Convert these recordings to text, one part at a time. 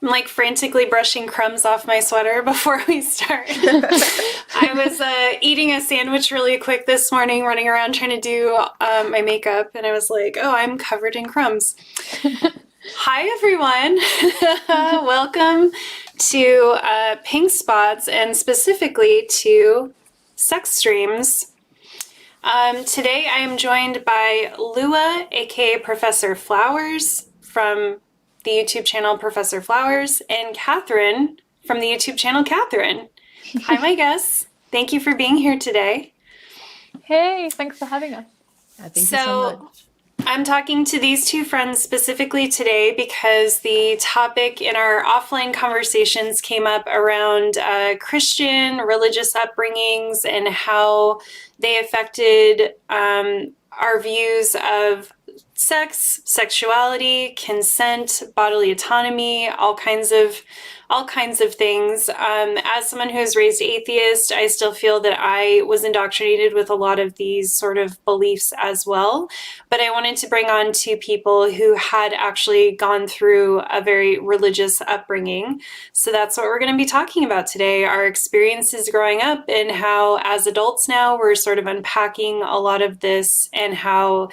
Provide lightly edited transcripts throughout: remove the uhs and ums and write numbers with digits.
I'm like frantically brushing crumbs off my sweater before we start. I was eating a sandwich really quick this morning, running around trying to do my makeup, and I was like, oh, I'm covered in crumbs. Hi, everyone. Welcome to Pink Spots, and specifically to Sex Streams. Today I am joined by Lua, aka Professor Flowers, from the YouTube channel Professor Flowers, and Kathrin from the YouTube channel Kathrin. Hi, my guests. Thank you for being here today. Hey, thanks for having us. Thank you so much. I'm talking to these two friends specifically today because the topic in our offline conversations came up around Christian religious upbringings and how they affected our views of sex, sexuality, consent, bodily autonomy, all kinds of things. As someone who is raised atheist, I still feel that I was indoctrinated with a lot of these sort of beliefs as well. But I wanted to bring on two people who had actually gone through a very religious upbringing. So that's what we're going to be talking about today, our experiences growing up and how as adults now we're sort of unpacking a lot of this and how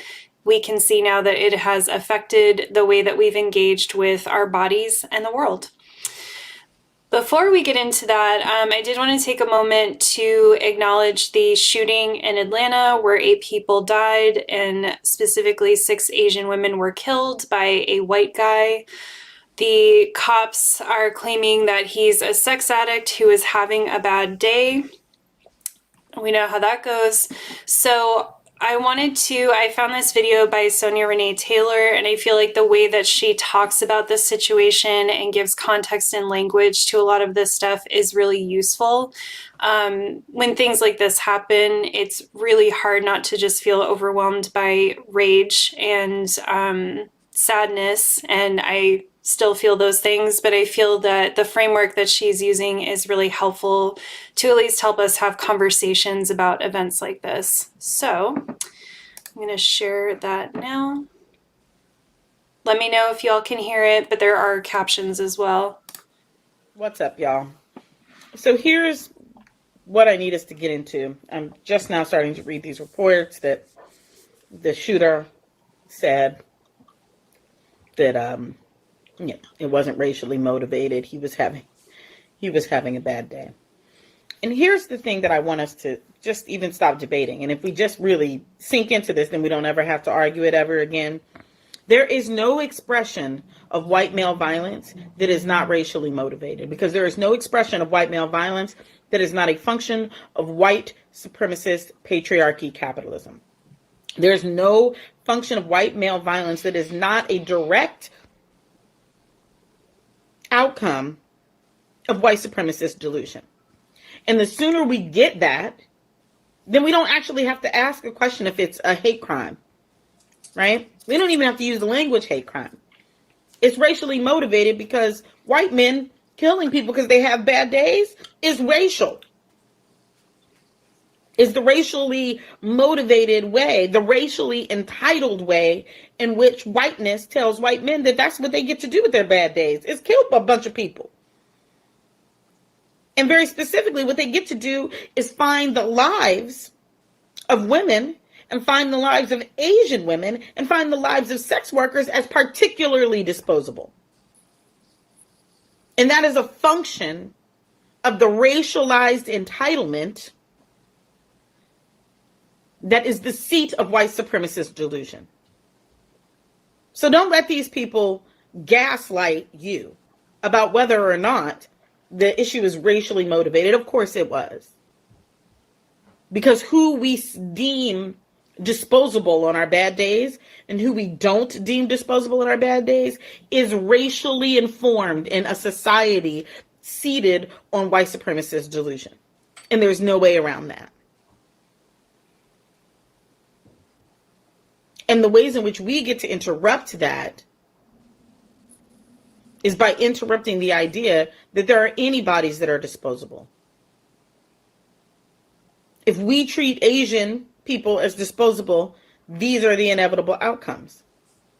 we can see now that it has affected the way that we've engaged with our bodies and the world. Before we get into that, I did want to take a moment to acknowledge the shooting in Atlanta where 8 people died and specifically 6 Asian women were killed by a white guy. The cops are claiming that he's a sex addict who is having a bad day. We know how that goes. So I found this video by Sonia Renee Taylor, and I feel like the way that she talks about this situation and gives context and language to a lot of this stuff is really useful. When things like this happen, it's really hard not to just feel overwhelmed by rage and sadness, and I still feel those things, but I feel that the framework that she's using is really helpful to at least help us have conversations about events like this. So I'm going to share that now. Let me know if y'all can hear it, but there are captions as well. What's up, y'all? So here's what I need us to get into. I'm just now starting to read these reports that the shooter said that it wasn't racially motivated. He was having a bad day. And here's the thing that I want us to just even stop debating. And if we just really sink into this, then we don't ever have to argue it ever again. There is no expression of white male violence that is not racially motivated, because there is no expression of white male violence that is not a function of white supremacist patriarchy capitalism. There's no function of white male violence that is not a direct outcome of white supremacist delusion. And the sooner we get that, then we don't actually have to ask a question if it's a hate crime, right? We don't even have to use the language hate crime. It's racially motivated because white men killing people because they have bad days is racial. Is the racially motivated way, the racially entitled way in which whiteness tells white men that that's what they get to do with their bad days, is kill a bunch of people. And very specifically, what they get to do is find the lives of women and find the lives of Asian women and find the lives of sex workers as particularly disposable. And that is a function of the racialized entitlement that is the seat of white supremacist delusion. So don't let these people gaslight you about whether or not the issue is racially motivated. Of course it was. Because who we deem disposable on our bad days and who we don't deem disposable on our bad days is racially informed in a society seated on white supremacist delusion. And there's no way around that. And the ways in which we get to interrupt that is by interrupting the idea that there are any bodies that are disposable. If we treat Asian people as disposable, these are the inevitable outcomes.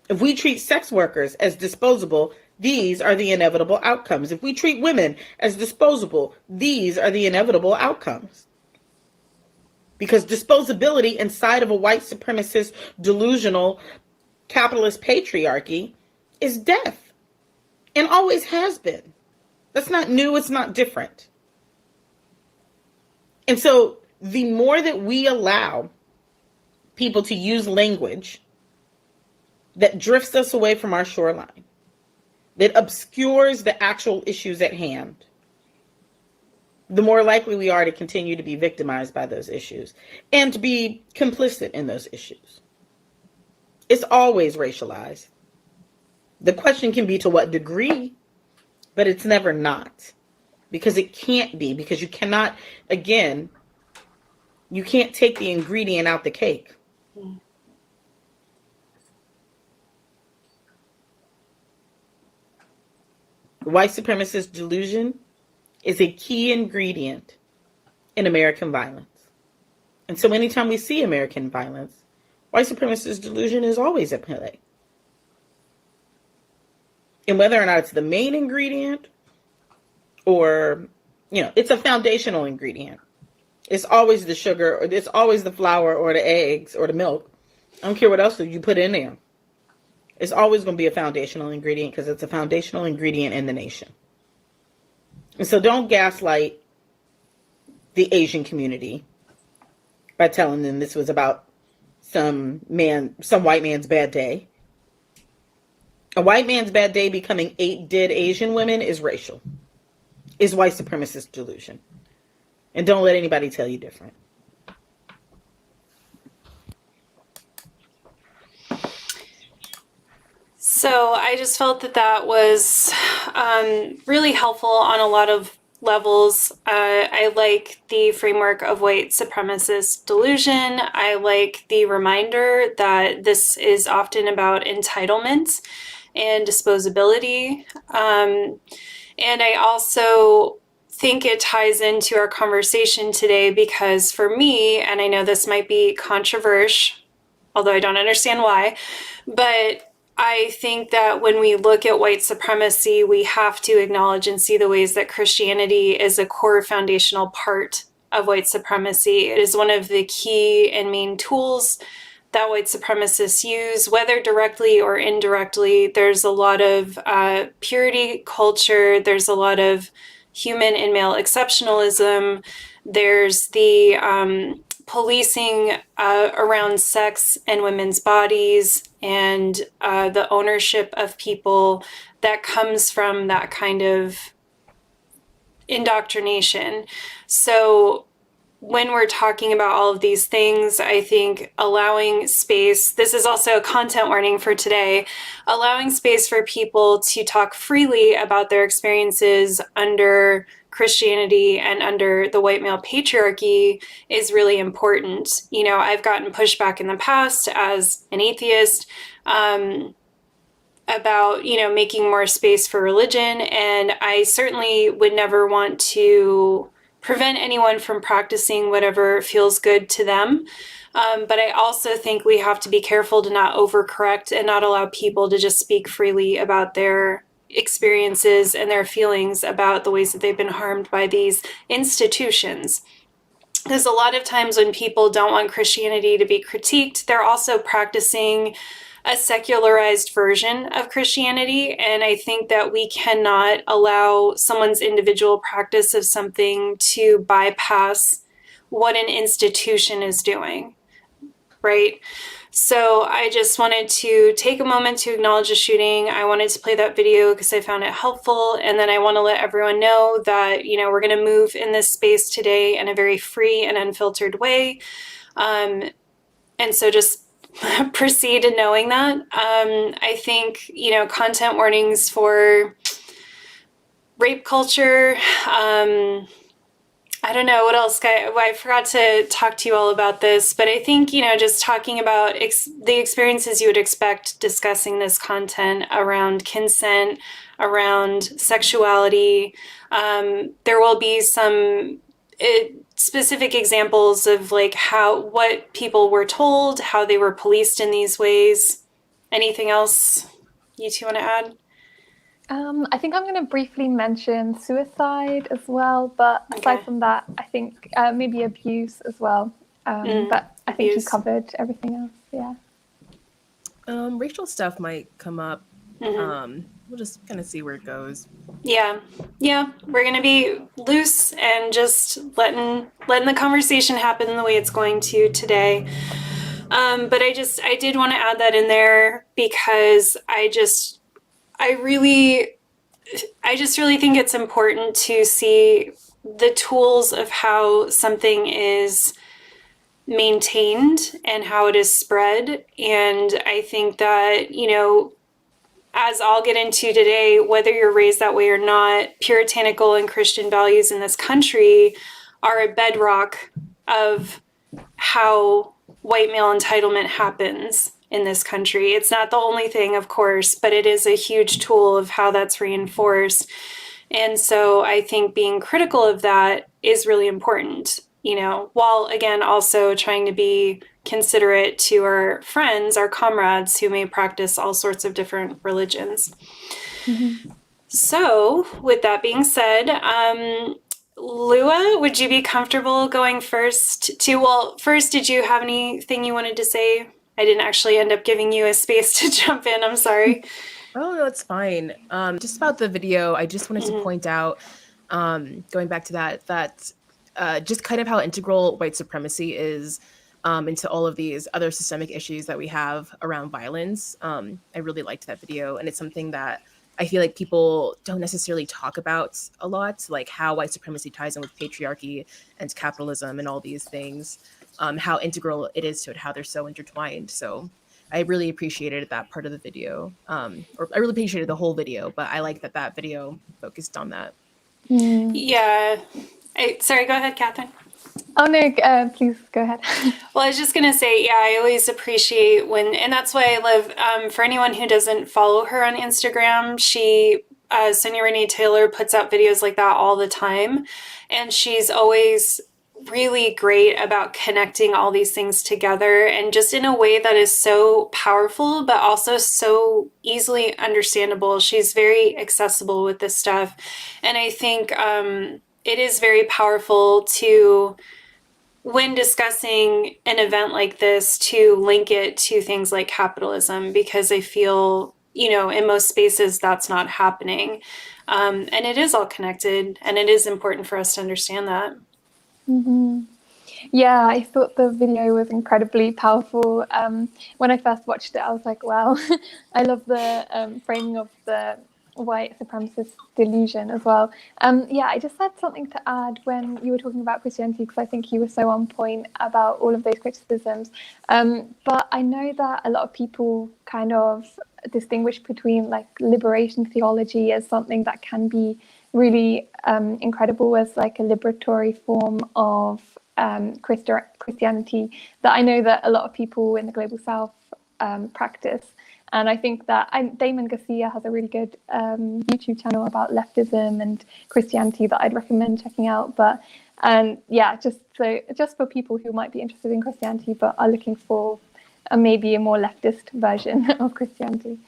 If we treat sex workers as disposable, these are the inevitable outcomes. If we treat women as disposable, these are the inevitable outcomes. Because disposability inside of a white supremacist, delusional, capitalist patriarchy is death. And always has been. That's not new, it's not different. And so the more that we allow people to use language that drifts us away from our shoreline, that obscures the actual issues at hand, the more likely we are to continue to be victimized by those issues and to be complicit in those issues. It's always racialized. The question can be to what degree, but it's never not. Because it can't be, because you cannot, again, you can't take the ingredient out the cake. White supremacist delusion is a key ingredient in American violence. And so anytime we see American violence, white supremacist delusion is always at play. And whether or not it's the main ingredient or, it's a foundational ingredient. It's always the sugar, or it's always the flour or the eggs or the milk. I don't care what else you put in there. It's always going to be a foundational ingredient because it's a foundational ingredient in the nation. And so don't gaslight the Asian community by telling them this was about some white man's bad day. A white man's bad day becoming 8 dead Asian women is racial. Is white supremacist delusion. And don't let anybody tell you different. So I just felt that that was really helpful on a lot of levels. I like the framework of white supremacist delusion. I like the reminder that this is often about entitlement and disposability. And I also think it ties into our conversation today because for me, and I know this might be controversial, although I don't understand why, but I think that when we look at white supremacy, we have to acknowledge and see the ways that Christianity is a core foundational part of white supremacy. It is one of the key and main tools that white supremacists use, whether directly or indirectly. There's a lot of purity culture. There's a lot of human and male exceptionalism. There's the policing around sex and women's bodies and the ownership of people that comes from that kind of indoctrination. So when we're talking about all of these things, I think allowing space, this is also a content warning for today, allowing space for people to talk freely about their experiences under Christianity and under the white male patriarchy is really important. You know, I've gotten pushback in the past as an atheist about, you know, making more space for religion. And I certainly would never want to prevent anyone from practicing whatever feels good to them. But I also think we have to be careful to not overcorrect and not allow people to just speak freely about their experiences and their feelings about the ways that they've been harmed by these institutions. Because a lot of times when people don't want Christianity to be critiqued, they're also practicing a secularized version of Christianity. And I think that we cannot allow someone's individual practice of something to bypass what an institution is doing, right? So I just wanted to take a moment to acknowledge the shooting. I wanted to play that video because I found it helpful. And then I want to let everyone know that, you know, we're going to move in this space today in a very free and unfiltered way. And so just proceed in knowing that. I think, you know, content warnings for rape culture. I don't know what else. I forgot to talk to you all about this, but I think, you know, just talking about the experiences you would expect discussing this content around consent, around sexuality. There will be some specific examples of like what people were told, how they were policed in these ways. Anything else you two want to add? I think I'm going to briefly mention suicide as well, but aside from that, I think maybe abuse as well. But I think you covered everything else. Yeah. Racial stuff might come up. We'll just kind of see where it goes. Yeah. We're gonna be loose and just letting the conversation happen the way it's going to today. But I did want to add that in there because I just really think it's important to see the tools of how something is maintained and how it is spread. And I think that, you know, as I'll get into today, whether you're raised that way or not, puritanical and Christian values in this country are a bedrock of how white male entitlement happens in this country. It's not the only thing, of course, but it is a huge tool of how that's reinforced. And so I think being critical of that is really important, you know, while again also trying to be considerate to our friends, our comrades who may practice all sorts of different religions. So with that being said, Lua, would you be comfortable going first? First, did you have anything you wanted to say? I didn't actually end up giving you a space to jump in. I'm sorry. Oh, no, it's fine. Just about the video, I just wanted to point out, going back to that just kind of how integral white supremacy is into all of these other systemic issues that we have around violence. I really liked that video, and it's something that I feel like people don't necessarily talk about a lot, like how white supremacy ties in with patriarchy and capitalism and all these things, how integral it is to it, how they're so intertwined. So I really appreciated that part of the video. Or I really appreciated the whole video, but I like that video focused on that. Yeah. Sorry, go ahead, Kathrin. Oh, no, please go ahead. Well, I was just going to say, yeah, I always appreciate when, and that's why I love, for anyone who doesn't follow her on Instagram, Sonia Renee Taylor puts out videos like that all the time. And she's always really great about connecting all these things together, and just in a way that is so powerful, but also so easily understandable. She's very accessible with this stuff. And I think it is very powerful to, when discussing an event like this, to link it to things like capitalism, because I feel, in most spaces that's not happening. And it is all connected, and it is important for us to understand that. Mm-hmm. Yeah, I thought the video was incredibly powerful. When I first watched it, I was like, wow, I love the framing of the white supremacist delusion as well. Yeah, I just had something to add when you were talking about Christianity, because I think you were so on point about all of those criticisms. But I know that a lot of people kind of distinguish between like liberation theology as something that can be really incredible as like a liberatory form of Christianity that I know that a lot of people in the Global South practice. And I think that Damon Garcia has a really good YouTube channel about leftism and Christianity that I'd recommend checking out. But yeah, just for people who might be interested in Christianity but are looking for maybe a more leftist version of Christianity.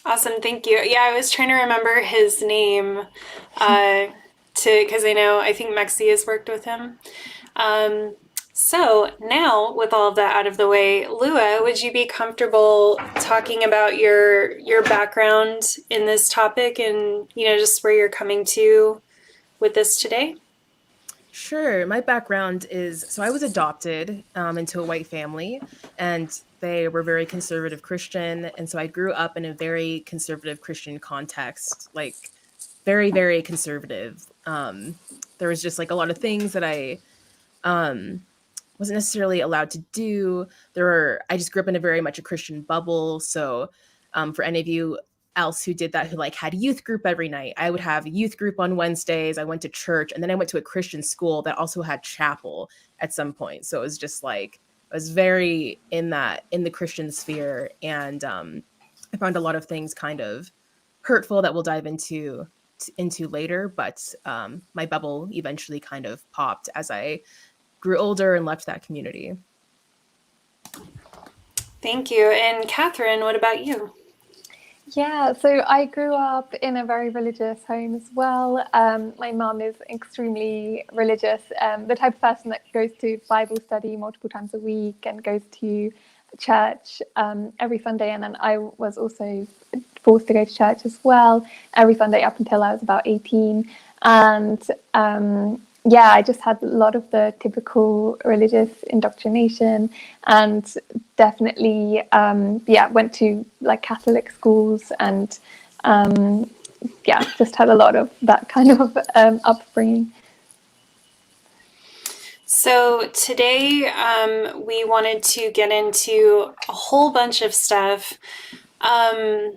Awesome, thank you. Yeah, I was trying to remember his name because I think Mexi has worked with him. So now, with all of that out of the way, Lua, would you be comfortable talking about your background in this topic and, just where you're coming to with this today? Sure. My background is, so I was adopted into a white family, and they were very conservative Christian. And so I grew up in a very conservative Christian context, like very, very conservative. There was just like a lot of things that I wasn't necessarily allowed to do. I just grew up in very much a Christian bubble. So for any of you else who did that, who like had youth group every night, I would have youth group on Wednesdays. I went to church, and then I went to a Christian school that also had chapel at some point. So it was just like, I was very in the Christian sphere. And I found a lot of things kind of hurtful that we'll dive into later. But my bubble eventually kind of popped as I grew older and left that community. Thank you. And Kathrin, what about you? Yeah, so I grew up in a very religious home as well. My mum is extremely religious, the type of person that goes to Bible study multiple times a week and goes to church every Sunday. And then I was also forced to go to church as well every Sunday up until I was about 18. And yeah, I just had a lot of the typical religious indoctrination, and definitely, went to like Catholic schools, and just had a lot of that kind of upbringing. So today we wanted to get into a whole bunch of stuff. I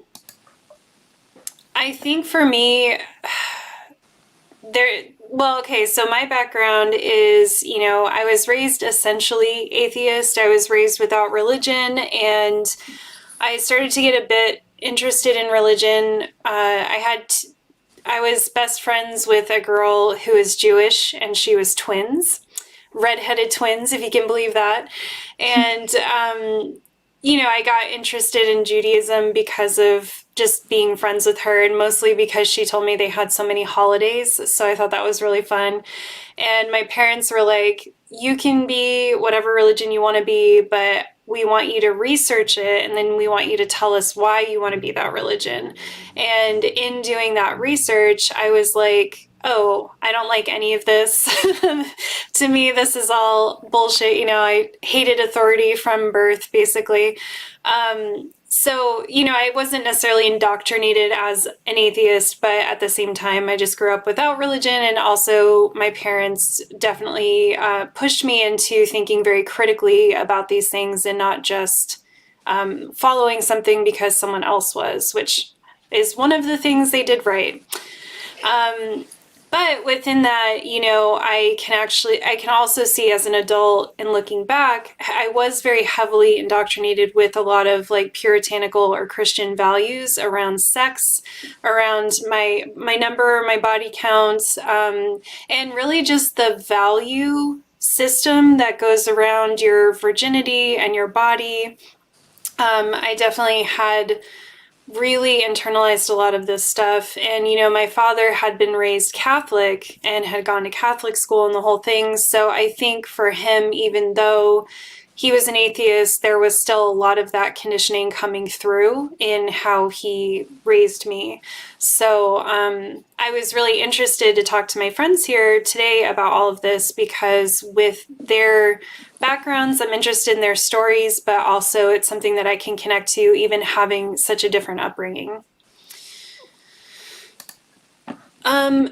think for me, so my background is, I was raised essentially atheist. I was raised without religion, and I started to get a bit interested in religion. I was best friends with a girl who is Jewish, and she was twins, redheaded twins, if you can believe that. And, I got interested in Judaism because of just being friends with her, and mostly because she told me they had so many holidays. So I thought that was really fun. And my parents were like, you can be whatever religion you want to be, but we want you to research it, and then we want you to tell us why you want to be that religion. And in doing that research, I was like, oh, I don't like any of this. To me, this is all bullshit. I hated authority from birth, basically. So, I wasn't necessarily indoctrinated as an atheist, but at the same time, I just grew up without religion. And also my parents definitely pushed me into thinking very critically about these things, and not just following something because someone else was, which is one of the things they did right. But within that, I can also see as an adult and looking back, I was very heavily indoctrinated with a lot of like puritanical or Christian values around sex, around my number, my body count, and really just the value system that goes around your virginity and your body. I definitely had really internalized a lot of this stuff. And, my father had been raised Catholic and had gone to Catholic school and the whole thing. So I think for him, even though he was an atheist, there was still a lot of that conditioning coming through in how he raised me. So I was really interested to talk to my friends here today about all of this because with their backgrounds, I'm interested in their stories, but also it's something that I can connect to even having such a different upbringing.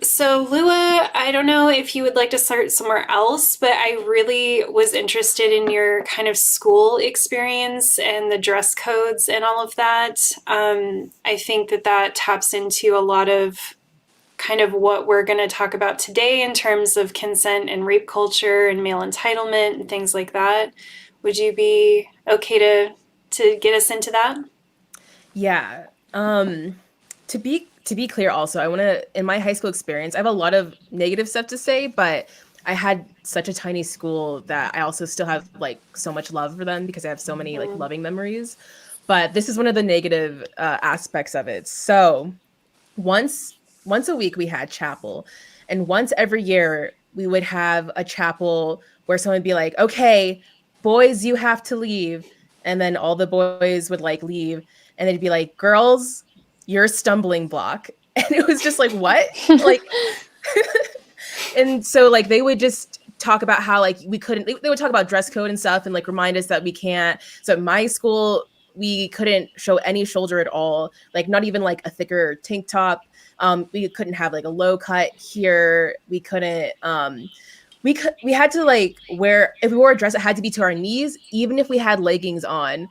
So Lua, I don't know if you would like to start somewhere else, but I really was interested in your kind of school experience and the dress codes and all of that. I think that taps into a lot of kind of what we're going to talk about today in terms of consent and rape culture and male entitlement and things like that. Would you be okay to get us into that? Yeah. To be clear also, I want to, in my high school experience, I have a lot of negative stuff to say, but I had such a tiny school that I also still have like so much love for them because I have so many like loving memories. But this is one of the negative aspects of it. So once a week we had chapel, and once every year we would have a chapel where someone would be like, okay, boys, you have to leave. And then all the boys would like leave and they'd be like, girls, you're a stumbling block. And it was just like, what? Like, and so like they would just talk about how like we couldn't, they would talk about dress code and stuff and like remind us that we can't. So at my school, we couldn't show any shoulder at all, like not even like a thicker tank top. We couldn't have like a low cut here. We couldn't, we had to like wear, if we wore a dress, it had to be to our knees, even if we had leggings on,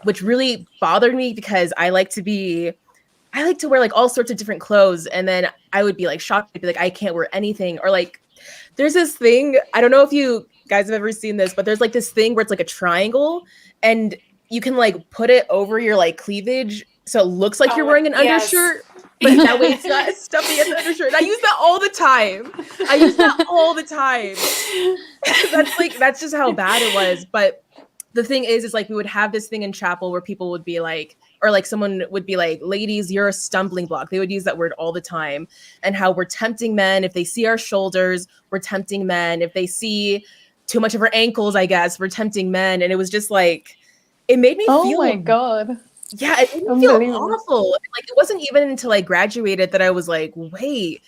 which really bothered me because I like to wear like all sorts of different clothes. And then I would be like shocked, I'd be like, I can't wear anything. Or like, there's this thing, I don't know if you guys have ever seen this, but there's like this thing where it's like a triangle and you can like put it over your like cleavage. So it looks like you're wearing an undershirt, but that way it's not stuffy as an undershirt. And I use that all the time. That's just how bad it was. But the thing is like we would have this thing in chapel where people would be like, or like someone would be like, ladies, you're a stumbling block. They would use that word all the time. And how we're tempting men. If they see our shoulders, we're tempting men. If they see too much of our ankles, I guess, we're tempting men. And it was just like, it made me feel. Oh my God. Yeah, it made me feel awful. Like it wasn't even until I graduated that I was like, wait,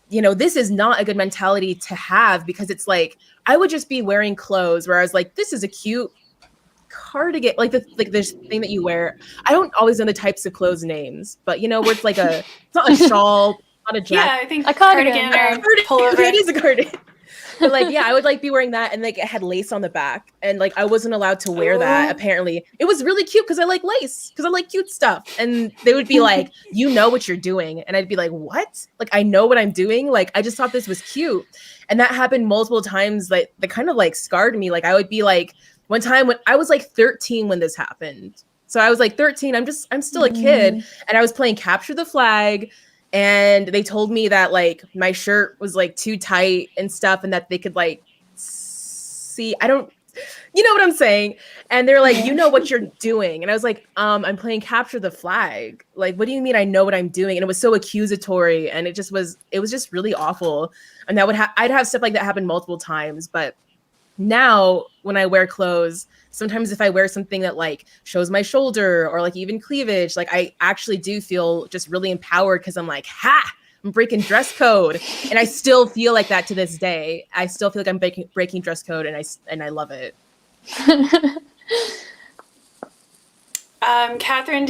this is not a good mentality to have, because it's like, I would just be wearing clothes where I was like, this is a cute cardigan, like this thing that you wear. I don't always know the types of clothes names, but where it's like it's not a shawl, not a jacket. Yeah, I think a cardigan or pullover. It is a cardigan. But like, yeah, I would like be wearing that, and like it had lace on the back, and like I wasn't allowed to wear that. Apparently, it was really cute because I like lace, because I like cute stuff. And they would be like, "You know what you're doing," and I'd be like, "What? Like I know what I'm doing? Like I just thought this was cute." And that happened multiple times. Like that kind of like scarred me. Like I would be like, one time when I was like 13 when this happened. So I was like 13. I'm still a kid, and I was playing Capture the Flag. And they told me that like my shirt was like too tight and stuff, and that they could like see, you know what I'm saying? And they're like, you know what you're doing. And I was like, I'm playing Capture the Flag. Like, what do you mean I know what I'm doing? And it was so accusatory, and it was just really awful. And I'd have stuff like that happen multiple times. But now when I wear clothes, sometimes if I wear something that like shows my shoulder or like even cleavage, like I actually do feel just really empowered, because I'm like, I'm breaking dress code. And I still feel like that to this day. I still feel like I'm breaking dress code, and I love it. Kathrin,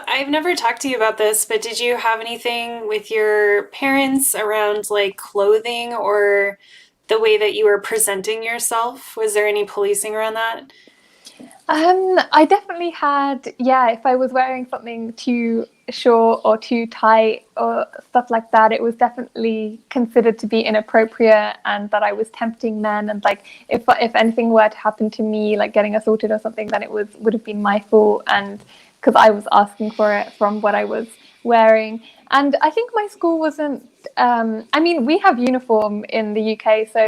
I've never talked to you about this, but did you have anything with your parents around like clothing or the way that you were presenting yourself? Was there any policing around that? I definitely had, yeah, if I was wearing something too short or too tight or stuff like that, it was definitely considered to be inappropriate and that I was tempting men. And like, if anything were to happen to me, like getting assaulted or something, then it would have been my fault. And because I was asking for it from what I was wearing. And I think my school wasn't, I mean, we have uniform in the UK, so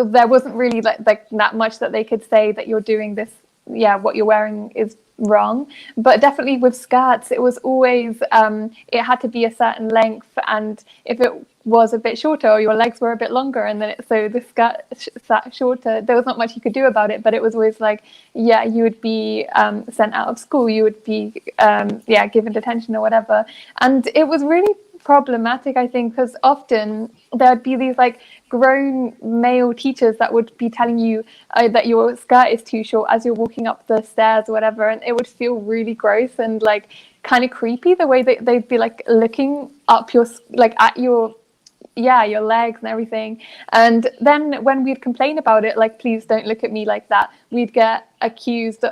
there wasn't really like that much that they could say that you're doing this, yeah, what you're wearing is wrong. But definitely with skirts, it was always it had to be a certain length, and if it was a bit shorter or your legs were a bit longer and then so the skirt sat shorter, there was not much you could do about it. But it was always like, yeah, you would be sent out of school, you would be yeah, given detention or whatever. And it was really problematic, I think, because often there'd be these like grown male teachers that would be telling you that your skirt is too short as you're walking up the stairs or whatever, and it would feel really gross and like kind of creepy the way that they'd be like looking up your like at your, yeah, your legs and everything. And then when we'd complain about it, like, please don't look at me like that, we'd get accused,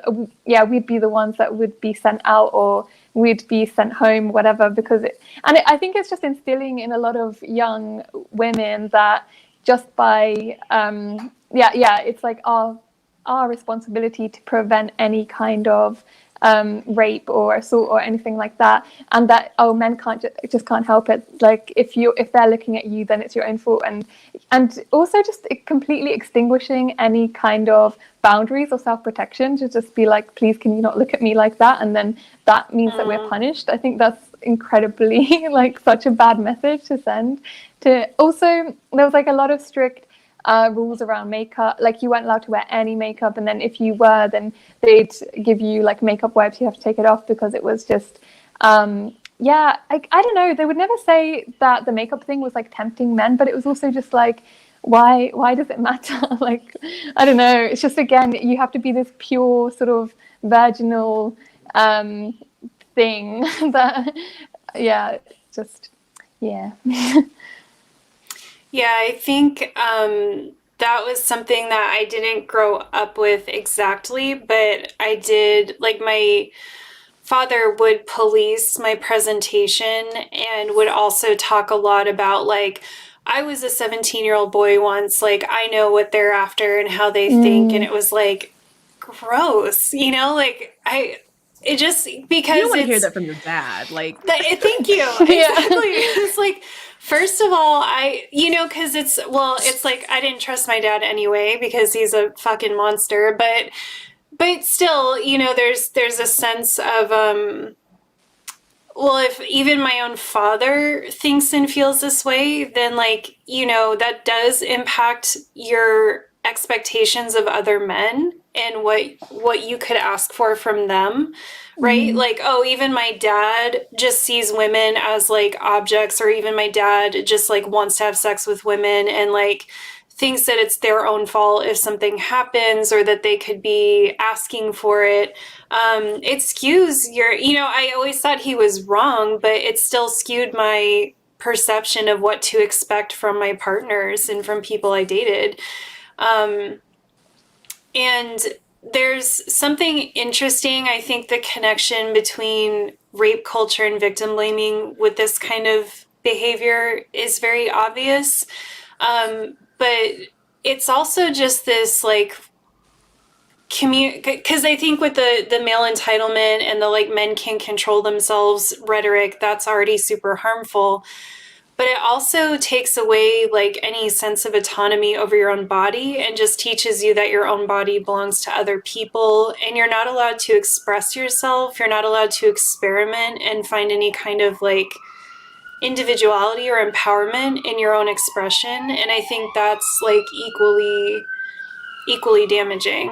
yeah, we'd be the ones that would be sent out or we'd be sent home, whatever, because I think it's just instilling in a lot of young women that just by yeah, it's like our responsibility to prevent any kind of rape or assault or anything like that, and that men just can't help it. Like if they're looking at you, then it's your own fault. And also just completely extinguishing any kind of boundaries or self-protection to just be like, please, can you not look at me like that? And then that means that we're punished. I think that's incredibly like such a bad message to send. To also, there was like a lot of strict rules around makeup, like you weren't allowed to wear any makeup, and then if you were, then they'd give you like makeup wipes, you have to take it off, because it was just yeah, I don't know, they would never say that the makeup thing was like tempting men, but it was also just like, why does it matter? Like, I don't know, it's just, again, you have to be this pure sort of virginal thing that, yeah, just, yeah. Yeah, I think that was something that I didn't grow up with exactly, but I did, like, my father would police my presentation and would also talk a lot about, like, I was a 17-year-old boy once, like, I know what they're after and how they think, and it was like gross, you know, like it just, because you don't want to hear that from your dad, like thank you. Exactly. It's like, first of all, because it's like, I didn't trust my dad anyway because he's a fucking monster, but still, there's a sense of well, if even my own father thinks and feels this way, then, like, that does impact your expectations of other men and what you could ask for from them, right? Mm-hmm. Like, oh, even my dad just sees women as like objects, or even my dad just like wants to have sex with women and like thinks that it's their own fault if something happens, or that they could be asking for it. It skews your, I always thought he was wrong, but it still skewed my perception of what to expect from my partners and from people I dated. And there's something interesting, I think the connection between rape culture and victim blaming with this kind of behavior is very obvious. But it's also just this like because I think with the male entitlement and the like men can control themselves rhetoric, that's already super harmful. But it also takes away like any sense of autonomy over your own body and just teaches you that your own body belongs to other people, and you're not allowed to express yourself. You're not allowed to experiment and find any kind of like individuality or empowerment in your own expression. And I think that's like equally damaging.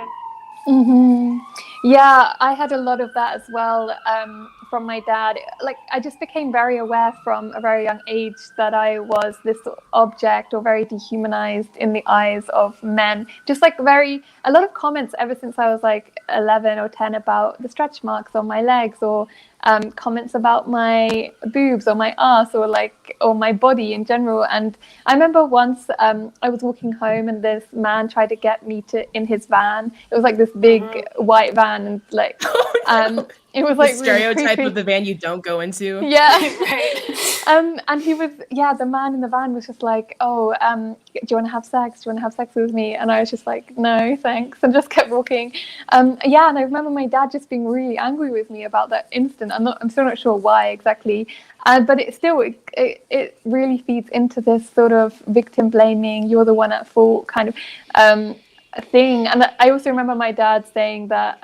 Mm-hmm. Yeah, I had a lot of that as well from my dad. Like, I just became very aware from a very young age that I was this object or very dehumanized in the eyes of men. Just like a lot of comments ever since I was like 11 or 10 about the stretch marks on my legs, or comments about my boobs or my ass or my body in general. And I remember once I was walking home and this man tried to get me in his van. It was like this big white van, and like it was like the stereotype really creepy. of the van you don't go into. Yeah. Right. And he was, the man in the van was just like, oh, do you want to have sex? Do you want to have sex with me? And I was just like, no, thanks, and just kept walking. And I remember my dad just being really angry with me about that instant. I'm still not sure why exactly, but it really feeds into this sort of victim blaming, you're the one at fault kind of thing. And I also remember my dad saying that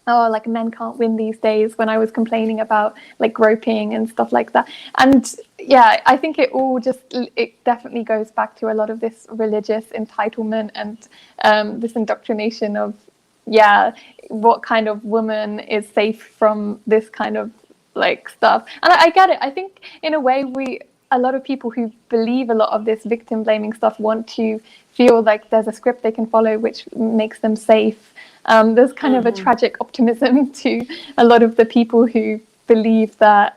like men can't win these days, when I was complaining about like groping and stuff like that. And I think it definitely goes back to a lot of this religious entitlement and this indoctrination of what kind of woman is safe from this kind of like stuff. And I get it. I think in a way a lot of people who believe a lot of this victim blaming stuff want to feel like there's a script they can follow which makes them safe. There's kind of a tragic optimism to a lot of the people who believe that,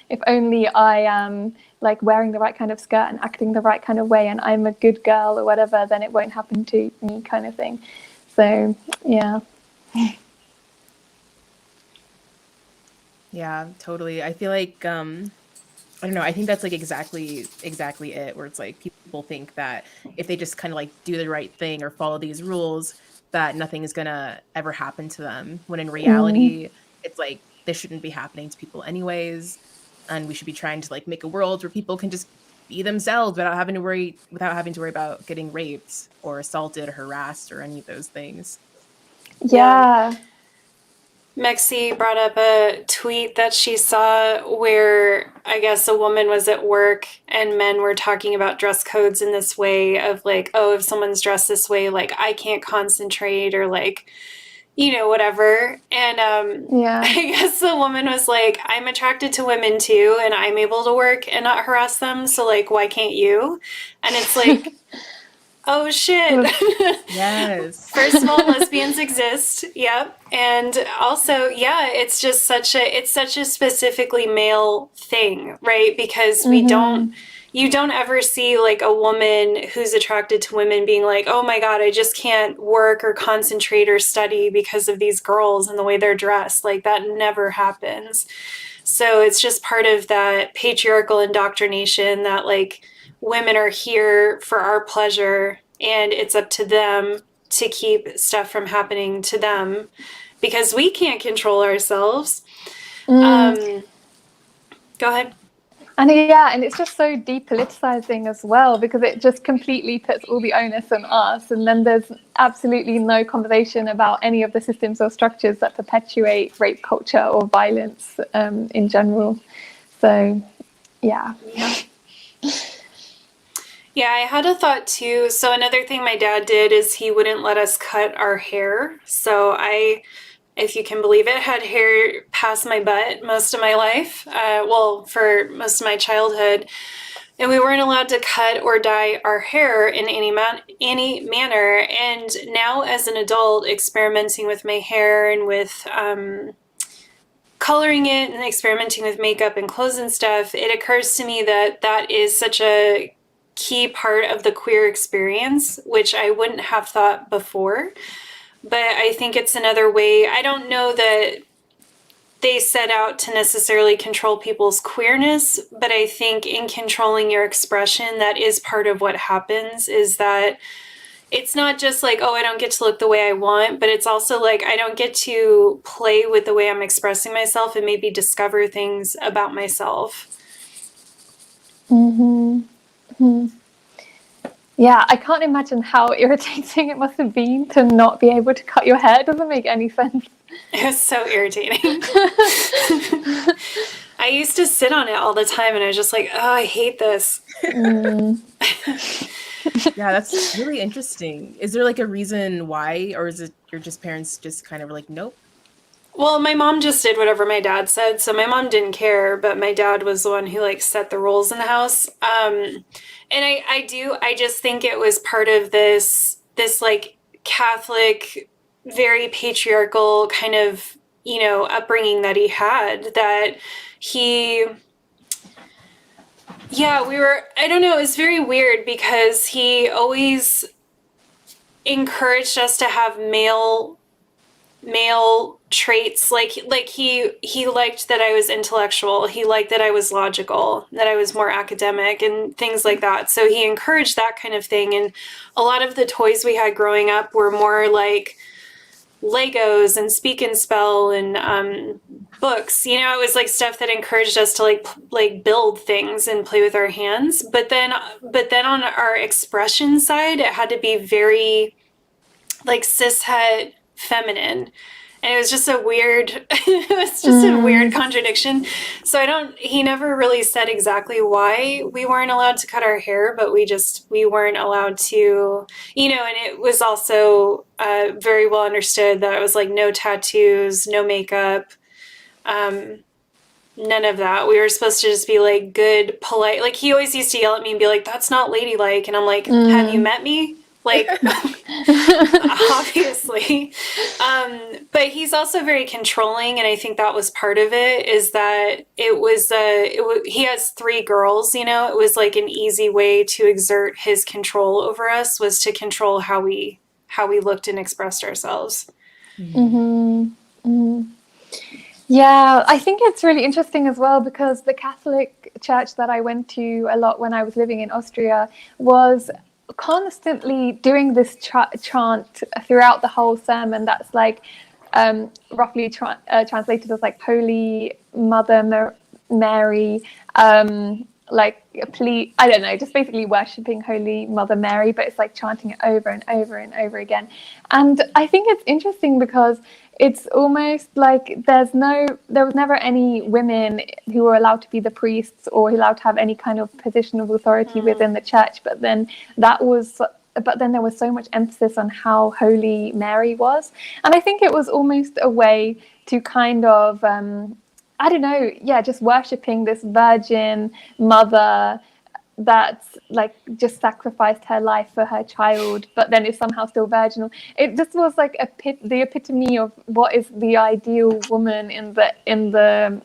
if only I am like wearing the right kind of skirt and acting the right kind of way and I'm a good girl or whatever, then it won't happen to me kind of thing. So, yeah. Yeah, totally. I feel like, I don't know, I think that's like exactly it, where it's like people think that if they just kind of like do the right thing or follow these rules, that nothing is gonna ever happen to them, when in reality it's like this shouldn't be happening to people anyways, and we should be trying to like make a world where people can just be themselves without having to worry about getting raped or assaulted or harassed or any of those things. Mexi brought up a tweet that she saw where I guess a woman was at work and men were talking about dress codes in this way of like, oh, if someone's dressed this way, like I can't concentrate or like, whatever. And I guess the woman was like, I'm attracted to women too, and I'm able to work and not harass them. So like, why can't you? And it's like, oh shit. Yes. First of all, lesbians exist. Yep. And also, it's just such a specifically male thing, right? Because you don't ever see like a woman who's attracted to women being like, oh my God, I just can't work or concentrate or study because of these girls and the way they're dressed. Like that never happens. So it's just part of that patriarchal indoctrination that like women are here for our pleasure and it's up to them to keep stuff from happening to them because we can't control ourselves. Go ahead. And and it's just so depoliticizing as well, because it just completely puts all the onus on us, and then there's absolutely no conversation about any of the systems or structures that perpetuate rape culture or violence in general. So Yeah, I had a thought too. So another thing my dad did is he wouldn't let us cut our hair. So I, if you can believe it, had hair past my butt most of my life. For most of my childhood. And we weren't allowed to cut or dye our hair in any manner. And now as an adult, experimenting with my hair and with coloring it and experimenting with makeup and clothes and stuff, it occurs to me that that is such a key part of the queer experience, which I wouldn't have thought before. But I think it's another way. I don't know that they set out to necessarily control people's queerness, but I think in controlling your expression, that is part of what happens, is that it's not just like, oh, I don't get to look the way I want, but it's also like I don't get to play with the way I'm expressing myself and maybe discover things about myself. Mm-hmm. Mm-hmm. Yeah, I can't imagine how irritating it must have been to not be able to cut your hair. It doesn't make any sense. It was so irritating. I used to sit on it all the time and I was just like, oh, I hate this. Yeah, that's really interesting. Is there like a reason why, or is it your parents just kind of like, nope? Well, my mom just did whatever my dad said, so my mom didn't care, but my dad was the one who like set the rules in the house. And I just think it was part of this like Catholic, very patriarchal kind of upbringing that he had, that I don't know, it was very weird because he always encouraged us to have male traits. Like he liked that I was intellectual. He liked that I was logical, that I was more academic and things like that. So he encouraged that kind of thing. And a lot of the toys we had growing up were more like Legos and Speak and Spell and books. It was like stuff that encouraged us to like build things and play with our hands. But then on our expression side, it had to be very like cishet feminine. And it was just a weird contradiction. So he never really said exactly why we weren't allowed to cut our hair, but we weren't allowed to, and it was also very well understood that it was like no tattoos, no makeup, none of that. We were supposed to just be like good, polite. Like he always used to yell at me and be like, "That's not ladylike." And I'm like, "Have you met me?" Like, obviously. But he's also very controlling. And I think that was part of it, is that he has 3 girls, it was like an easy way to exert his control over us, was to control how we looked and expressed ourselves. Mm-hmm. Mm-hmm. Yeah, I think it's really interesting as well, because the Catholic church that I went to a lot when I was living in Austria was constantly doing this chant throughout the whole sermon. That's like roughly translated as like Holy Mother Mary, like please, I don't know, just basically worshipping Holy Mother Mary, but it's like chanting it over and over and over again. And I think it's interesting because it's almost like there was never any women who were allowed to be the priests or allowed to have any kind of position of authority within the church. But then there was so much emphasis on how holy Mary was. And I think it was almost a way to kind of, I don't know, just worshipping this virgin mother that's like just sacrificed her life for her child, but then is somehow still virginal. It just was like the epitome of what is the ideal woman in the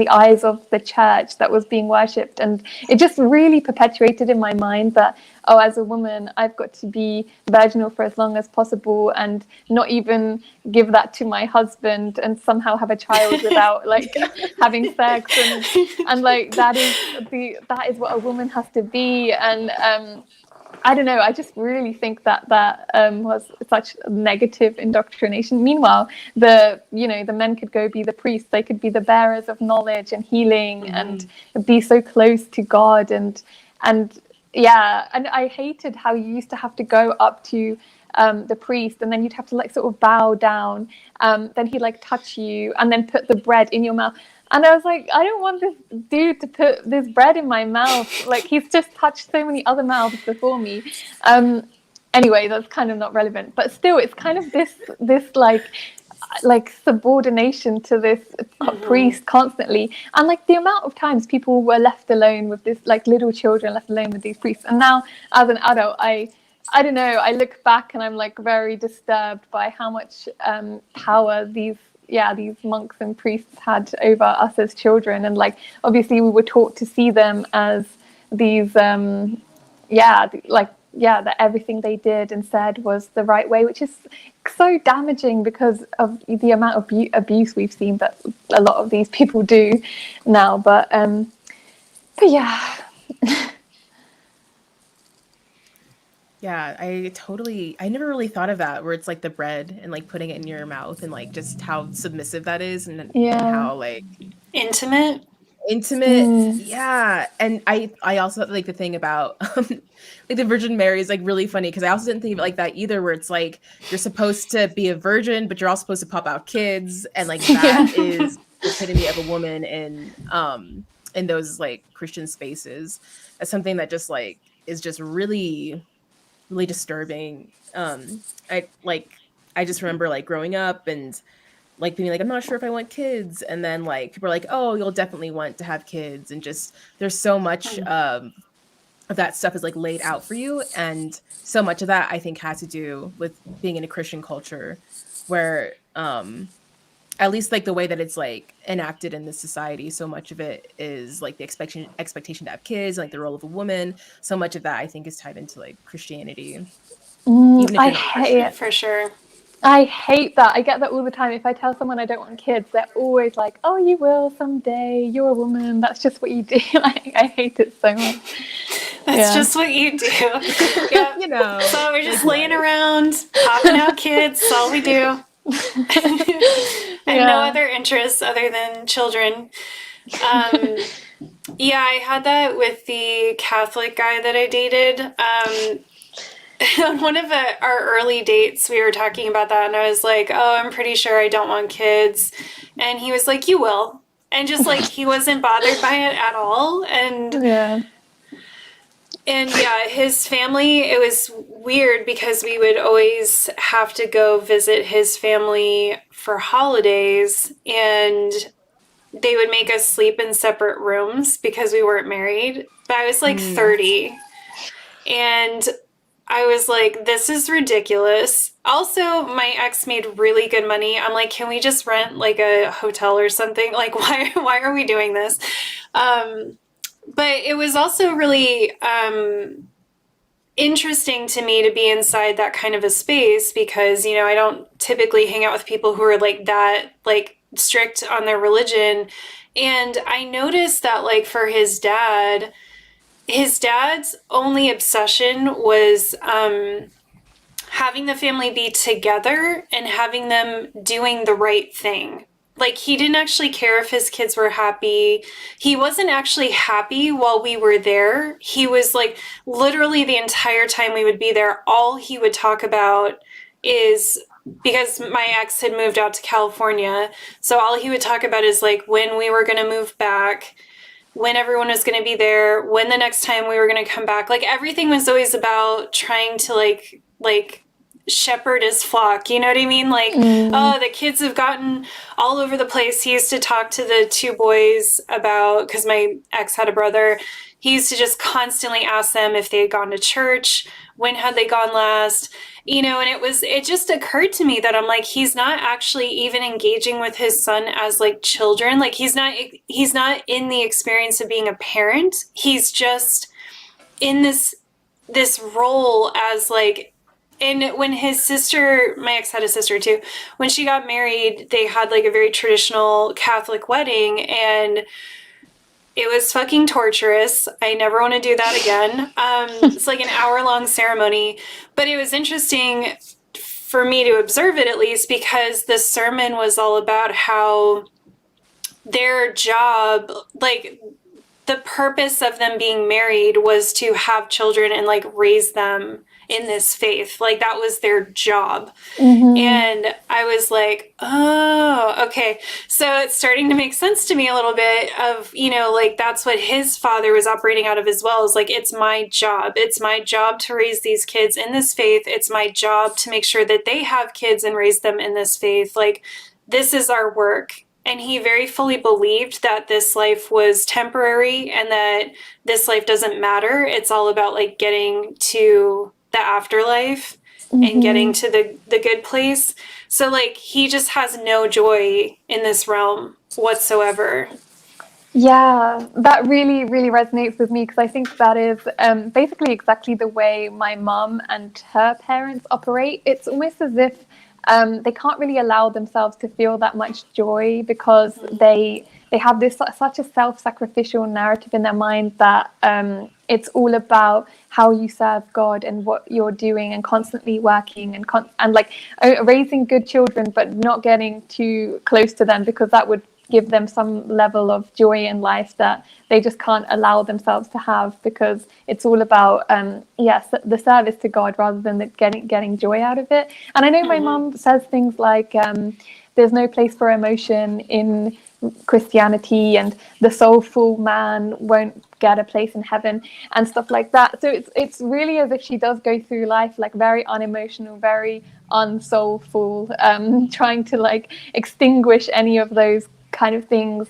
eyes of the church that was being worshipped. And it just really perpetuated in my mind that, as a woman, I've got to be virginal for as long as possible and not even give that to my husband and somehow have a child without like having sex, and like that is what a woman has to be. And I don't know, I just really think that was such negative indoctrination. Meanwhile, the men could go be the priests, they could be the bearers of knowledge and healing and be so close to God. And I hated how you used to have to go up to the priest, and then you'd have to like sort of bow down, then he'd like touch you and then put the bread in your mouth. And I was like, I don't want this dude to put this bread in my mouth. Like, he's just touched so many other mouths before me. Anyway, that's kind of not relevant. But still, it's kind of this like subordination to this priest constantly. And like the amount of times people were left alone with this, like little children left alone with these priests. And now, as an adult, I don't know, I look back and I'm like very disturbed by how much power these monks and priests had over us as children. And like obviously we were taught to see them as these that everything they did and said was the right way, which is so damaging because of the amount of abuse we've seen that a lot of these people do now. But yeah. Yeah, I never really thought of that, where it's like the bread and like putting it in your mouth and like just how submissive that is, and how like intimate. Yeah. And I also like the thing about like the Virgin Mary is like really funny, because I also didn't think of it like that either, where it's like you're supposed to be a virgin but you're also supposed to pop out kids, and like that is the epitome of a woman in those like Christian spaces. As something that just like is just really disturbing. I just remember like growing up and like being like, I'm not sure if I want kids, and then like people are like, oh, you'll definitely want to have kids, and just there's so much of that stuff is like laid out for you, and so much of that I think has to do with being in a Christian culture where at least like the way that it's like enacted in this society, so much of it is like the expectation to have kids, like the role of a woman. So much of that I think is tied into like Christianity. Even if I hate it. For sure. I hate that. I get that all the time. If I tell someone I don't want kids, they're always like, "Oh, you will someday. You're a woman. That's just what you do." I hate it so much. That's just what you do. Yeah. You know. So we're just laying around, popping out kids. That's all we do. And no other interests other than children. Yeah, I had that with the Catholic guy that I dated. On one of our early dates, we were talking about that, and I was like, "Oh, I'm pretty sure I don't want kids," and he was like, "You will," and just like he wasn't bothered by it at all, and his family, it was weird because we would always have to go visit his family for holidays, and they would make us sleep in separate rooms because we weren't married. But I was like 30, and I was like, this is ridiculous. Also, my ex made really good money. I'm like, can we just rent like a hotel or something? Like, why are we doing this? But it was also really interesting to me to be inside that kind of a space because, you know, I don't typically hang out with people who are like that, like strict on their religion. And I noticed that like for his dad's only obsession was having the family be together and having them doing the right thing. Like, he didn't actually care if his kids were happy. He wasn't actually happy while we were there. He was like, literally the entire time we would be there, all he would talk about is, because my ex had moved out to California, so all he would talk about is like when we were going to move back, when everyone was going to be there, when the next time we were going to come back. Like, everything was always about trying to like shepherd his flock, you know what I mean? Like, oh, the kids have gotten all over the place. He used to talk to the two boys about, because my ex had a brother, he used to just constantly ask them if they had gone to church, when had they gone last, you know. And it just occurred to me that I'm like, he's not actually even engaging with his son as like children. Like, he's not in the experience of being a parent. He's just in this role as like. And when his sister, my ex had a sister too, when she got married, they had like a very traditional Catholic wedding, and it was fucking torturous. I never want to do that again. It's like an hour-long ceremony, but it was interesting for me to observe it, at least, because the sermon was all about how their job, like the purpose of them being married was to have children and like raise them in this faith. Like, that was their job. And I was like, oh, okay. So it's starting to make sense to me a little bit of, you know, like, that's what his father was operating out of as well, is like, it's my job. It's my job to raise these kids in this faith. It's my job to make sure that they have kids and raise them in this faith. Like, this is our work. And he very fully believed that this life was temporary and that this life doesn't matter. It's all about like getting to the afterlife and getting to the good place. So like, he just has no joy in this realm whatsoever. Yeah, that really, really resonates with me, because I think that is basically exactly the way my mum and her parents operate. It's almost as if they can't really allow themselves to feel that much joy, because they have this such a self-sacrificial narrative in their mind that it's all about how you serve God and what you're doing, and constantly working and like raising good children, but not getting too close to them, because that would give them some level of joy in life that they just can't allow themselves to have, because it's all about the service to God rather than getting joy out of it. And I know my mom says things like there's no place for emotion in Christianity, and the soulful man won't get a place in heaven and stuff like that. So it's really as if she does go through life like very unemotional, very unsoulful, trying to like extinguish any of those kind of things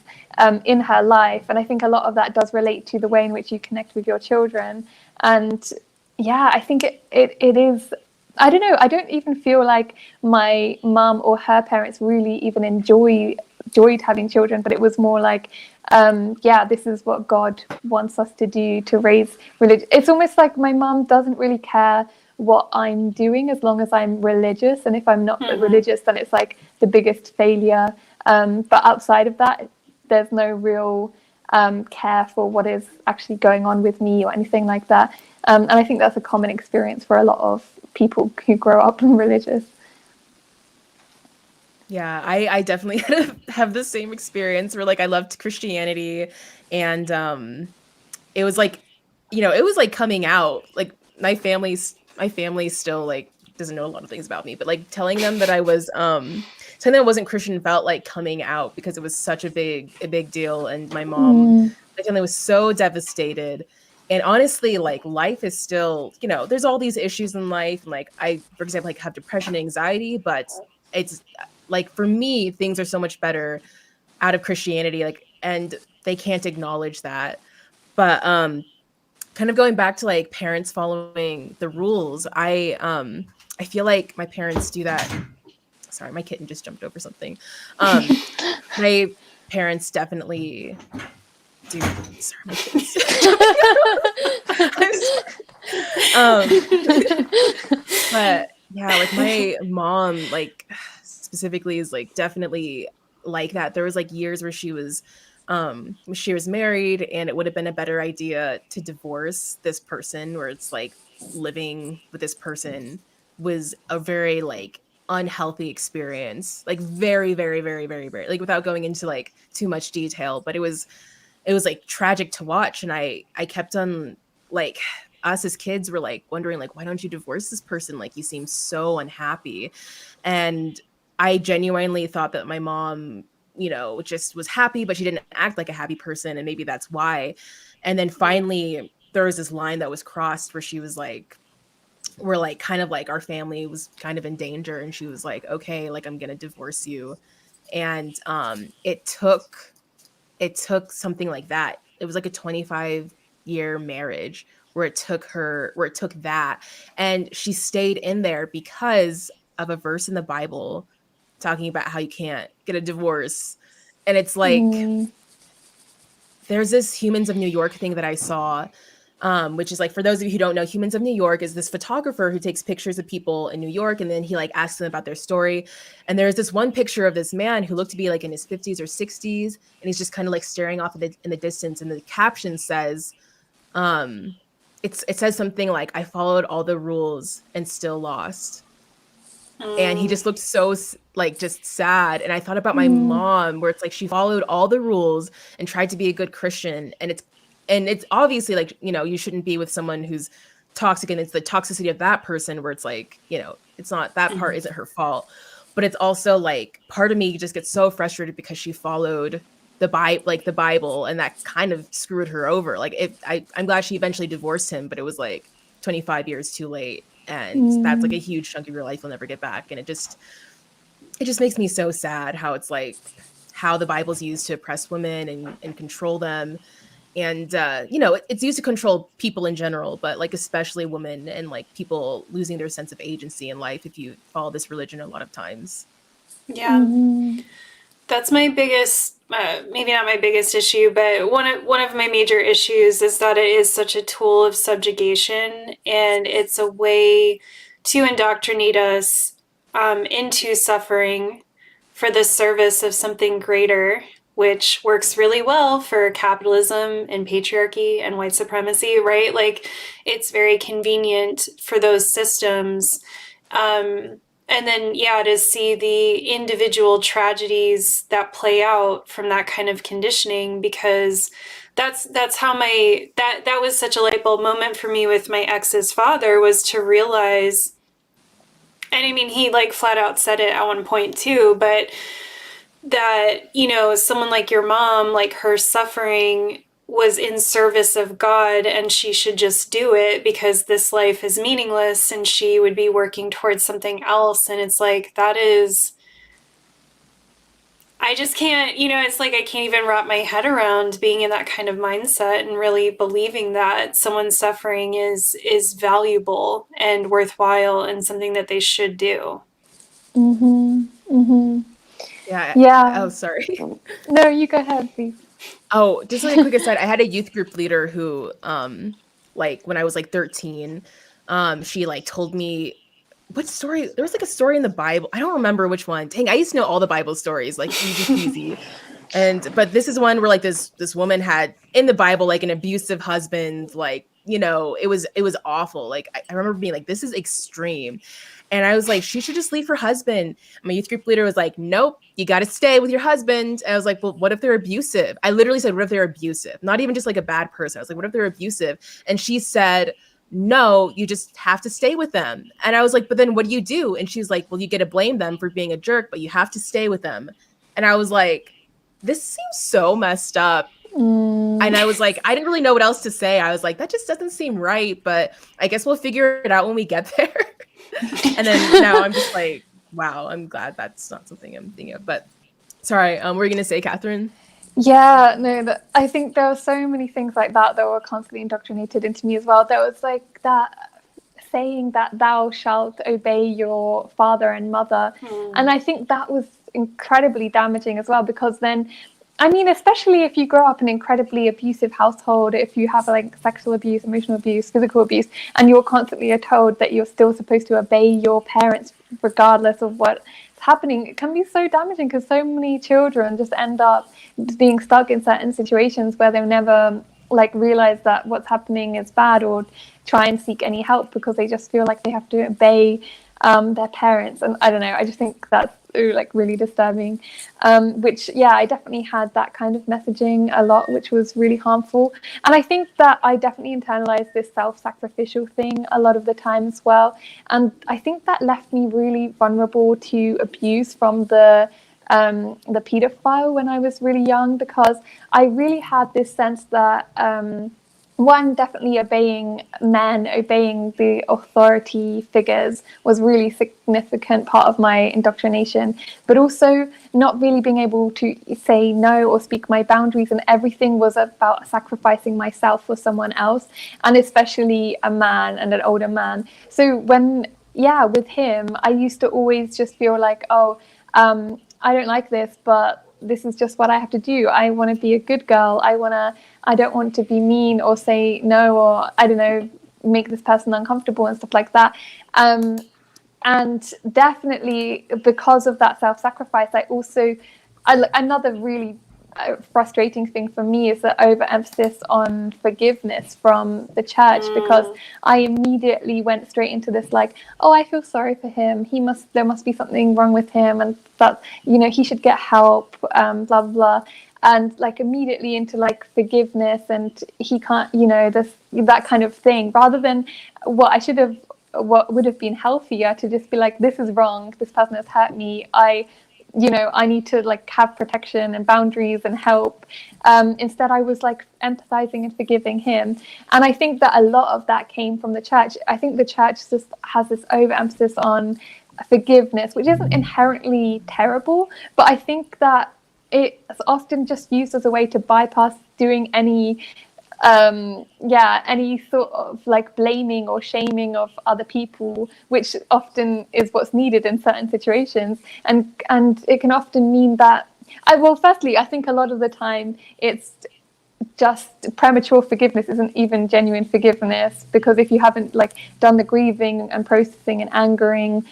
in her life. And I think a lot of that does relate to the way in which you connect with your children. And yeah, I think it is I don't know. I don't even feel like my mum or her parents really even enjoyed having children, but it was more like, this is what God wants us to do, to raise religion. It's almost like my mum doesn't really care what I'm doing as long as I'm religious, and if I'm not religious, then it's like the biggest failure. But outside of that, there's no real care for what is actually going on with me or anything like that. And I think that's a common experience for a lot of people who grow up religious. Yeah, I definitely have the same experience where like I loved Christianity, and it was like, it was like coming out. Like my family still like doesn't know a lot of things about me, but like telling them that I was something that wasn't Christian felt like coming out, because it was such a big deal, and my mom, my family was so devastated. And honestly, like life is still, there's all these issues in life, and like I, for example, like have depression, anxiety, but it's like for me, things are so much better out of Christianity, like, and they can't acknowledge that. But kind of going back to like parents following the rules, I feel like my parents do that. Sorry, my kitten just jumped over something. My parents definitely do. Sorry, my kitten's but yeah, like my mom, like specifically, is like definitely like that. There was like years where she was married, and it would have been a better idea to divorce this person, where it's like living with this person was a very like unhealthy experience, like very, very, very, very, very, like without going into like too much detail, but it was like tragic to watch. And I kept on, like, us as kids were like wondering, like, why don't you divorce this person? Like, you seem so unhappy. And I genuinely thought that my mom, just was happy, but she didn't act like a happy person. And maybe that's why. And then finally there was this line that was crossed where she was like, we're like kind of like our family was kind of in danger. And she was like, okay, like I'm going to divorce you. And it took something like that. It was like a 25-year marriage where it took that. And she stayed in there because of a verse in the Bible talking about how you can't get a divorce. And it's like, there's this Humans of New York thing that I saw, which is like, for those of you who don't know, Humans of New York is this photographer who takes pictures of people in New York, and then he like asks them about their story. And there's this one picture of this man who looked to be like in his 50s or 60s, and he's just kind of like staring off in the distance. And the caption says, it says something like, I followed all the rules and still lost. And he just looked so like just sad. And I thought about my mom, where it's like she followed all the rules and tried to be a good Christian. And it's obviously like, you shouldn't be with someone who's toxic, and it's the toxicity of that person where it's like, it's not that part isn't her fault. But it's also like part of me just gets so frustrated because she followed the Bible, and that kind of screwed her over. Like I'm glad she eventually divorced him, but it was like 25 years too late. And that's like a huge chunk of your life you'll never get back. And it just makes me so sad how it's like how the Bible's used to oppress women and control them. And, it's used to control people in general, but like especially women and like people losing their sense of agency in life if you follow this religion a lot of times. Yeah. That's my biggest, maybe not my biggest issue, but one of my major issues is that it is such a tool of subjugation, and it's a way to indoctrinate us into suffering for the service of something greater, which works really well for capitalism and patriarchy and white supremacy, right? Like, it's very convenient for those systems. And then, to see the individual tragedies that play out from that kind of conditioning, because that's how that was such a light bulb moment for me with my ex's father, was to realize, and I mean, he like flat out said it at one point too, but that, someone like your mom, like her suffering was in service of God, and she should just do it because this life is meaningless, and she would be working towards something else. And it's like, that is, I just can't, it's like I can't even wrap my head around being in that kind of mindset and really believing that someone's suffering is valuable and worthwhile and something that they should do. Yeah. Oh, sorry. No, you go ahead, please. Oh, just like a quick aside, I had a youth group leader who, like when I was like 13, she like told me what story. There was like a story in the Bible. I don't remember which one. Dang, I used to know all the Bible stories, like easy peasy. But this is one where like this woman had in the Bible like an abusive husband, like, it was awful. Like I remember being like, this is extreme. And I was like, she should just leave her husband. My youth group leader was like, nope, you got to stay with your husband. And I was like, well, what if they're abusive? I literally said, what if they're abusive? Not even just like a bad person. I was like, what if they're abusive? And she said, no, you just have to stay with them. And I was like, but then what do you do? And she's like, well, you get to blame them for being a jerk, but you have to stay with them. And I was like, this seems so messed up. And I was like, I didn't really know what else to say. I was like, that just doesn't seem right, but I guess we'll figure it out when we get there. And then now I'm just like, wow, I'm glad that's not something I'm thinking of. But sorry, what were you going to say, Kathrin? Yeah, no, I think there were so many things like that were constantly indoctrinated into me as well. There was like that saying that thou shalt obey your father and mother. And I think that was incredibly damaging as well, because then, I mean, especially if you grow up in an incredibly abusive household, if you have like sexual abuse, emotional abuse, physical abuse, and you're constantly told that you're still supposed to obey your parents regardless of what's happening, it can be so damaging, because so many children just end up being stuck in certain situations where they'll never like realize that what's happening is bad or try and seek any help, because they just feel like they have to obey their parents. And I don't know, I just think that's like really disturbing, which I definitely had that kind of messaging a lot, which was really harmful. And I think that I definitely internalized this self-sacrificial thing a lot of the time as well, and I think that left me really vulnerable to abuse from the pedophile when I was really young, because I really had this sense that one, definitely obeying the authority figures was really significant part of my indoctrination, but also not really being able to say no or speak my boundaries, and everything was about sacrificing myself for someone else, and especially a man and an older man. So with him, I used to always just feel like, I don't like this, but this is just what I have to do. I want to be a good girl. I don't want to be mean or say no, or I don't know, make this person uncomfortable and stuff like that. And definitely because of that self-sacrifice, another really frustrating thing for me is the overemphasis on forgiveness from the church, because I immediately went straight into this like, oh, I feel sorry for him. There must be something wrong with him, and that, he should get help, blah, blah, blah. And like immediately into like forgiveness, and he can't, that kind of thing, rather than what would have been healthier to just be like, this is wrong. This person has hurt me. I need to like have protection and boundaries and help. Instead, I was like empathizing and forgiving him. And I think that a lot of that came from the church. I think the church just has this overemphasis on forgiveness, which isn't inherently terrible, but I think that it's often just used as a way to bypass doing any sort of like blaming or shaming of other people, which often is what's needed in certain situations, and it can often mean that firstly, I think a lot of the time it's just premature forgiveness isn't even genuine forgiveness, because if you haven't like done the grieving and processing and angering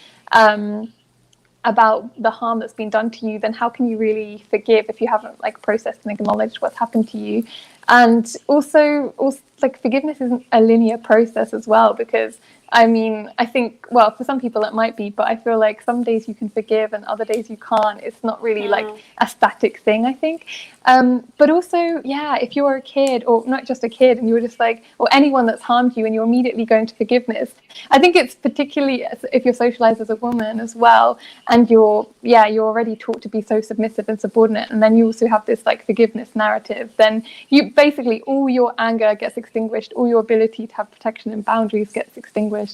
about the harm that's been done to you, then how can you really forgive if you haven't like processed and acknowledged what's happened to you? And also like forgiveness isn't a linear process as well, because I mean, I think, well, for some people it might be, but I feel like some days you can forgive and other days you can't. It's not really like a static thing, I think. But also, if you're a kid, or not just a kid, and you're just like, or anyone that's harmed you and you're immediately going to forgiveness, I think it's particularly if you're socialized as a woman as well, and you're already taught to be so submissive and subordinate, and then you also have this like forgiveness narrative, then you basically, all your anger gets extinguished, all your ability to have protection and boundaries gets extinguished.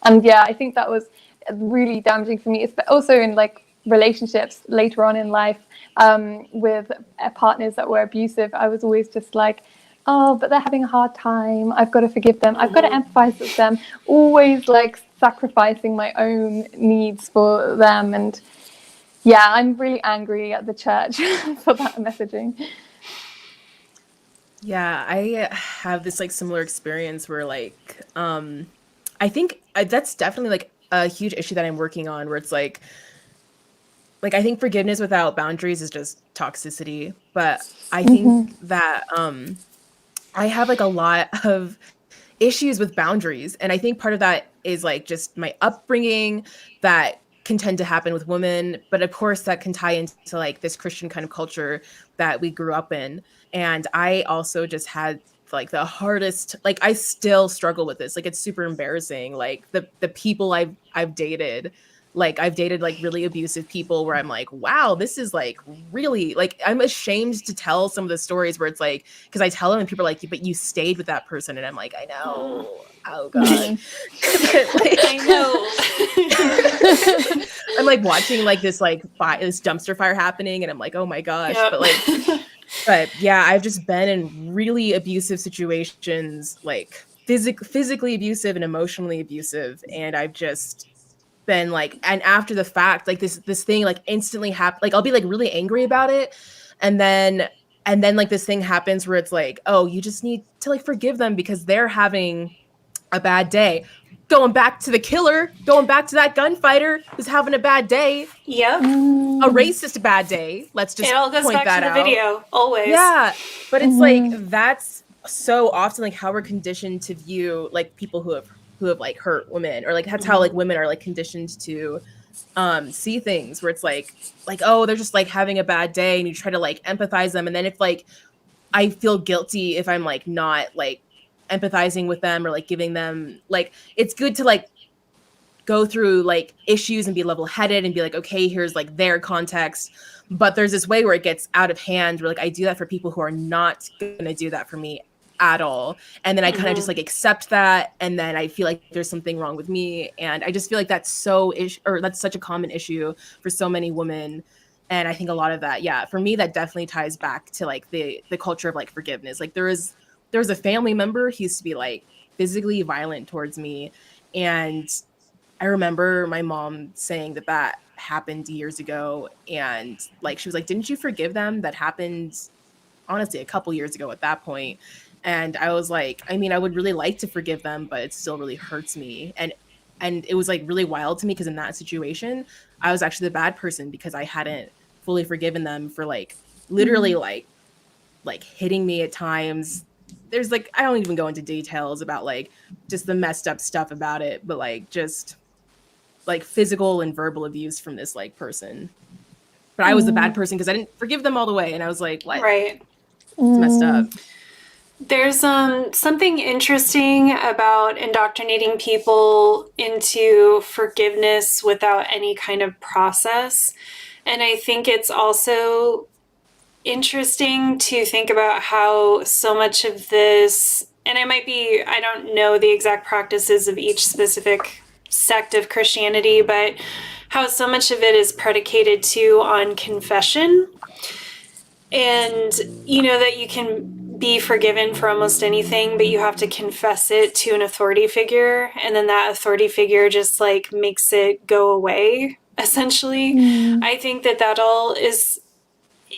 And I think that was really damaging for me. It's also in like relationships later on in life with partners that were abusive, I was always just like, oh, but they're having a hard time. I've got to forgive them. I've got to empathize with them. Always like sacrificing my own needs for them. And yeah, I'm really angry at the church for that messaging. Yeah, I have this like similar experience where like I think that's definitely like a huge issue that I'm working on, where it's like I think forgiveness without boundaries is just toxicity, but I think that I have like a lot of issues with boundaries, and I think part of that is like just my upbringing that can tend to happen with women, but of course that can tie into like this Christian kind of culture that we grew up in. And I also just had like the hardest, like I still struggle with this. Like it's super embarrassing. Like the people I've dated, like I've dated like really abusive people where I'm like, wow, this is like really like, I'm ashamed to tell some of the stories where it's like, because I tell them and people are like, but you stayed with that person, and I'm like, I know. Oh god. Like, I know. I'm like watching like this this dumpster fire happening, and I'm like, oh my gosh. Yep. But yeah, I've just been in really abusive situations, like physically abusive and emotionally abusive, and I've just been like, and after the fact, like this thing like instantly happen, like I'll be like really angry about it, and then like this thing happens where it's like, oh, you just need to like forgive them because they're having a bad day. Going back to the killer, going back to that gunfighter who's having a bad day. Yep. A racist bad day. Let's just it all goes point back that to the out. video, always. Yeah, but it's like that's so often like how we're conditioned to view like people who have like hurt women, or like that's how like women are like conditioned to see things, where it's like oh, they're just like having a bad day, and you try to like empathize them, and then if like I feel guilty if I'm like not like empathizing with them or like giving them like, it's good to like go through like issues and be level-headed and be like, okay, here's like their context, but there's this way where it gets out of hand where like I do that for people who are not gonna do that for me at all, and then I kind of just like accept that, and then I feel like there's something wrong with me, and I just feel like that's that's such a common issue for so many women. And I think a lot of that, yeah, for me, that definitely ties back to like the culture of like forgiveness. Like there was a family member who used to be like physically violent towards me, and I remember my mom saying that happened years ago, and like she was like, didn't you forgive them? That happened honestly a couple years ago at that point. And I was like, I mean, I would really like to forgive them, but it still really hurts me. And it was like really wild to me, because in that situation I was actually the bad person, because I hadn't fully forgiven them for like literally like hitting me at times. There's like, I don't even go into details about like just the messed up stuff about it, but like just like physical and verbal abuse from this like person. But I was the bad person because I didn't forgive them all the way, and I was like, what? Right. It's messed up. There's something interesting about indoctrinating people into forgiveness without any kind of process. And I think it's also interesting to think about how so much of this, and I don't know the exact practices of each specific sect of Christianity, but how so much of it is predicated on confession. And you know that you can be forgiven for almost anything, but you have to confess it to an authority figure, and then that authority figure just like makes it go away, essentially. I think that all is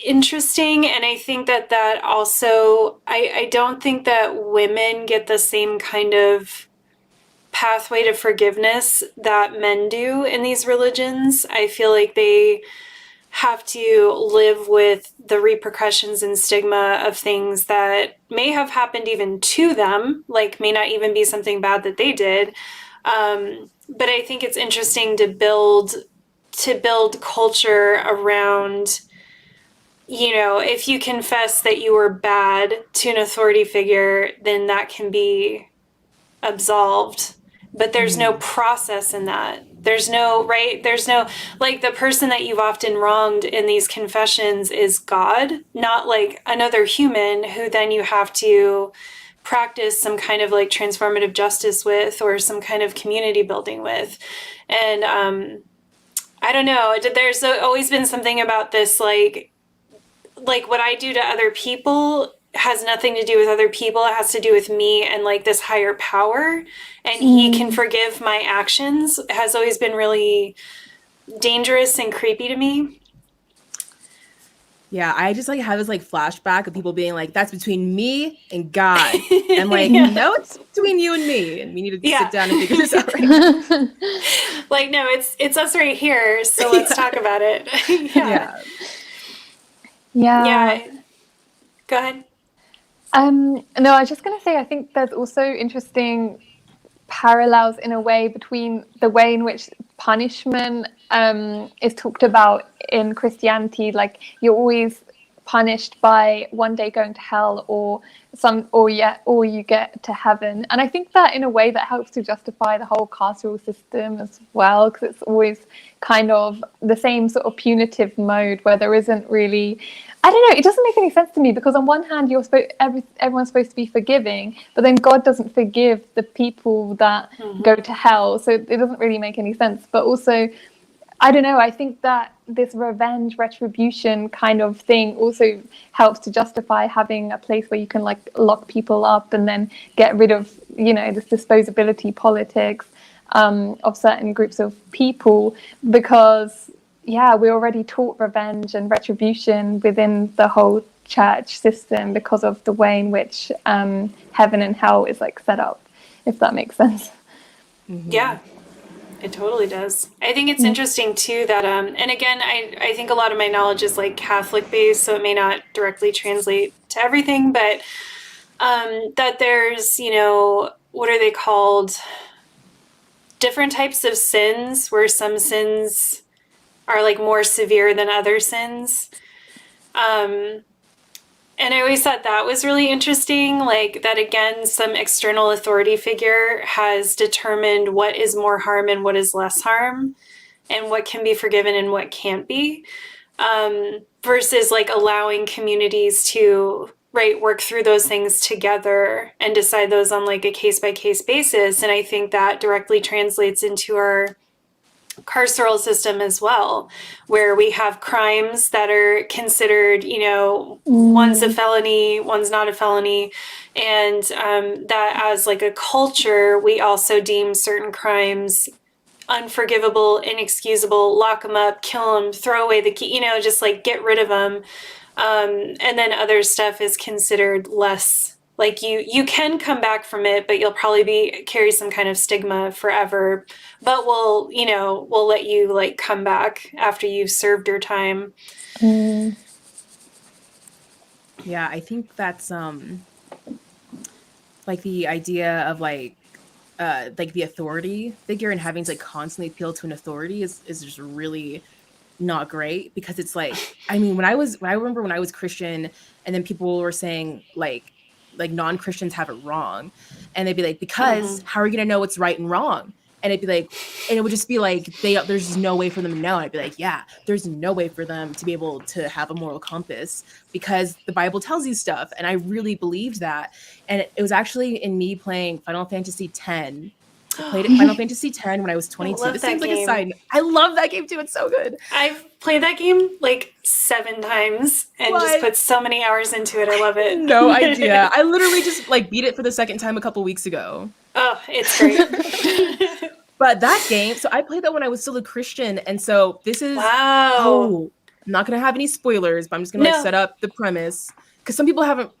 interesting, and I think that also, I don't think that women get the same kind of pathway to forgiveness that men do in these religions. I feel like they have to live with the repercussions and stigma of things that may have happened even to them, like may not even be something bad that they did. But I think it's interesting to build culture around, you know, if you confess that you were bad to an authority figure, then that can be absolved. But there's no process in that. There's no, right? There's no, like, the person that you've often wronged in these confessions is God, not like another human who then you have to practice some kind of like transformative justice with, or some kind of community building with. And I don't know. There's always been something about this, like what I do to other people has nothing to do with other people. It has to do with me and like this higher power, and he can forgive my actions has always been really dangerous and creepy to me. Yeah, I just like have this like flashback of people being like, "That's between me and God," and like, no, it's between you and me, and we need to sit down and figure this out. Right like, no, it's us right here, so let's talk about it. Yeah. Go ahead. No, I was just going to say, I think there's also interesting parallels in a way between the way in which punishment is talked about in Christianity. Like, you're always punished by one day going to hell, or you get to heaven. And I think that in a way that helps to justify the whole carceral system as well, because it's always kind of the same sort of punitive mode where there isn't really, I don't know, it doesn't make any sense to me, because on one hand everyone's supposed to be forgiving, but then God doesn't forgive the people that go to hell, so it doesn't really make any sense. But also, I don't know, I think that this revenge retribution kind of thing also helps to justify having a place where you can like lock people up and then get rid of, you know, this disposability politics of certain groups of people, because we're already taught revenge and retribution within the whole church system because of the way in which heaven and hell is like set up, if that makes sense. Yeah, it totally does. I think it's interesting too that and again, I think a lot of my knowledge is like Catholic based, so it may not directly translate to everything, but that there's, you know, what are they called, different types of sins, where some sins are like more severe than other sins. And I always thought that was really interesting, like that again, some external authority figure has determined what is more harm and what is less harm, and what can be forgiven and what can't be, versus like allowing communities to work through those things together and decide those on like a case-by-case basis. And I think that directly translates into our carceral system as well, where we have crimes that are considered, you know, one's a felony, one's not a felony, and that as like a culture, we also deem certain crimes unforgivable, inexcusable, lock them up, kill them, throw away the key, you know, just like get rid of them. And then other stuff is considered less, like you can come back from it, but you'll probably carry some kind of stigma forever, but we'll let you like come back after you've served your time. Yeah, I think that's like the idea of like the authority figure and having to like constantly appeal to an authority is just really not great, because it's like, I mean, when I remember when I was Christian, and then people were saying like non-Christians have it wrong, and they'd be like, because how are you gonna know what's right and wrong? And it'd be like, and it would just be like, there's no way for them to know. And I'd be like, yeah, there's no way for them to be able to have a moral compass, because the Bible tells you stuff. And I really believed that. And it was actually in me playing Final Fantasy X. I played Final Fantasy X when I was 22. This seems like a side note. I love that game too. It's so good. I've played that game like 7 times and just put so many hours into it. I love it. No idea. I literally just like beat it for the second time a couple weeks ago. Oh, it's great. But that game, so I played that when I was still a Christian. And so this is, I'm not going to have any spoilers, but I'm just going to set up the premise. Because some people haven't,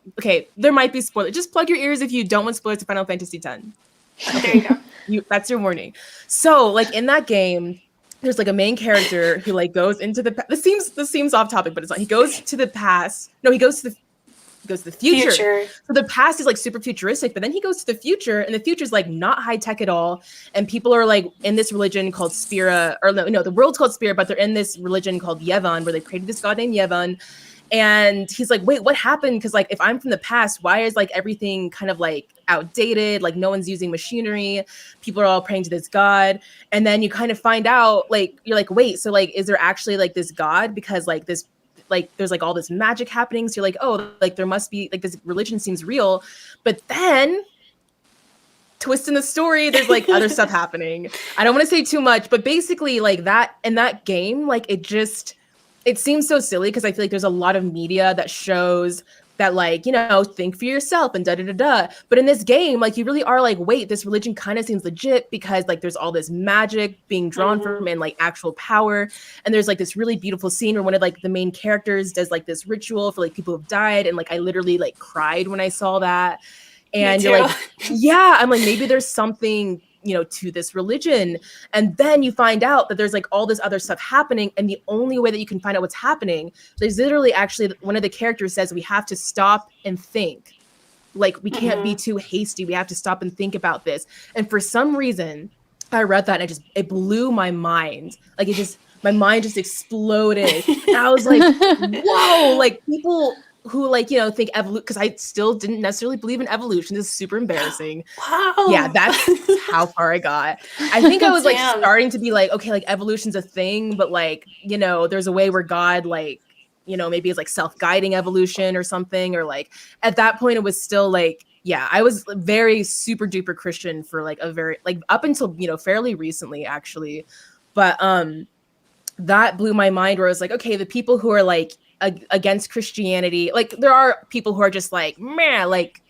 there might be spoilers. Just plug your ears if you don't want spoilers to Final Fantasy X. There you go. That's your warning. So like in that game, there's like a main character who like goes into the this seems off topic, but it's not. He goes to the past. No, he goes to the future. So the past is like super futuristic, but then he goes to the future, and the future is like not high tech at all. And people are like in this religion called Spira, or no, the world's called Spira, but they're in this religion called Yevon, where they created this god named Yevon. And he's like, wait, what happened? Because like, if I'm from the past, why is like everything kind of like outdated? Like no one's using machinery. People are all praying to this god. And then you kind of find out, like, you're like, wait, so like, is there actually like this god? Because like this, like, there's like all this magic happening. So you're like, oh, like there must be like this religion seems real. But then twist in the story. There's like other stuff happening. I don't want to say too much, but basically like that in that game, like it seems so silly because I feel like there's a lot of media that shows that like, you know, think for yourself and da da da da. But in this game, like you really are like, wait, this religion kind of seems legit because like there's all this magic being drawn from and like actual power. And there's like this really beautiful scene where one of like the main characters does like this ritual for like people who've died. And like I literally like cried when I saw that. And you're like, yeah, I'm like, maybe there's something, you know, to this religion. And then you find out that there's like all this other stuff happening. And the only way that you can find out what's happening, there's literally actually one of the characters says we have to stop and think. Like we can't be too hasty. We have to stop and think about this. And for some reason, I read that and it blew my mind. Like my mind just exploded. And I was like, whoa, like people who like, you know, think evolution, because I still didn't necessarily believe in evolution. This is super embarrassing. Wow. Yeah, that's how far I got. I think I was like starting to be like, okay, like evolution's a thing, but like, you know, there's a way where God like, you know, maybe it's like self-guiding evolution or something, or like at that point it was still like, yeah, I was very super duper Christian for like a very like up until, you know, fairly recently actually. But that blew my mind where I was like, okay, the people who are like against Christianity, like there are people who are just like, man, like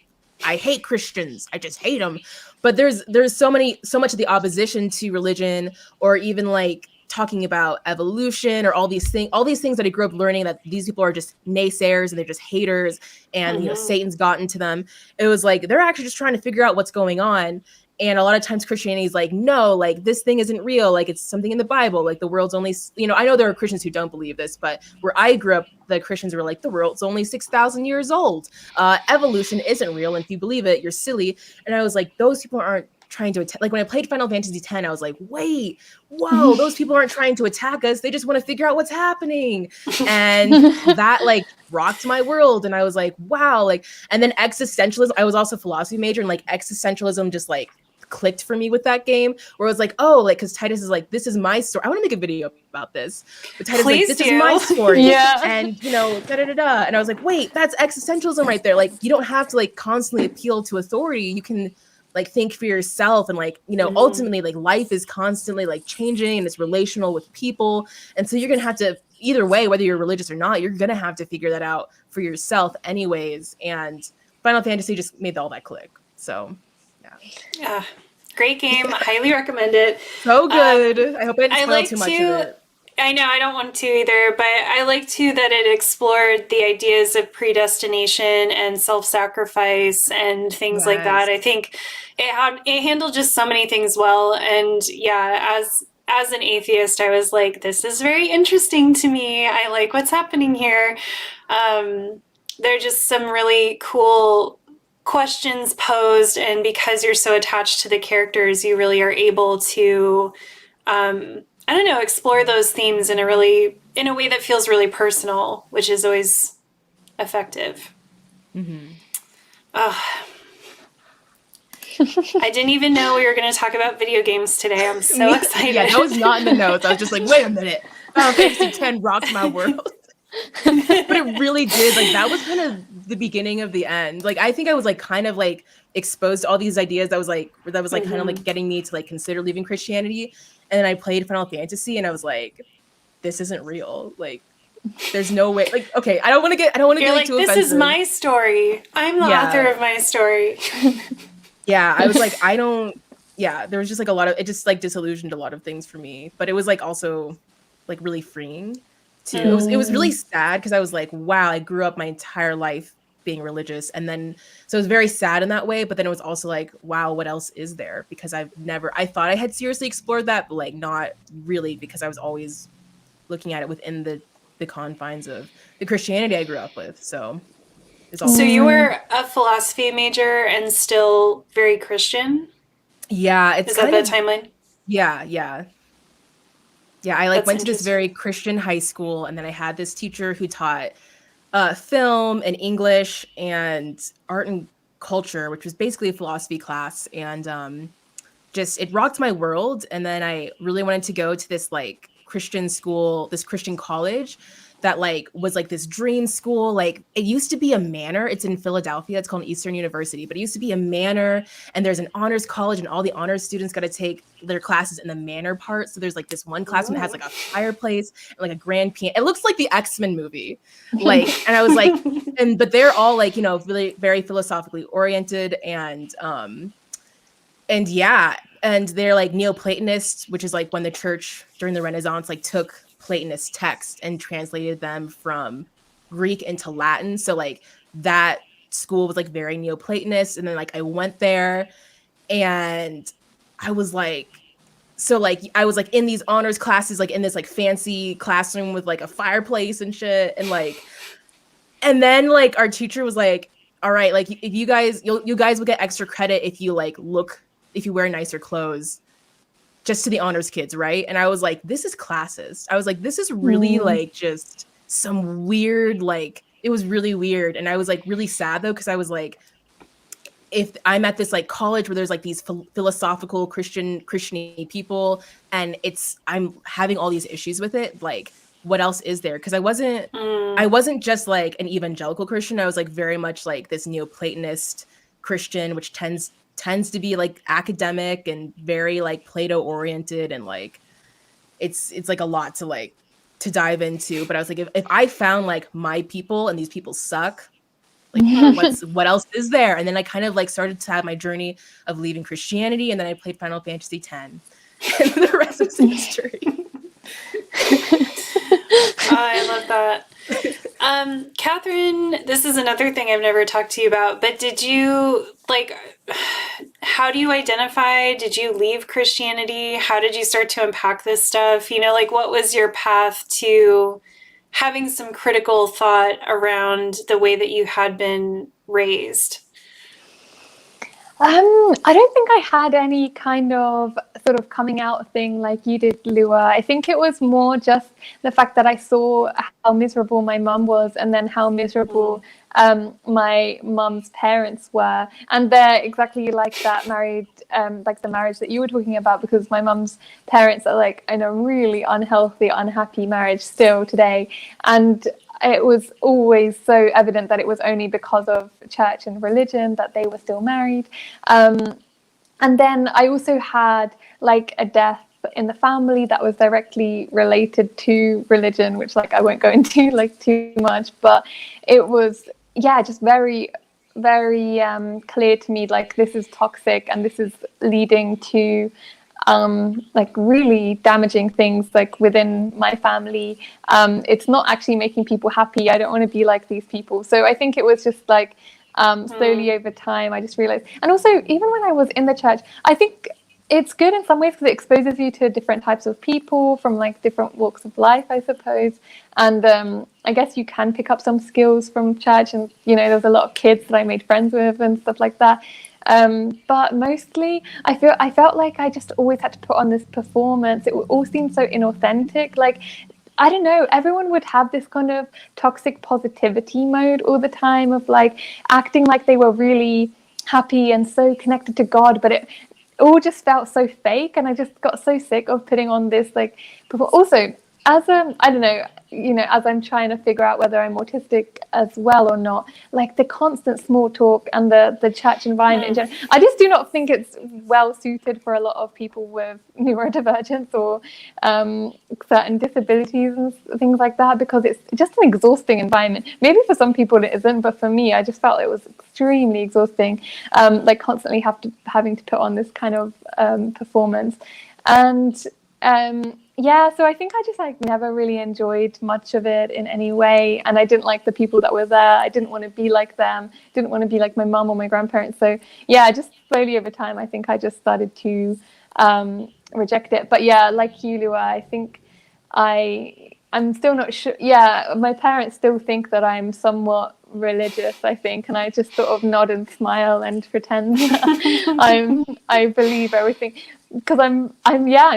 I hate Christians, I just hate them. But there's so much of the opposition to religion, or even like talking about evolution, or all these things that I grew up learning, that these people are just naysayers and they're just haters, and you know, Satan's gotten to them. It was like they're actually just trying to figure out what's going on. And a lot of times Christianity is like, no, like this thing isn't real. Like it's something in the Bible. Like the world's only, you know, I know there are Christians who don't believe this, but where I grew up, the Christians were like, the world's only 6,000 years old. Evolution isn't real. And if you believe it, you're silly. And I was like, those people aren't trying to attack. Like when I played Final Fantasy X, I was like, wait, whoa, those people aren't trying to attack us. They just want to figure out what's happening. And that like rocked my world. And I was like, wow. Like, and then existentialism, I was also a philosophy major, and like existentialism just like clicked for me with that game, where I was like, oh, like because Titus is like, this is my story. I want to make a video about this, but Titus is like, this is my story. And you know, da da da da. And I was like, wait, that's existentialism right there. Like you don't have to like constantly appeal to authority. You can like think for yourself, and like, you know, ultimately like life is constantly like changing, and it's relational with people. And so you're gonna have to, either way, whether you're religious or not, you're gonna have to figure that out for yourself anyways. And Final Fantasy just made all that click. So yeah, great game. Highly recommend it. So good. I hope I didn't spoil too much of it. I know, I don't want to either, but I like too that it explored the ideas of predestination and self-sacrifice and things like that. I think it handled just so many things well. And yeah, as an atheist, I was like, this is very interesting to me. I like what's happening here. There are just some really cool questions posed, and because you're so attached to the characters, you really are able to I don't know, explore those themes in a way that feels really personal, which is always effective. I didn't even know we were going to talk about video games today. I'm so excited. Yeah, that was not in the notes. I was just like, wait a minute, Final Fantasy X rocked my world. But it really did. Like that was kind of the beginning of the end. Like I think I was like kind of like exposed to all these ideas that was like kind of like getting me to like consider leaving Christianity. And then I played Final Fantasy, and I was like, this isn't real. Like there's no way. Like, okay, I don't want to get like, too offensive. This is my story. I'm the author of my story. Yeah, I was like, there was just like a lot of, it just like disillusioned a lot of things for me. But it was like also like really freeing too. It was really sad because I was like, wow, I grew up my entire life being religious, and then so it was very sad in that way, but then it was also like, wow, what else is there? Because I thought I had seriously explored that, but like not really, because I was always looking at it within the confines of the Christianity I grew up with. So you were a philosophy major and still very Christian? Yeah, it's is that the timeline? Yeah, I like went to this very Christian high school, and then I had this teacher who taught film and English and art and culture, which was basically a philosophy class. And just, it rocked my world. And then I really wanted to go to this like Christian school, this Christian college that like was like this dream school. Like it used to be a manor. It's in Philadelphia. It's called Eastern University, but it used to be a manor, and there's an honors college, and all the honors students got to take their classes in the manor part. So there's like this one classroom that has like a fireplace and like a grand piano. It looks like the X-Men movie. Like, and I was like, but they're all like, you know, really very philosophically oriented, and yeah, and they're like Neoplatonists, which is like when the church during the Renaissance like took Platonist texts and translated them from Greek into Latin. So like that school was like very Neoplatonist. And then like I went there, and I was like, so like I was like in these honors classes, like in this like fancy classroom with like a fireplace and shit, and like, and then like our teacher was like, all right, like if you guys will get extra credit if you if you wear nicer clothes, just to the honors kids, right? And I was like, this is classist. I was like, this is really like just some weird, like, it was really weird. And I was like really sad though, because I was like, if I'm at this like college where there's like these philosophical Christian-y people, and I'm having all these issues with it, like what else is there? Because I wasn't just like an evangelical Christian. I was like very much like this Neoplatonist Christian, which tends to be like academic and very like Plato oriented, and like it's like a lot to dive into. But I was like, if I found like my people and these people suck, like what else is there? And then I kind of like started to have my journey of leaving Christianity, and then I played Final Fantasy X, and the rest is history. I love that. Kathrin, this is another thing I've never talked to you about, but did you, like, how do you identify? Did you leave Christianity? How did you start to unpack this stuff? You know, like, what was your path to having some critical thought around the way that you had been raised? I don't think I had any kind of sort of coming out thing like you did, Lua. I think it was more just the fact that I saw how miserable my mum was, and then how miserable my mum's parents were. And they're exactly like that married, like the marriage that you were talking about, because my mum's parents are like in a really unhealthy, unhappy marriage still today. And it was always so evident that it was only because of church and religion that they were still married. And then I also had like a death in the family that was directly related to religion, which like I won't go into like too much, but it was, yeah, just very, very clear to me, like this is toxic and this is leading to like really damaging things like within my family. It's not actually making people happy. I don't want to be like these people. So I think it was just like slowly over time I just realized. And also even when I was in the church, I think it's good in some ways because it exposes you to different types of people from like different walks of life, I suppose. And I guess you can pick up some skills from church, and you know, there's a lot of kids that I made friends with and stuff like that. But mostly I felt like I just always had to put on this performance. It all seemed so inauthentic. Like, I don't know, everyone would have this kind of toxic positivity mode all the time of like acting like they were really happy and so connected to God, but it all just felt so fake, and I just got so sick of putting on this like. Also, as I don't know, you know, as I'm trying to figure out whether I'm autistic as well or not, like the constant small talk and the church environment in general, I just do not think it's well suited for a lot of people with neurodivergence or certain disabilities and things like that, because it's just an exhausting environment. Maybe for some people it isn't, but for me, I just felt it was extremely exhausting, like constantly having to put on this kind of performance. And yeah, so I think I just like never really enjoyed much of it in any way, and I didn't like the people that were there. I didn't want to be like them, didn't want to be like my mum or my grandparents. So yeah, just slowly over time I think I just started to reject it. But yeah, like you, Lua, I think I'm still not sure. Yeah, my parents still think that I'm somewhat religious, I think, and I just sort of nod and smile and pretend that I believe everything, because I'm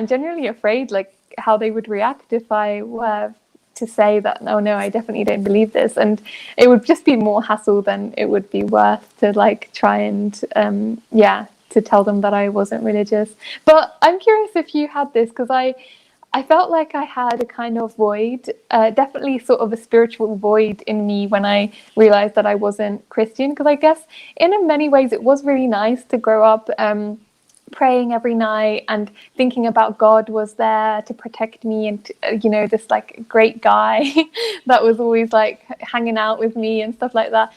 genuinely afraid like how they would react if I were to say that, oh no, I definitely don't believe this, and it would just be more hassle than it would be worth to like try and to tell them that I wasn't religious. But I'm curious if you had this, because I felt like I had a kind of void, definitely sort of a spiritual void in me when I realized that I wasn't Christian. Because I guess in many ways it was really nice to grow up praying every night and thinking about God was there to protect me, and this like great guy that was always like hanging out with me and stuff like that.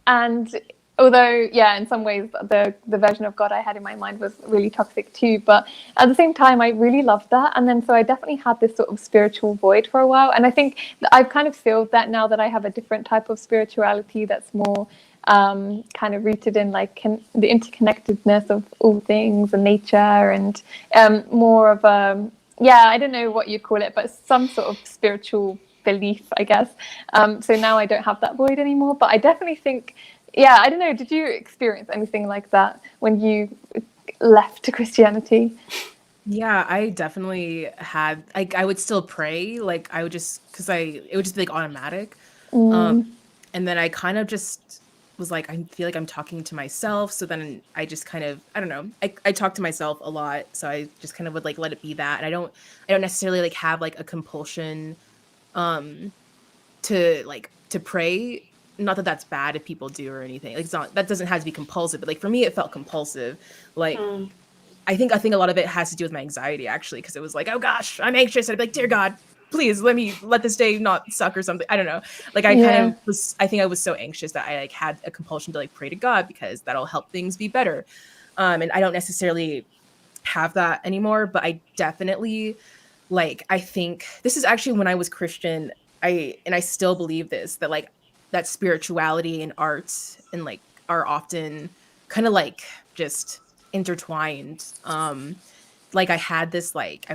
And although, yeah, in some ways the version of God I had in my mind was really toxic too, but at the same time I really loved that. And then so I definitely had this sort of spiritual void for a while, and I think that I've kind of filled that now that I have a different type of spirituality that's more kind of rooted in like the interconnectedness of all things and nature, and more of a, yeah, I don't know what you'd call it, but some sort of spiritual belief, I guess. So now I don't have that void anymore, but I definitely think, yeah, I don't know, did you experience anything like that when you left Christianity? Yeah, I definitely had, like, I would still pray, like I would just, because it would just be like automatic. And then I kind of just was like, I feel like I'm talking to myself. So then I just kind of, I don't know, I talk to myself a lot. So I just kind of would like let it be that. And I don't necessarily like have like a compulsion to pray. Not that that's bad if people do or anything. Like, it's not, that doesn't have to be compulsive, but like for me it felt compulsive. Like I think a lot of it has to do with my anxiety, actually, because it was like, oh gosh, I'm anxious. And I'd be like, dear God, please let this day not suck or something. I don't know. Like I kind of was, I think I was so anxious that I like had a compulsion to like pray to God because that'll help things be better. And I don't necessarily have that anymore, but I definitely, like, I think this is actually when I was Christian, I still believe this, that like that spirituality and arts and like are often kind of like just intertwined. Like I had this, like,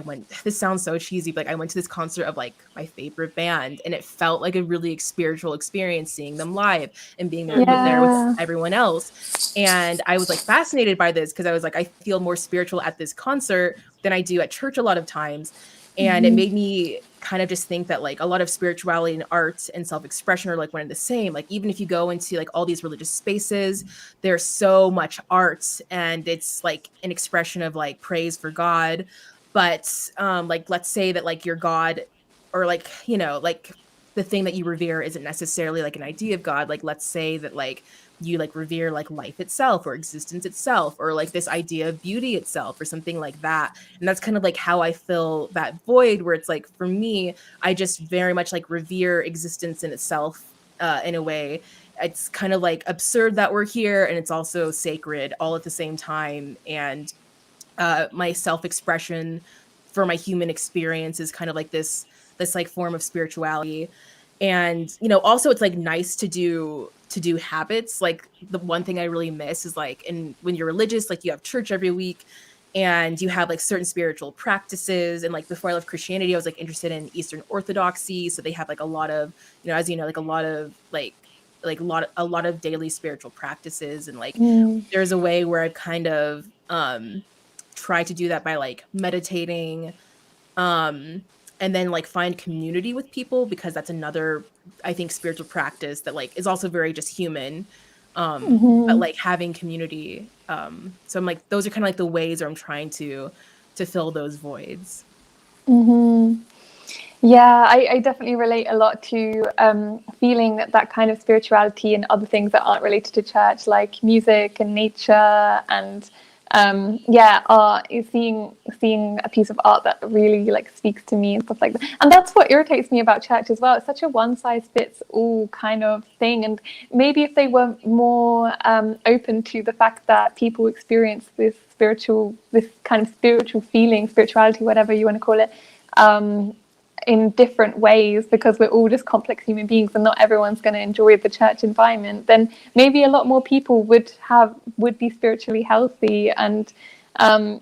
this sounds so cheesy, but like I went to this concert of like my favorite band, and it felt like a really spiritual experience seeing them live and being there with everyone else. And I was like fascinated by this because I was like, I feel more spiritual at this concert than I do at church a lot of times. And it made me kind of just think that like a lot of spirituality and art and self-expression are like one and the same. Like even if you go into like all these religious spaces, there's so much art and it's like an expression of like praise for God. But like let's say that like your God, or like, you know, like the thing that you revere isn't necessarily like an idea of God. Like let's say that like you like revere like life itself or existence itself, or like this idea of beauty itself or something like that. And that's kind of like how I fill that void, where it's like for me, I just very much like revere existence in itself in a way. It's kind of like absurd that we're here, and it's also sacred all at the same time. And my self-expression for my human experience is kind of like this like form of spirituality. And you know, also it's like nice to do habits. Like the one thing I really miss is like, and when you're religious, like you have church every week and you have like certain spiritual practices. And like before I left Christianity, I was like interested in Eastern Orthodoxy, so they have like a lot of, you know, as you know, like a lot of a lot of daily spiritual practices. And like there's a way where I've kind of try to do that by like meditating, and then like find community with people, because that's another, I think, spiritual practice that like is also very just human, but like having community. So I'm like, those are kind of like the ways where I'm trying to fill those voids. Yeah, I definitely relate a lot to feeling that kind of spirituality and other things that aren't related to church, like music and nature, and art, is seeing a piece of art that really like speaks to me and stuff like that. And that's what irritates me about church as well. It's such a one size fits all kind of thing. And maybe if they were more open to the fact that people experience this kind of spiritual feeling, spirituality, whatever you want to call it, in different ways, because we're all just complex human beings and not everyone's going to enjoy the church environment, then maybe a lot more people would be spiritually healthy. And I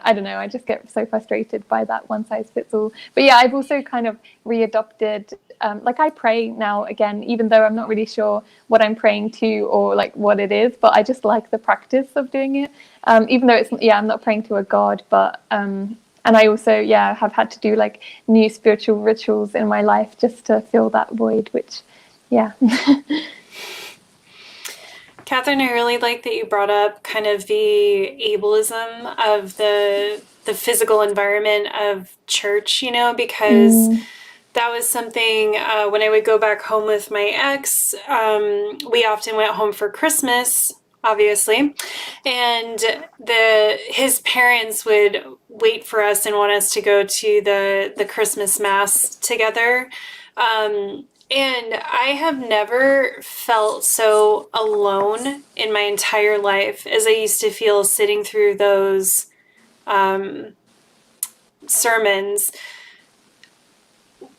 don't know, I just get so frustrated by that one size fits all. But yeah, I've also kind of readopted, like I pray now again, even though I'm not really sure what I'm praying to or like what it is, but I just like the practice of doing it, even though I'm not praying to a god, but and I also, have had to do like new spiritual rituals in my life just to fill that void, which, Kathrin, I really like that you brought up kind of the ableism of the the physical environment of church, you know, because that was something when I would go back home with my ex, we often went home for Christmas, obviously, and his parents would wait for us and want us to go to the Christmas Mass together. And I have never felt so alone in my entire life as I used to feel sitting through those sermons.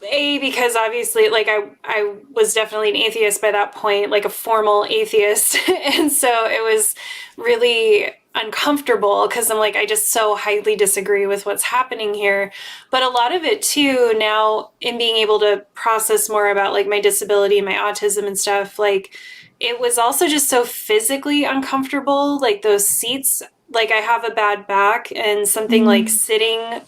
Because obviously, like, I was definitely an atheist by that point, like a formal atheist. And so it was really uncomfortable because I'm like, I just so highly disagree with what's happening here. But a lot of it too, now in being able to process more about like my disability, my autism and stuff, like it was also just so physically uncomfortable. Like those seats, like I have a bad back, and something like sitting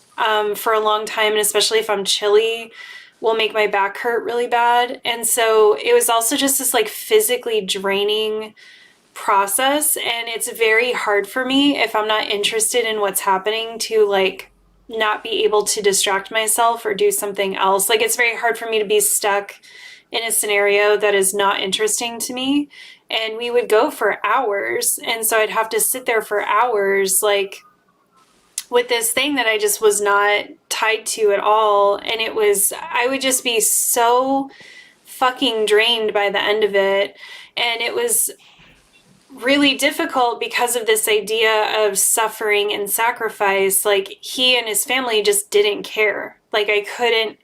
for a long time, and especially if I'm chilly, will make my back hurt really bad. And so it was also just this like physically draining process, and it's very hard for me if I'm not interested in what's happening to like not be able to distract myself or do something else. Like it's very hard for me to be stuck in a scenario that is not interesting to me. And we would go for hours, and so I'd have to sit there for hours like with this thing that I just was not tied to at all. And I would just be so fucking drained by the end of it. And it was really difficult because of this idea of suffering and sacrifice. Like he and his family just didn't care. Like I couldn't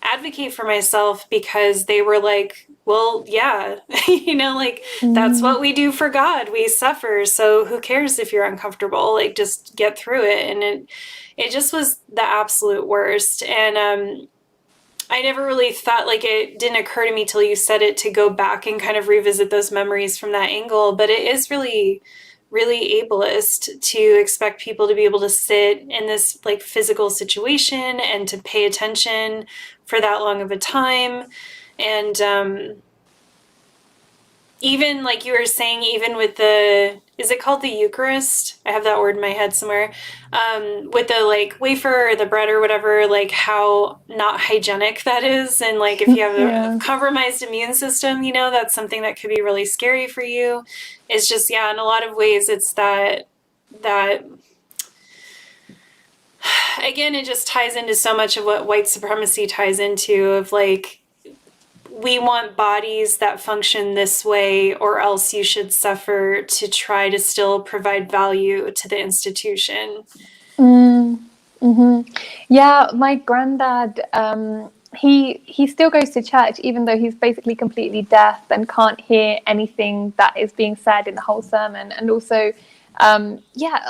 advocate for myself because they were like, well, yeah, you know, like that's what we do for God. We suffer. So who cares if you're uncomfortable? Like just get through it. And it just was the absolute worst. And I never really thought, like, it didn't occur to me till you said it to go back and kind of revisit those memories from that angle. But it is really, really ableist to expect people to be able to sit in this like physical situation and to pay attention for that long of a time. And even like you were saying, even with is it called the Eucharist? I have that word in my head somewhere. With the like wafer or the bread or whatever, like how not hygienic that is. And like if you have a compromised immune system, you know, that's something that could be really scary for you. It's just, yeah, in a lot of ways, it's that again, it just ties into so much of what white supremacy ties into, of like, we want bodies that function this way, or else you should suffer, to try to still provide value to the institution. Yeah, my granddad, he still goes to church, even though he's basically completely deaf and can't hear anything that is being said in the whole sermon. And also, a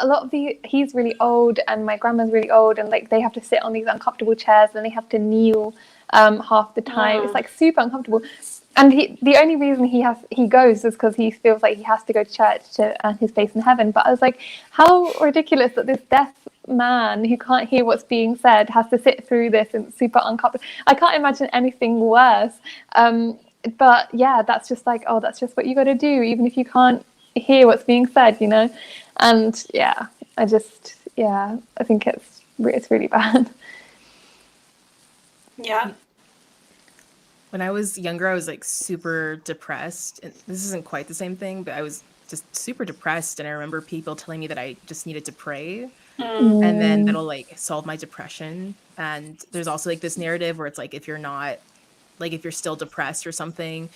lot of he's really old, and my grandma's really old, and like they have to sit on these uncomfortable chairs, and they have to kneel half the time. It's like super uncomfortable. And the only reason he goes is because he feels like he has to go to church to earn his place in heaven. But I was like, how ridiculous that this deaf man who can't hear what's being said has to sit through this, and it's super uncomfortable. I can't imagine anything worse. But yeah, that's just like, oh, that's just what you got to do, even if you can't hear what's being said, you know. And yeah, I think it's really bad. Yeah. When I was younger, I was like super depressed. And this isn't quite the same thing, but I was just super depressed. And I remember people telling me that I just needed to pray, and then that'll like solve my depression. And there's also like this narrative where it's like, if you're still depressed or something,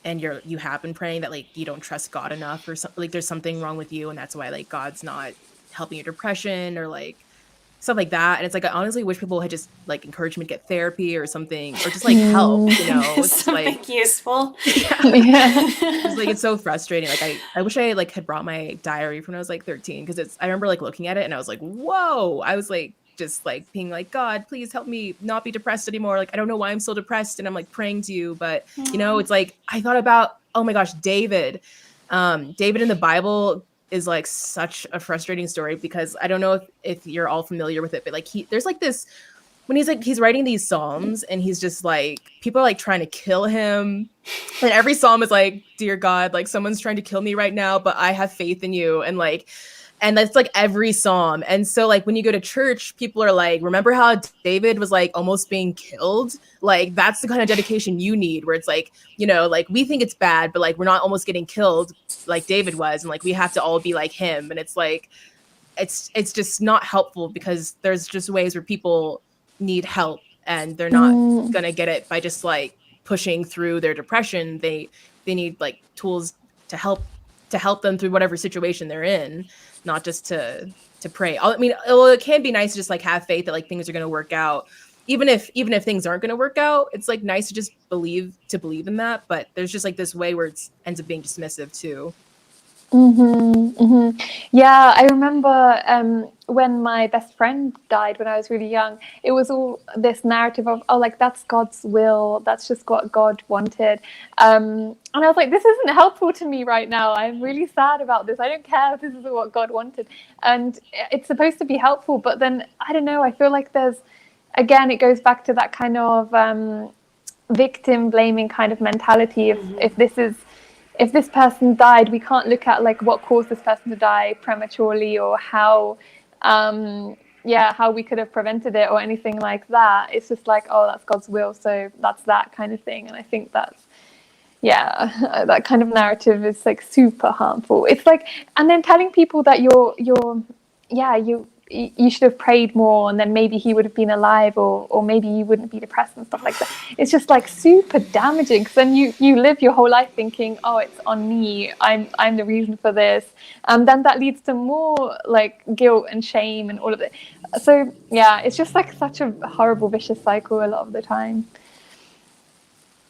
and you have been praying, that like you don't trust God enough, or something, like there's something wrong with you, and that's why like God's not helping your depression, or like stuff like that. And it's like, I honestly wish people had just like encouraged me to get therapy or something, or just like help, you know. It's something like useful. It's like, it's so frustrating. Like I wish I like had brought my diary from when I was like 13, because I remember like looking at it and I was like, whoa. I was like just like being like, God, please help me not be depressed anymore. Like I don't know why I'm so depressed, and I'm like praying to you. But you know, it's like, I thought about, oh my gosh, David in the Bible is like such a frustrating story, because I don't know if you're all familiar with it, but like there's like this, when he's writing these psalms, and he's just like, people are like trying to kill him, and every psalm is like, dear God, like someone's trying to kill me right now, but I have faith in you. And like, And that's like every psalm. And so like when you go to church, people are like, remember how David was like almost being killed? Like that's the kind of dedication you need, where it's like, you know, like we think it's bad, but like we're not almost getting killed like David was, and like we have to all be like him. And it's like it's just not helpful, because there's just ways where people need help and they're not gonna get it by just like pushing through their depression. They need like tools to help them through whatever situation they're in, not just to pray. I mean, well, it can be nice to just like have faith that like things are going to work out, even if things aren't going to work out. It's like nice to just believe in that. But there's just like this way where it ends up being dismissive too. Yeah, I remember when my best friend died when I was really young, it was all this narrative of, oh, like that's God's will, that's just what God wanted. And I was like, this isn't helpful to me right now. I'm really sad about this. I don't care if this is what God wanted. And it's supposed to be helpful, but then I don't know, I feel like there's, again, it goes back to that kind of victim blaming kind of mentality. If this person died, we can't look at like what caused this person to die prematurely, or how we could have prevented it or anything like that. It's just like, oh, that's God's will, so that's that kind of thing. And I think that's, that kind of narrative is like super harmful. It's like, and then telling people that you should have prayed more, and then maybe he would have been alive, or maybe you wouldn't be depressed and stuff like that. It's just like super damaging, because then you live your whole life thinking, oh, it's on me, I'm the reason for this, and then that leads to more like guilt and shame and all of it. So yeah, it's just like such a horrible vicious cycle a lot of the time.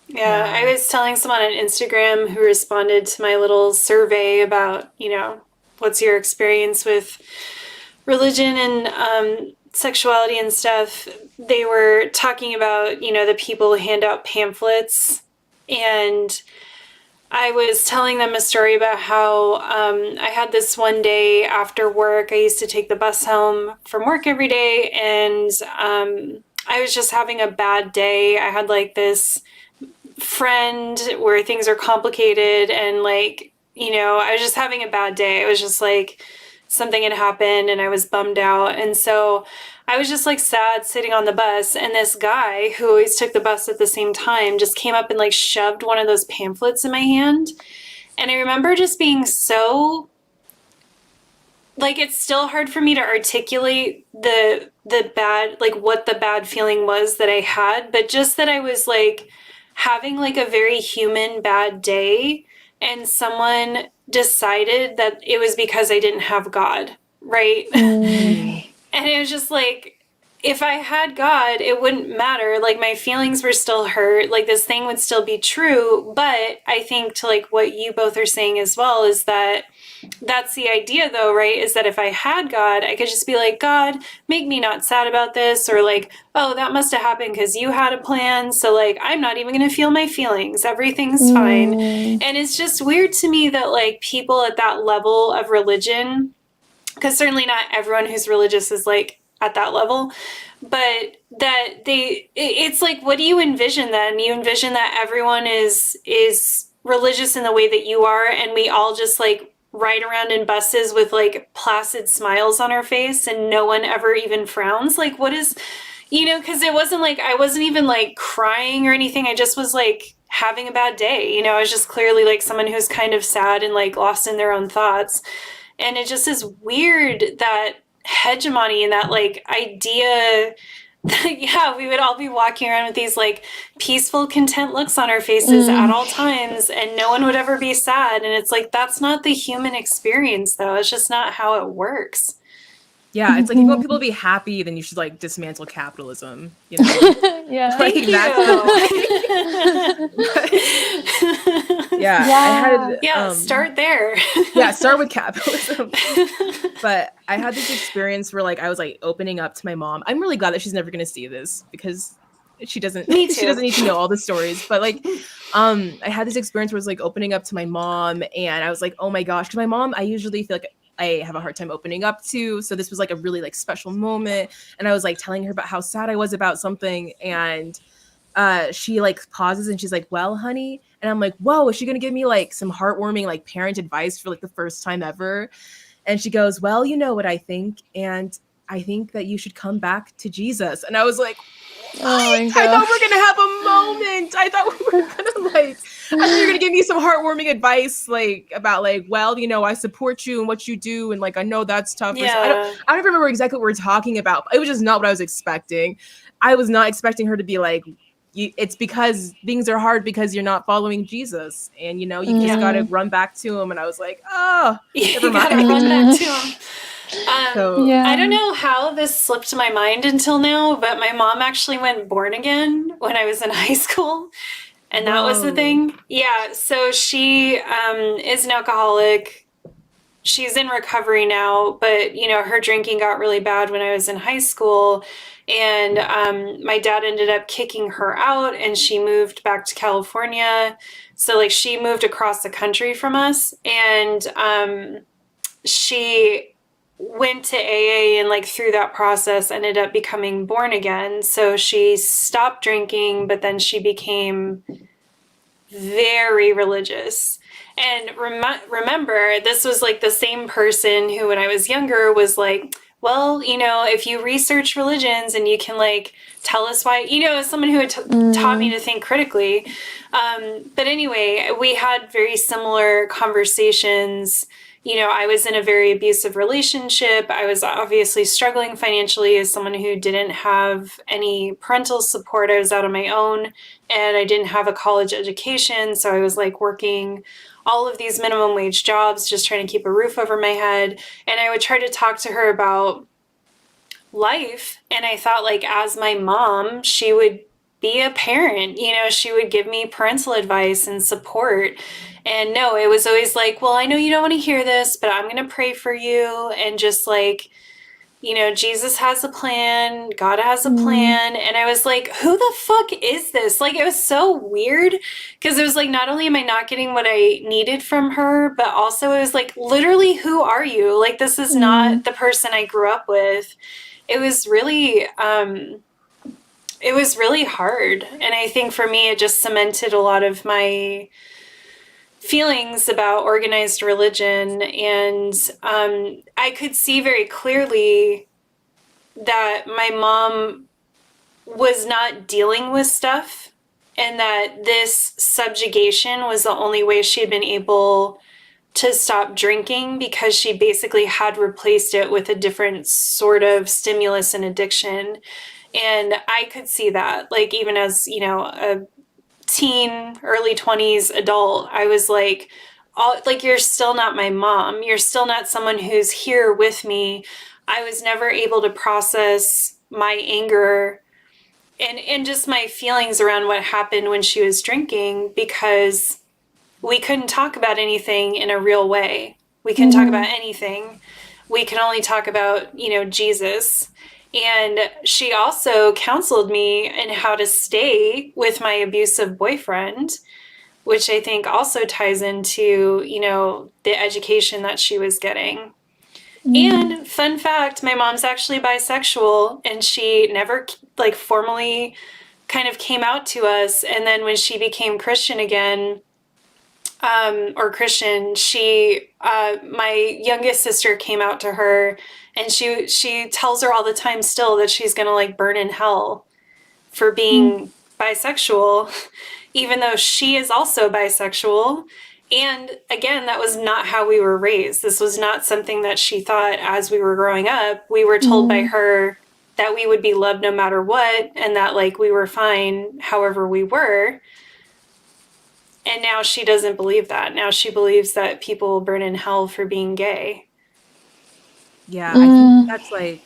Yeah, I was telling someone on Instagram who responded to my little survey about, you know, what's your experience with religion and sexuality and stuff. They were talking about, you know, the people who hand out pamphlets. And I was telling them a story about how I had this one day after work. I used to take the bus home from work every day, and I was just having a bad day. I had like this friend where things are complicated, and like, you know, I was just having a bad day. It was just like something had happened and I was bummed out. And so I was just like sad sitting on the bus, and this guy who always took the bus at the same time just came up and like shoved one of those pamphlets in my hand. And I remember just being so, like, it's still hard for me to articulate the bad, like what the bad feeling was that I had, but just that I was like having like a very human bad day, and someone decided that it was because I didn't have God, right? And it was just like, if I had God, it wouldn't matter. Like my feelings were still hurt. Like this thing would still be true. But I think to like what you both are saying as well is that that's the idea though, right? Is that if I had God, I could just be like, God, make me not sad about this. Or like, oh, that must have happened because you had a plan. So like, I'm not even going to feel my feelings. Everything's fine. And it's just weird to me that like people at that level of religion, because certainly not everyone who's religious is like at that level, but that it's like, what do you envision then? You envision that everyone is religious in the way that you are, and we all just like ride around in buses with like placid smiles on our face and no one ever even frowns. Like what is, you know, because it wasn't like, I wasn't even like crying or anything. I just was like having a bad day. You know, I was just clearly like someone who's kind of sad and like lost in their own thoughts. And it just is weird, that hegemony and that like idea that, yeah, we would all be walking around with these like peaceful, content looks on our faces at all times, and no one would ever be sad. And it's like, that's not the human experience though. It's just not how it works. Yeah, it's like if you want people to be happy, then you should like dismantle capitalism. You know? Yeah. Like, Thank you. Start there. Start with capitalism. But I had this experience where like I was like opening up to my mom. I'm really glad that she's never going to see this, because she doesn't need to know all the stories. But like I had this experience where I was like opening up to my mom, and I was like, oh my gosh, because my mom, I usually feel like I have a hard time opening up to. So this was like a really like special moment. And I was like telling her about how sad I was about something. And she like pauses and she's like, well, honey. And I'm like, whoa, is she going to give me like some heartwarming like parent advice for like the first time ever? And she goes, well, you know what I think, and I think that you should come back to Jesus. And I was like, Oh my I thought we were gosh. gonna have a moment. I thought we were gonna I thought you were gonna give me some heartwarming advice, like about like, well, you know, I support you and what you do, and like I know that's tough. So I don't remember exactly what we're talking about. It was just not what I was expecting. I was not expecting her to be like, it's because things are hard because you're not following Jesus, and you know, you just gotta run back to him. And I was like, oh, never mind. You gotta run back to him. I don't know how this slipped my mind until now, but my mom actually went born again when I was in high school. And that was the thing. Yeah. So she is an alcoholic. She's in recovery now, but, you know, her drinking got really bad when I was in high school. And my dad ended up kicking her out, and she moved back to California. So, like, she moved across the country from us. And she went to AA, and like through that process ended up becoming born again. So she stopped drinking, but then she became very religious. And remember, this was like the same person who, when I was younger, was like, well, you know, if you research religions and you can like tell us why, you know, as someone who had taught me to think critically. But anyway, we had very similar conversations. You know, I was in a very abusive relationship. I was obviously struggling financially as someone who didn't have any parental support. I was out on my own, and I didn't have a college education. So I was like working all of these minimum wage jobs, just trying to keep a roof over my head. And I would try to talk to her about life. And I thought, like, as my mom, she would be a parent, you know, she would give me parental advice and support. And no, it was always like, well, I know you don't want to hear this, but I'm going to pray for you. And just like, you know, Jesus has a plan, God has a plan. And I was like, who the fuck is this? Like, it was so weird, because it was like, not only am I not getting what I needed from her, but also it was like, literally, who are you? Like, this is not the person I grew up with. It was really hard. And I think for me, it just cemented a lot of my feelings about organized religion. And I could see very clearly that my mom was not dealing with stuff, and that this subjugation was the only way she had been able to stop drinking, because she basically had replaced it with a different sort of stimulus and addiction. And I could see that, like, even as, you know, a teen, early 20s adult, I was like, you're still not my mom. You're still not someone who's here with me. I was never able to process my anger and just my feelings around what happened when she was drinking, because we couldn't talk about anything in a real way. We couldn't talk about anything. We could only talk about, you know, Jesus. And she also counseled me in how to stay with my abusive boyfriend, which I think also ties into, you know, the education that she was getting. And fun fact, my mom's actually bisexual, and she never like formally kind of came out to us. And then when she became Christian again, or Christian, my youngest sister came out to her, and she tells her all the time still that she's gonna like burn in hell for being bisexual, even though she is also bisexual. And again, that was not how we were raised. This was not something that she thought as we were growing up. We were told by her that we would be loved no matter what, and that like we were fine however we were. And now she doesn't believe that. Now she believes that people will burn in hell for being gay. Yeah, I think that's like,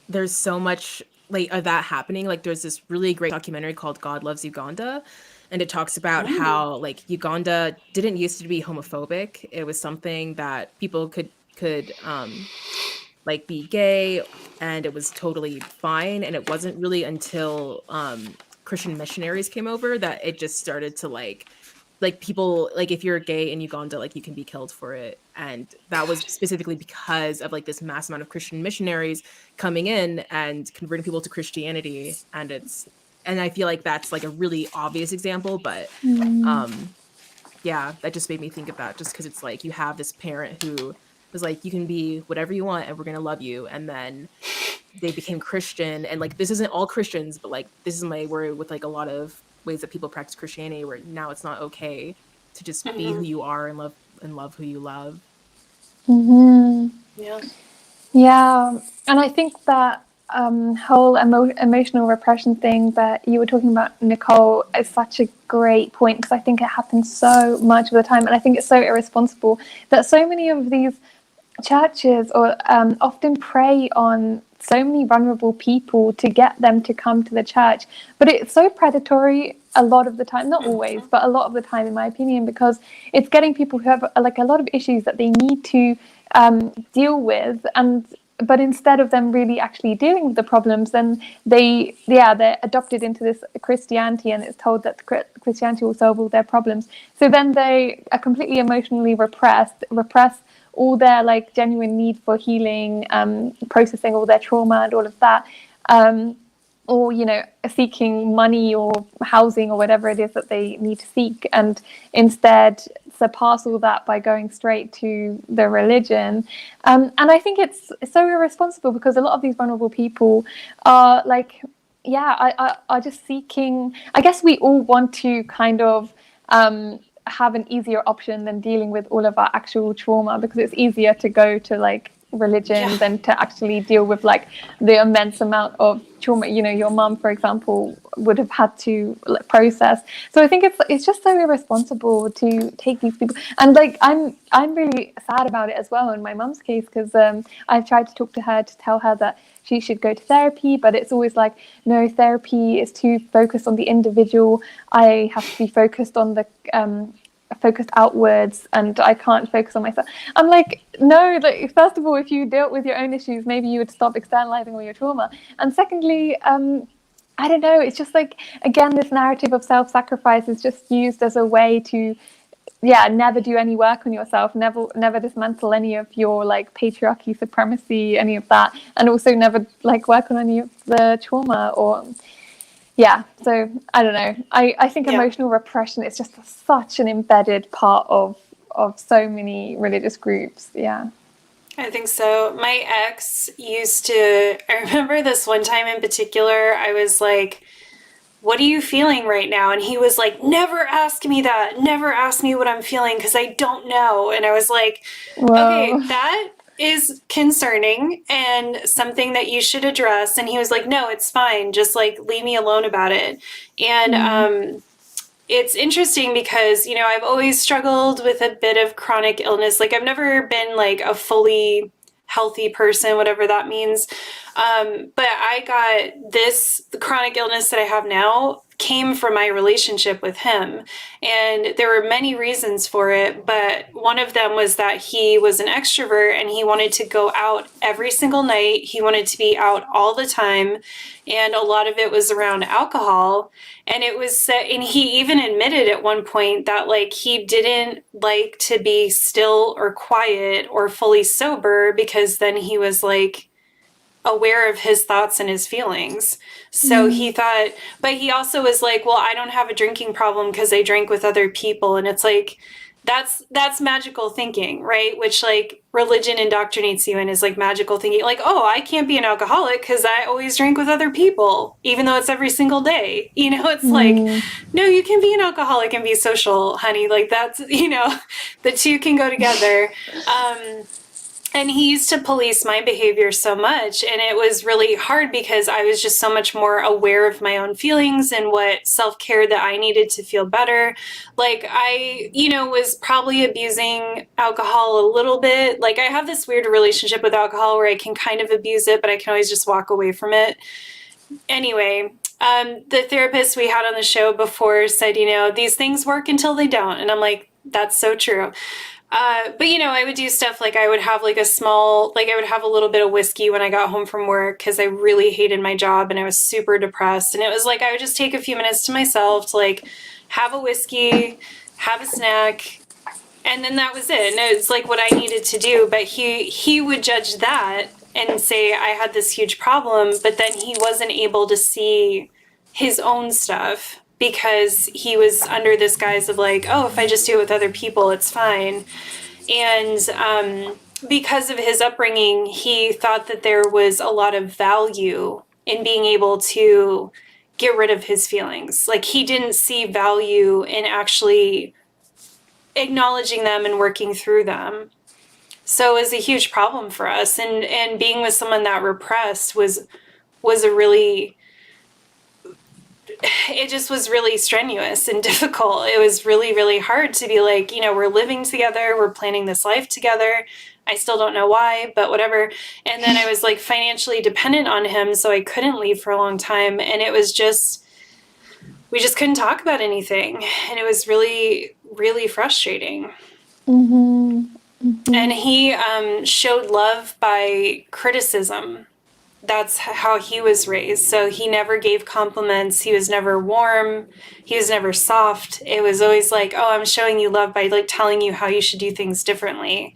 there's so much like of that happening. Like, there's this really great documentary called God Loves Uganda, and it talks about how like Uganda didn't used to be homophobic. It was something that people could like be gay, and it was totally fine. And it wasn't really until Christian missionaries came over that it just started to like people, like if you're gay in Uganda, like you can be killed for it. And that was specifically because of like this mass amount of Christian missionaries coming in and converting people to Christianity. And I feel like that's like a really obvious example, but yeah, that just made me think of that, just because it's like you have this parent who was like, you can be whatever you want and we're going to love you. And then they became Christian, and like, this isn't all Christians, but like, this is my word with like a lot of ways that people practice Christianity, where now it's not okay to just be who you are and love who you love. Yeah, and I think that whole emotional repression thing that you were talking about, Nicole, is such a great point, because I think it happens so much of the time, and I think it's so irresponsible that so many of these churches often prey on so many vulnerable people to get them to come to the church, but it's so predatory a lot of the time, not always, but a lot of the time, in my opinion, because it's getting people who have like a lot of issues that they need to deal with, but instead of them really actually dealing with the problems, then they're adopted into this Christianity, and it's told that Christianity will solve all their problems. So then they are completely emotionally repress all their like genuine need for healing, processing all their trauma and all of that, or seeking money or housing or whatever it is that they need to seek, and instead surpass all that by going straight to the religion. And I think it's so irresponsible, because a lot of these vulnerable people are like, are just seeking. I guess we all want to kind of have an easier option than dealing with all of our actual trauma, because it's easier to go to like religion than to actually deal with like the immense amount of trauma your mom, for example, would have had to like process. So I think it's just so irresponsible to take these people, and like I'm really sad about it as well in my mom's case, because I've tried to talk to her to tell her that she should go to therapy, but it's always like, no, therapy is too focused on the individual. I have to be focused on the focused outwards, and I can't focus on myself. I'm like, no, like, first of all, if you dealt with your own issues, maybe you would stop externalizing all your trauma. And secondly, I don't know, it's just like, again, this narrative of self-sacrifice is just used as a way to never do any work on yourself, never dismantle any of your like patriarchy, supremacy, any of that, and also never like work on any of the trauma. Or so I don't know. I think emotional repression is just such an embedded part of so many religious groups. Yeah. I think so. My ex I remember this one time in particular, I was like, what are you feeling right now? And he was like, never ask me that. Never ask me what I'm feeling, because I don't know. And I was like, okay, that is concerning and something that you should address. And he was like, no, it's fine. Just like, leave me alone about it. And it's interesting because, I've always struggled with a bit of chronic illness. Like, I've never been like a fully healthy person, whatever that means. But I got the chronic illness that I have now came from my relationship with him. And there were many reasons for it, but one of them was that he was an extrovert and he wanted to go out every single night. He wanted to be out all the time. And a lot of it was around alcohol. And and he even admitted at one point that like he didn't like to be still or quiet or fully sober, because then he was like aware of his thoughts and his feelings. So he thought, but he also was like, well, I don't have a drinking problem because I drink with other people. And it's like, that's magical thinking, right? Which like religion indoctrinates you in, is like magical thinking. Like, oh, I can't be an alcoholic because I always drink with other people, even though it's every single day. It's like, no, you can be an alcoholic and be social, honey. Like that's, the two can go together. And he used to police my behavior so much, and it was really hard because I was just so much more aware of my own feelings and what self-care that I needed to feel better. Like I, was probably abusing alcohol a little bit. Like I have this weird relationship with alcohol where I can kind of abuse it, but I can always just walk away from it. Anyway, the therapist we had on the show before said, these things work until they don't. And I'm like, that's so true. But, I would do stuff like I would have like I would have a little bit of whiskey when I got home from work because I really hated my job and I was super depressed. And it was like I would just take a few minutes to myself to like have a whiskey, have a snack, and then that was it. And it was like what I needed to do. But he would judge that and say I had this huge problem, but then he wasn't able to see his own stuff, because he was under this guise of like, oh, if I just do it with other people, it's fine. And because of his upbringing, he thought that there was a lot of value in being able to get rid of his feelings. Like, he didn't see value in actually acknowledging them and working through them. So it was a huge problem for us. And being with someone that repressed was a really, it just was really strenuous and difficult. It was really, really hard to be like, you know, we're living together, we're planning this life together. I still don't know why, but whatever. And then I was like financially dependent on him, so I couldn't leave for a long time. And it was just, we just couldn't talk about anything. And it was really, really frustrating. Mm-hmm. Mm-hmm. And he showed love by criticism. That's how he was raised. So he never gave compliments. He was never warm. He was never soft. It was always like, oh, I'm showing you love by like telling you how you should do things differently.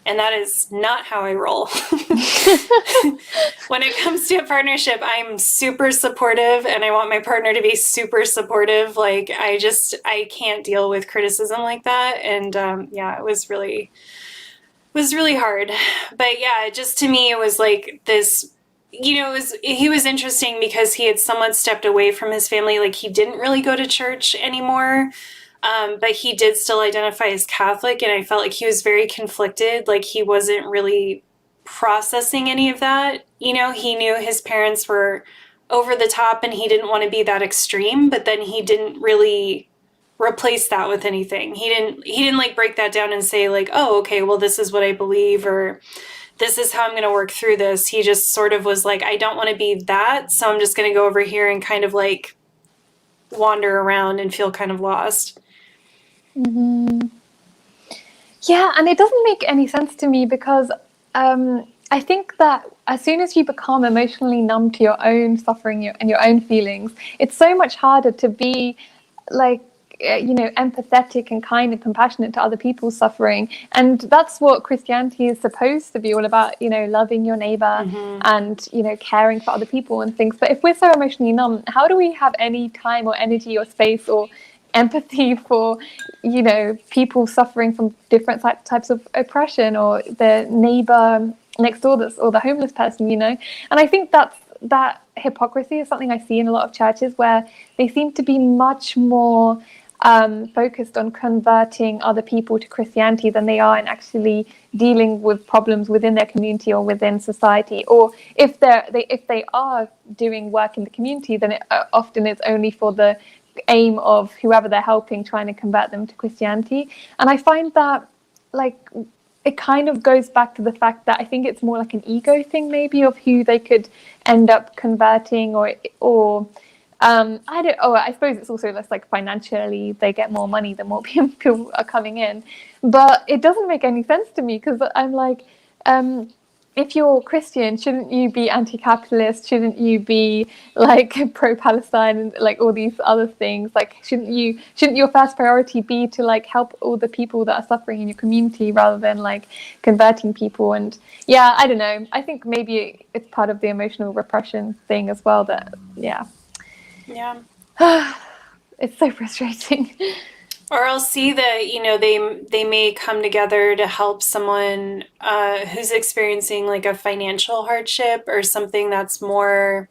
And that is not how I roll. When it comes to a partnership, I'm super supportive and I want my partner to be super supportive. Like, I can't deal with criticism like that. And yeah, it was really hard. But yeah, just to me, it was like this, you know, he was interesting because he had somewhat stepped away from his family. Like, he didn't really go to church anymore. But he did still identify as Catholic, and I felt like he was very conflicted. Like, he wasn't really processing any of that. You know, he knew his parents were over the top and he didn't want to be that extreme, but then he didn't really replace that with anything. He didn't like break that down and say like, oh, okay, well, this is what I believe, or this is how I'm going to work through this. He just sort of was like, I don't want to be that, so I'm just going to go over here and kind of like wander around and feel kind of lost. Mm-hmm. Yeah, and it doesn't make any sense to me because I think that as soon as you become emotionally numb to your own suffering and your own feelings, it's so much harder to be like, you know, empathetic and kind and compassionate to other people's suffering. And that's what Christianity is supposed to be all about, you know, loving your neighbor Mm-hmm. and, you know, caring for other people and things. But if we're so emotionally numb, how do we have any time or energy or space or empathy for, you know, people suffering from different types of oppression, or the neighbor next door or the homeless person, you know? And I think that hypocrisy is something I see in a lot of churches, where they seem to be much more focused on converting other people to Christianity than they are in actually dealing with problems within their community or within society. Or if they are doing work in the community, then it often it's only for the aim of whoever they're helping, trying to convert them to Christianity. And I find that like it kind of goes back to the fact that I think it's more like an ego thing, maybe, of who they could end up converting, or I suppose it's also less like financially they get more money the more people are coming in. But it doesn't make any sense to me, because I'm like, if you're Christian, shouldn't you be anti-capitalist? Shouldn't you be like pro-Palestine and like all these other things? Like, shouldn't your first priority be to like help all the people that are suffering in your community, rather than like converting people? And yeah, I don't know. I think maybe it's part of the emotional repression thing as well. That yeah, it's so frustrating. Or I'll see that, you know, they may come together to help someone who's experiencing like a financial hardship or something that's more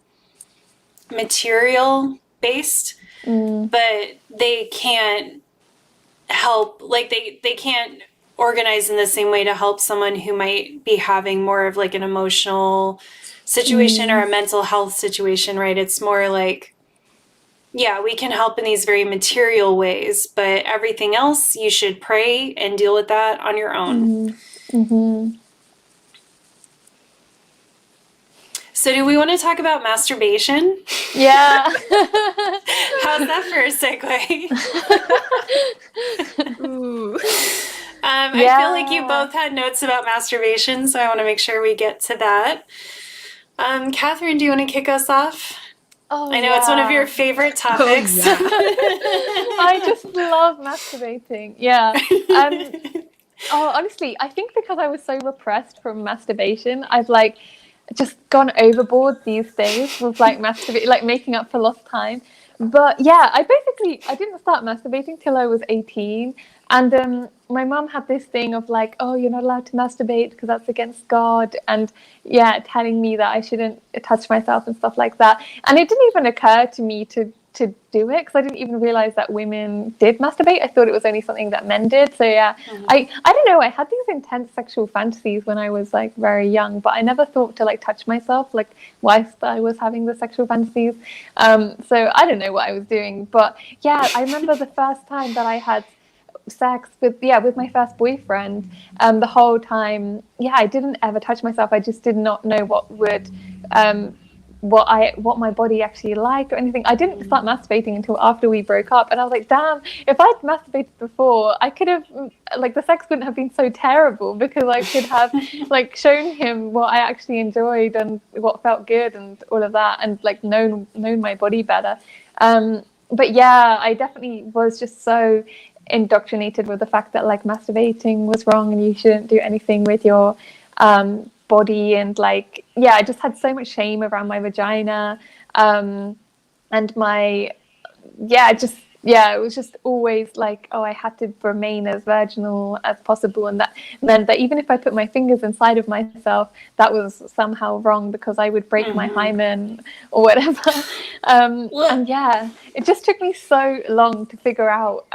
material based, but they can't help, like they can't organize in the same way to help someone who might be having more of like an emotional situation or a mental health situation, right? It's more like, yeah, we can help in these very material ways, but everything else, you should pray and deal with that on your own. Mm-hmm. So do we want to talk about masturbation? Yeah. How's that for a segue? Ooh. I feel like you both had notes about masturbation, so I want to make sure we get to that. Kathrin, do you want to kick us off? Oh, I know it's one of your favorite topics. Oh, yeah. I just love masturbating. Yeah. Honestly, I think because I was so repressed from masturbation, I've like just gone overboard these days with like making up for lost time. But yeah, I didn't start masturbating till I was 18. And my mom had this thing of like, oh, you're not allowed to masturbate because that's against God, and telling me that I shouldn't touch myself and stuff like that. And it didn't even occur to me to do it, because I didn't even realize that women did masturbate. I thought it was only something that men did. So I don't know, I had these intense sexual fantasies when I was like very young, but I never thought to like touch myself like whilst I was having the sexual fantasies. So I don't know what I was doing, but I remember the first time that I had sex with my first boyfriend. The whole time I didn't ever touch myself. I just did not know what would what my body actually liked or anything. I didn't start masturbating until after we broke up, and I was like, damn, if I'd masturbated before, I could have, like, the sex wouldn't have been so terrible, because I could have like shown him what I actually enjoyed and what felt good and all of that, and like known my body better. But I definitely was just so indoctrinated with the fact that like masturbating was wrong and you shouldn't do anything with your body, and like I just had so much shame around my vagina, and my it was just always like, oh, I had to remain as virginal as possible, and that meant that even if I put my fingers inside of myself, that was somehow wrong, because I would break my hymen or whatever. And it just took me so long to figure out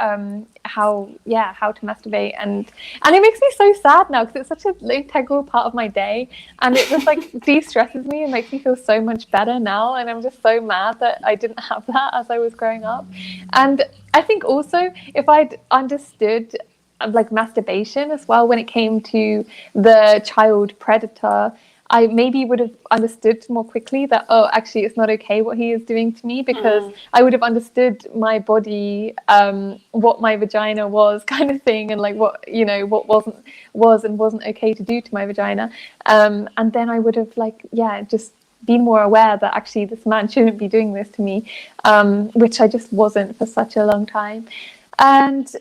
how to masturbate, and it makes me so sad now, because it's such an integral part of my day, and it just like de-stresses me and makes me feel so much better now, and I'm just so mad that I didn't have that as I was growing up. And I think also, if I'd understood like masturbation as well when it came to the child predator, I maybe would have understood more quickly that, oh, actually it's not okay what he is doing to me, because I would have understood my body, what my vagina was, kind of thing, and like what wasn't okay to do to my vagina, and then I would have like just been more aware that actually this man shouldn't be doing this to me, which I just wasn't for such a long time. And this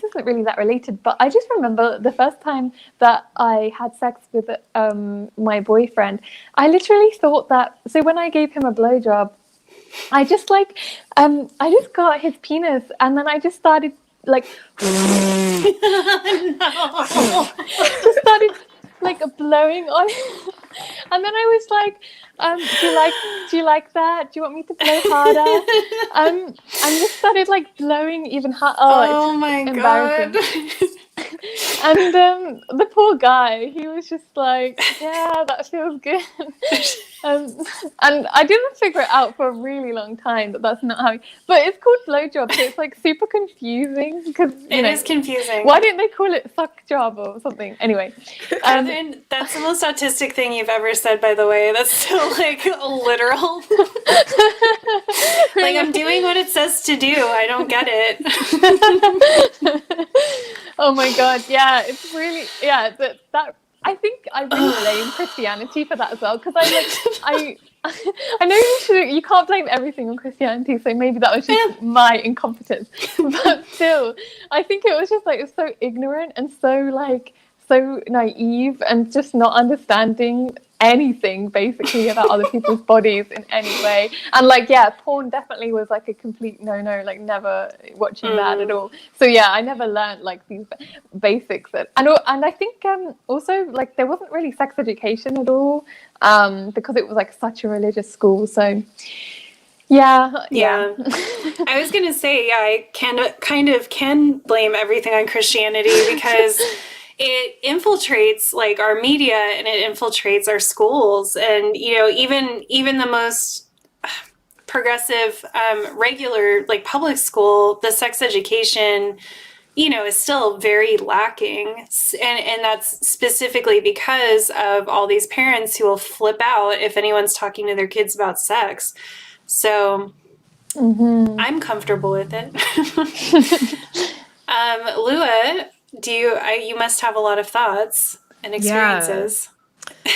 isn't really that related, but I just remember the first time that I had sex with my boyfriend, I literally thought that, so when I gave him a blowjob, I just got his penis, and then I just started like just started like blowing on it. And then I was like, do you like that? Do you want me to blow harder? And just started like blowing even harder. Oh my god. And the poor guy, he was just like, yeah, that feels good. And I didn't figure it out for a really long time that that's not how. But it's called blowjob, so it's like super confusing, because it is confusing. Why didn't they call it suck job or something? Anyway, Kathrin, that's the most autistic thing you've ever said, by the way. That's so like literal. Like, I'm doing what it says to do. I don't get it. Oh my god, yeah, it's really that I think I really blame Christianity for that as well, because I know you can't blame everything on Christianity, so maybe that was just my incompetence, but still, I think it was just like, it's so ignorant and so naive, and just not understanding anything basically about other people's bodies in any way. And like porn definitely was like a complete no, like never watching that at all. So I never learned like these basics and I think also like there wasn't really sex education at all, because it was like such a religious school. So yeah. I was gonna say I can blame everything on Christianity, because it infiltrates like our media, and it infiltrates our schools, and even the most progressive regular like public school, the sex education is still very lacking, and that's specifically because of all these parents who will flip out if anyone's talking to their kids about sex. So I'm comfortable with it. Lua, you must have a lot of thoughts and experiences.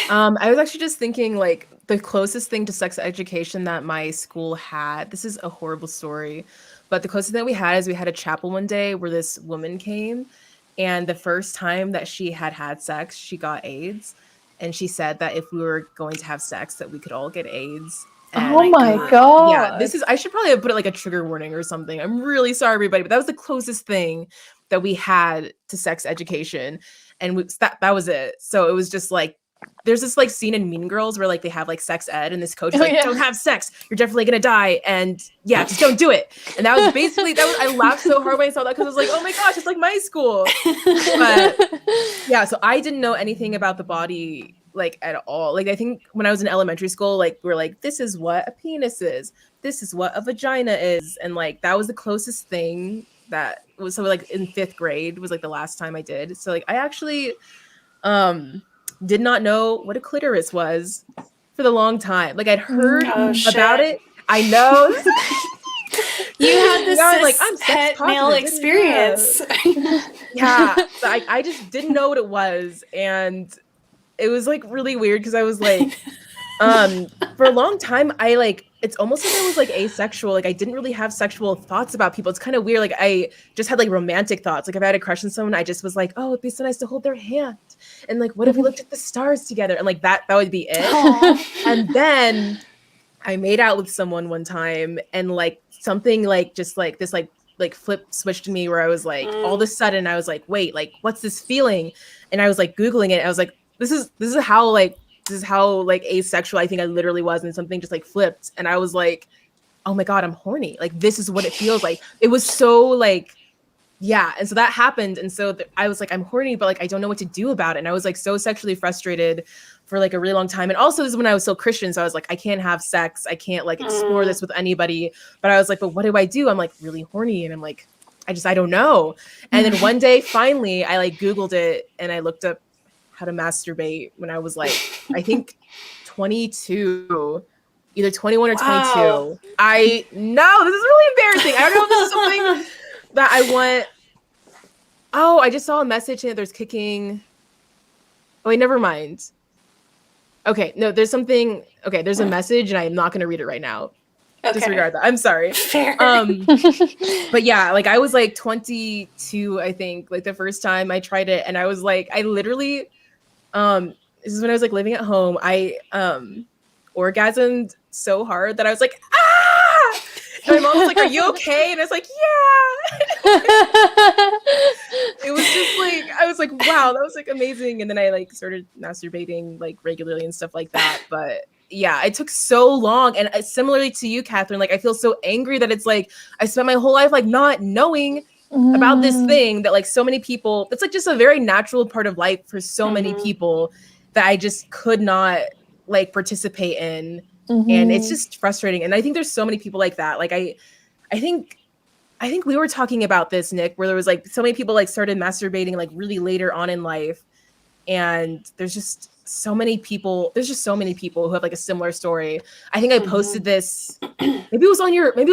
I was actually just thinking, like, the closest thing to sex education that my school had, this is a horrible story, but the closest that we had is we had a chapel one day where this woman came, and the first time that she had sex, she got AIDS. And she said that if we were going to have sex, that we could all get AIDS And, oh my god. Yeah, this is, I should probably have put it like a trigger warning or something. I'm really sorry, everybody, but that was the closest thing that we had to sex education. And that was it. So it was just like, there's this like scene in Mean Girls where like they have like sex ed and this coach is like, don't have sex, you're definitely gonna die, and yeah, just don't do it. And that was basically, I laughed so hard when I saw that, because I was like, oh my gosh, it's like my school. But yeah, so I didn't know anything about the body like at all. Like I think when I was in elementary school, like we're like, this is what a penis is, this is what a vagina is, and like that was the closest thing that was. So like in 5th grade was like the last time I did. So like I actually did not know what a clitoris was for the long time. Like I'd heard about it. I know. You had this like, I'm het male experience. Yeah. So I just didn't know what it was. And it was like really weird, because I was like, for a long time, I like, it's almost like I was like asexual. Like I didn't really have sexual thoughts about people. It's kind of weird. Like I just had like romantic thoughts. Like if I had a crush on someone, I just was like, oh, it'd be so nice to hold their hand. And like, what if we looked at the stars together? And like that would be it. And then I made out with someone one time, and like something like just like this like flip switched to me, where I was like, all of a sudden I was like, wait, like what's this feeling? And I was like Googling it. I was like, this is how like asexual I think I literally was, and something just like flipped, and I was like, oh my god, I'm horny. Like this is what it feels like. It was so like, yeah. And so that happened, and so I was like, I'm horny, but like I don't know what to do about it. And I was like so sexually frustrated for like a really long time. And also this is when I was still Christian, so I was like, I can't have sex, I can't like explore this with anybody. But I was like, but what do I do? I'm like really horny, and I'm like, I don't know. And then one day finally I like Googled it, and I looked up how to masturbate when I was like, I think 22, either 21 or 22. I know, this is really embarrassing. I don't know if this is something that I want. Oh, I just saw a message saying that there's kicking. Oh, wait, never mind. Okay, no, there's something. Okay, there's a message, and I'm not going to read it right now. Okay. Disregard that. I'm sorry. Fair. But yeah, like I was like 22, I think, like the first time I tried it, and I was like, I literally, this is when I was like living at home. I orgasmed so hard that I was like, ah! And my mom was like, are you okay? And I was like, yeah. It was just like, I was like, wow, that was like amazing. And then I like started masturbating like regularly and stuff like that. But yeah, it took so long. And similarly to you, Kathrin, like I feel so angry that it's like, I spent my whole life like not knowing about this thing that like so many people, it's like just a very natural part of life for so many people that I just could not like participate in. And it's just frustrating. And I think there's so many people like that. Like I think we were talking about this, Nick, where there was like so many people like started masturbating like really later on in life. And there's just so many people who have like a similar story. I think I posted this, maybe it was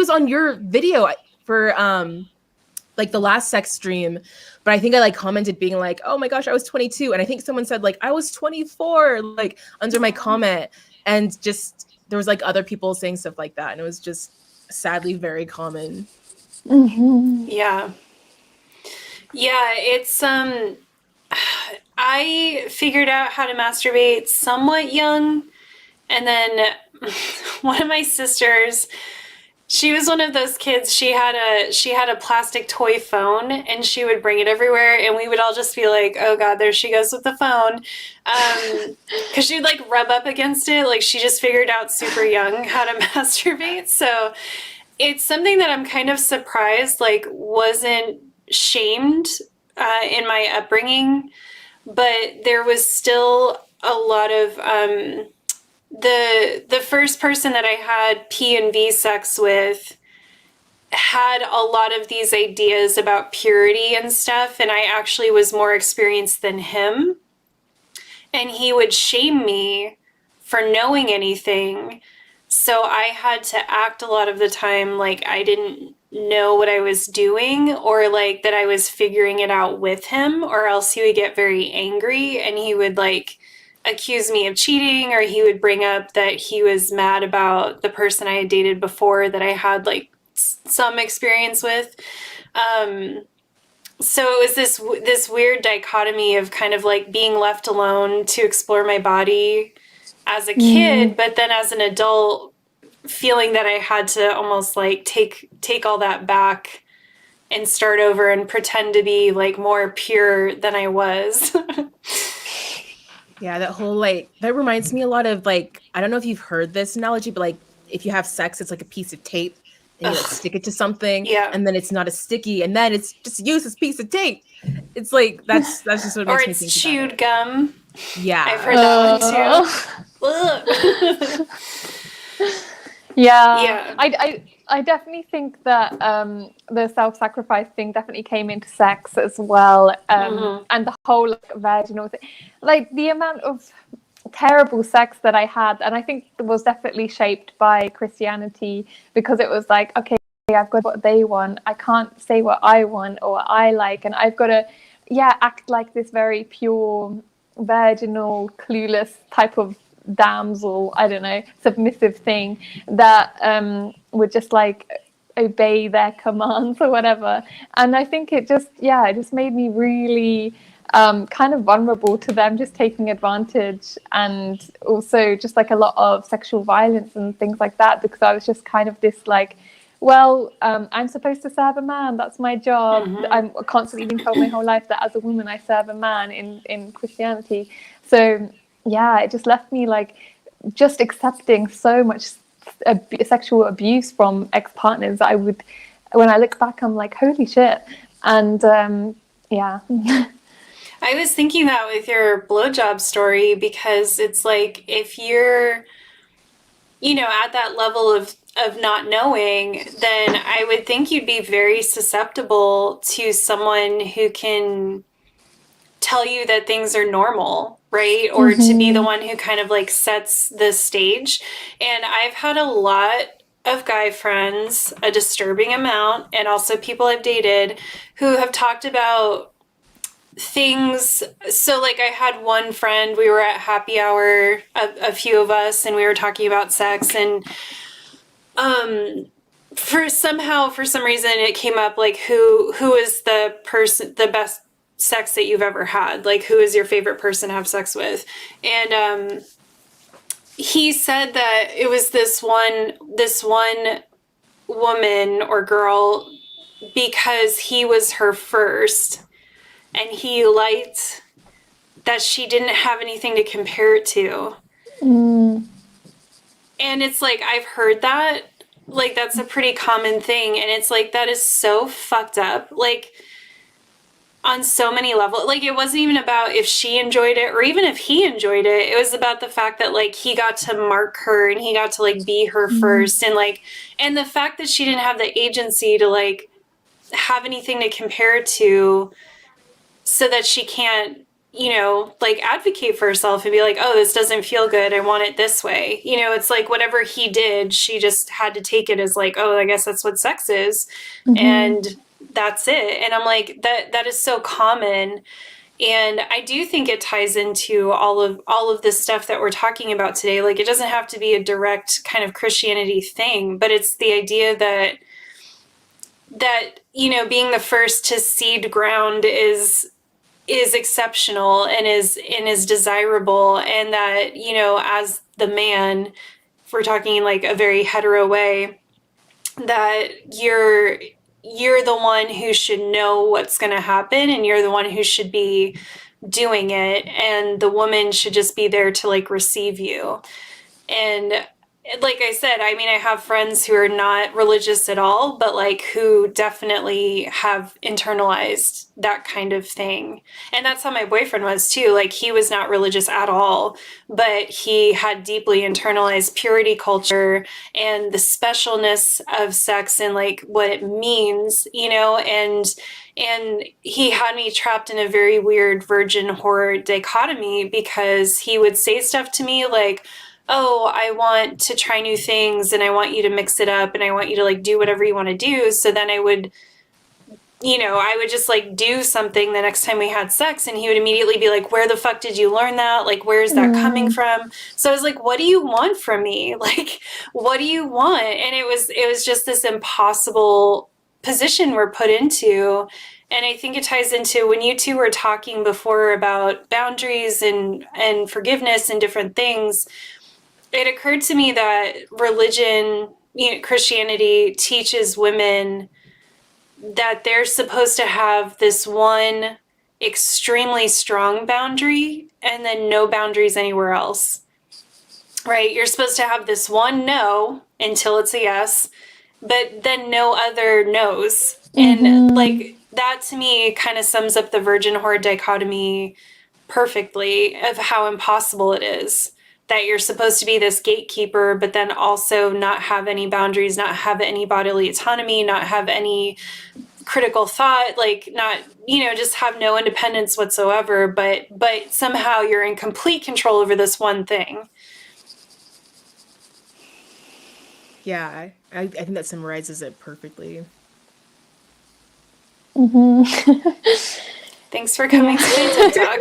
on your video for like the last sex stream, but I think I like commented being like, oh my gosh, I was 22. And I think someone said like, I was 24, like under my comment. And just, there was like other people saying stuff like that. And it was just sadly very common. Yeah. Yeah, it's, I figured out how to masturbate somewhat young. And then one of my sisters, she was one of those kids, she had a plastic toy phone, and she would bring it everywhere, and we would all just be like, oh god, there she goes with the phone. Because she'd like rub up against it, like she just figured out super young how to masturbate. So it's something that I'm kind of surprised like wasn't shamed in my upbringing, but there was still a lot of the first person that I had P and V sex with had a lot of these ideas about purity and stuff, and I actually was more experienced than him. And he would shame me for knowing anything. So I had to act a lot of the time like I didn't know what I was doing, or like that I was figuring it out with him, or else he would get very angry and he would like accuse me of cheating, or he would bring up that he was mad about the person I had dated before that I had like some experience with. So it was this weird dichotomy of kind of like being left alone to explore my body as a kid, but then as an adult feeling that I had to almost like take all that back and start over and pretend to be like more pure than I was. Yeah, that whole like, that reminds me a lot of like, I don't know if you've heard this analogy, but like if you have sex, it's like a piece of tape and you like stick it to something, Yeah. and then it's not as sticky, and then it's just useless piece of tape. It's like that's just what Or makes me it's think chewed about it. gum. Yeah, I've heard that one too. Yeah. Yeah. I definitely think that the self-sacrifice thing definitely came into sex as well, and the whole like, vaginal thing, like the amount of terrible sex that I had, and I think it was definitely shaped by Christianity, because it was like, okay, I've got what they want, I can't say what I want or what I like, and I've got to act like this very pure virginal clueless type of damsel, I don't know, submissive thing that would just like obey their commands or whatever. And I think it just made me really kind of vulnerable to them just taking advantage, and also just like a lot of sexual violence and things like that, because I was just kind of this like, well, I'm supposed to serve a man, that's my job. I'm constantly being told my whole life that as a woman I serve a man in Christianity. So yeah, it just left me like just accepting so much sexual abuse from ex-partners that I would, when I look back, I'm like, holy shit. And yeah. I was thinking that with your blowjob story, because it's like, if you're, you know, at that level of not knowing, then I would think you'd be very susceptible to someone who can tell you that things are normal, right? Or to be the one who kind of like sets the stage. And I've had a lot of guy friends, a disturbing amount, and also people I've dated who have talked about things. So like, I had one friend, we were at happy hour, a few of us, and we were talking about sex, and for some reason it came up like, who is the best sex that you've ever had, like who is your favorite person to have sex with. And he said that it was this one woman or girl, because he was her first, and he liked that she didn't have anything to compare it to. And it's like, I've heard that, like, that's a pretty common thing. And it's like, that is so fucked up. Like, on so many levels. Like, it wasn't even about if she enjoyed it or even if he enjoyed it. It was about the fact that, like, he got to mark her and he got to, like, be her first. And, like, and the fact that she didn't have the agency to, like, have anything to compare it to, so that she can't, you know, like, advocate for herself and be like, oh, this doesn't feel good, I want it this way. You know, it's like, whatever he did, she just had to take it as like, oh, I guess that's what sex is. And that's it. And I'm like, that is so common. And I do think it ties into all of this stuff that we're talking about today. Like, it doesn't have to be a direct kind of Christianity thing, but it's the idea that, you know, being the first to seed ground is exceptional and is desirable. And that, you know, as the man, if we're talking in like a very hetero way, that you're the one who should know what's going to happen, and you're the one who should be doing it, and the woman should just be there to like receive you. And like I said, I mean, I have friends who are not religious at all, but like who definitely have internalized that kind of thing. And that's how my boyfriend was too. Like, he was not religious at all, but he had deeply internalized purity culture and the specialness of sex and like what it means, you know, and he had me trapped in a very weird virgin whore dichotomy, because he would say stuff to me like, oh, I want to try new things and I want you to mix it up and I want you to like do whatever you want to do. So then I would, you know, I would just like do something the next time we had sex, and he would immediately be like, where the fuck did you learn that? Like, where's that coming from? So I was like, what do you want from me? Like, what do you want? And it was just this impossible position we're put into. And I think it ties into when you two were talking before about boundaries and forgiveness and different things. it occurred to me that religion, Christianity teaches women that they're supposed to have this one extremely strong boundary and then no boundaries anywhere else. Right? You're supposed to have this one no until it's a yes, but then no other no's. And like that to me kind of sums up the virgin whore dichotomy perfectly of how impossible it is. That you're supposed to be this gatekeeper, but then also not have any boundaries, not have any bodily autonomy, not have any critical thought, like not, just have no independence whatsoever, but somehow you're in complete control over this one thing. Yeah, I think that summarizes it perfectly. Thanks for coming to my TED Talk.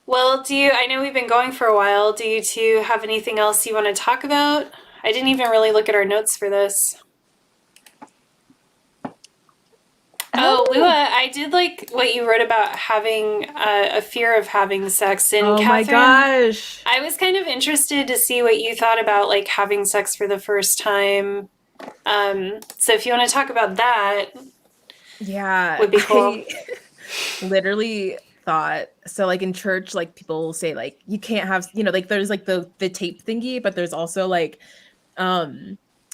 Well, I know we've been going for a while. Do you two have anything else you want to talk about? I didn't even really look at our notes for this. Oh, Lua, I did like what you wrote about having a fear of having sex. And oh Kathrin, my gosh. I was kind of interested to see what you thought about like having sex for the first time. So if you want to talk about that, yeah, would be cool. I literally thought, so like in church, like people will say like you can't have, like there's like the tape thingy, but there's also like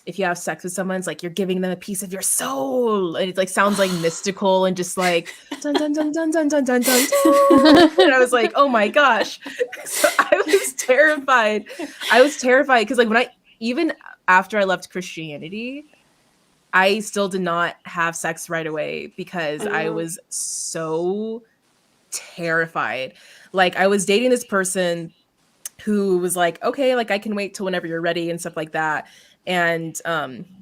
if you have sex with someone, it's like you're giving them a piece of your soul, and it like sounds like mystical and just like dun dun dun dun dun dun dun dun. And I was like, oh my gosh. So I was terrified because like even after I left Christianity, I still did not have sex right away because I was so terrified. Like I was dating this person who was like, okay, like I can wait till whenever you're ready and stuff like that. And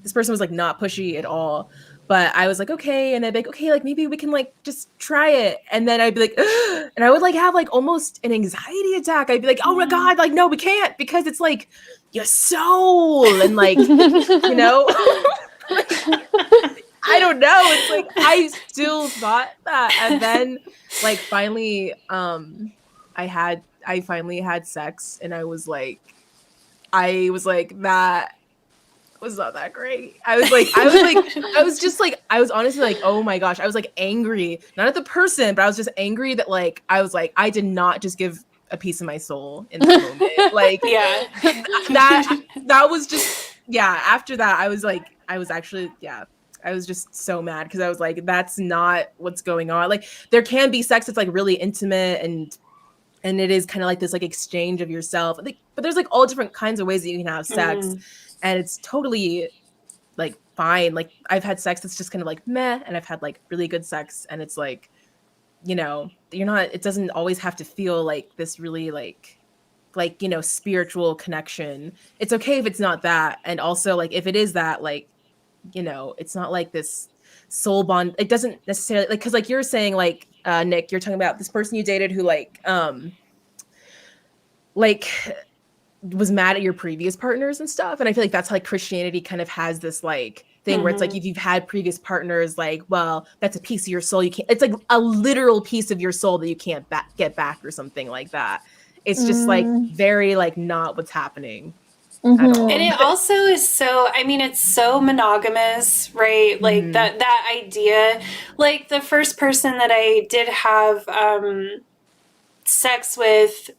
this person was like not pushy at all. But I was like, okay. And I'd be like, okay, like maybe we can like just try it. And then I'd be like, ugh! And I would like have like almost an anxiety attack. I'd be like, oh my God, like, no, we can't, because it's like your soul. And like, I don't know. It's like, I still thought that. And then like finally, I finally had sex, and I was like, that was not that great. I was honestly like, oh my gosh. I was like angry, not at the person, but I was just angry that like, I was like, I did not just give a piece of my soul in that moment. Like, yeah, that was just, yeah. After that, I was just so mad because I was like, that's not what's going on. Like there can be sex that's like really intimate and it is kind of like this like exchange of yourself. Like, but there's like all different kinds of ways that you can have sex, and it's totally like fine. Like I've had sex that's just kind of like meh, and I've had like really good sex, and it's like, it doesn't always have to feel like this really like spiritual connection. It's okay if it's not that, and also like if it is that, like, it's not like this soul bond. It doesn't necessarily like, because like you're saying, like Nick, you're talking about this person you dated who like was mad at your previous partners and stuff, and I feel like that's like Christianity kind of has this like thing where it's like if you've had previous partners, like, well, that's a piece of your soul you can't, it's like a literal piece of your soul that you can't get back or something like that. It's just like very like not what's happening. And it also is so, I mean, it's so monogamous, right? Like that idea, like the first person that I did have sex with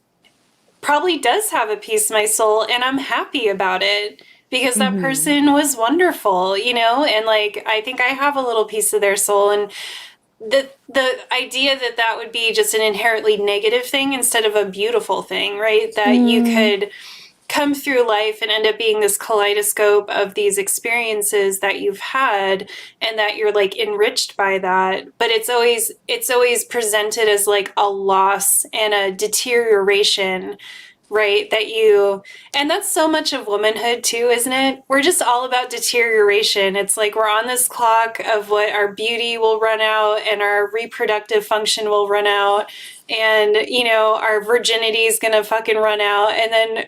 probably does have a piece of my soul, and I'm happy about it because that person was wonderful, and like, I think I have a little piece of their soul, and the idea that would be just an inherently negative thing instead of a beautiful thing, right? That you could come through life and end up being this kaleidoscope of these experiences that you've had, and that you're like enriched by that, but it's always presented as like a loss and a deterioration, right? And that's so much of womanhood too, isn't it? We're just all about deterioration. It's like we're on this clock of what our beauty will run out and our reproductive function will run out. and, you know, our virginity is going to fucking run out. And then,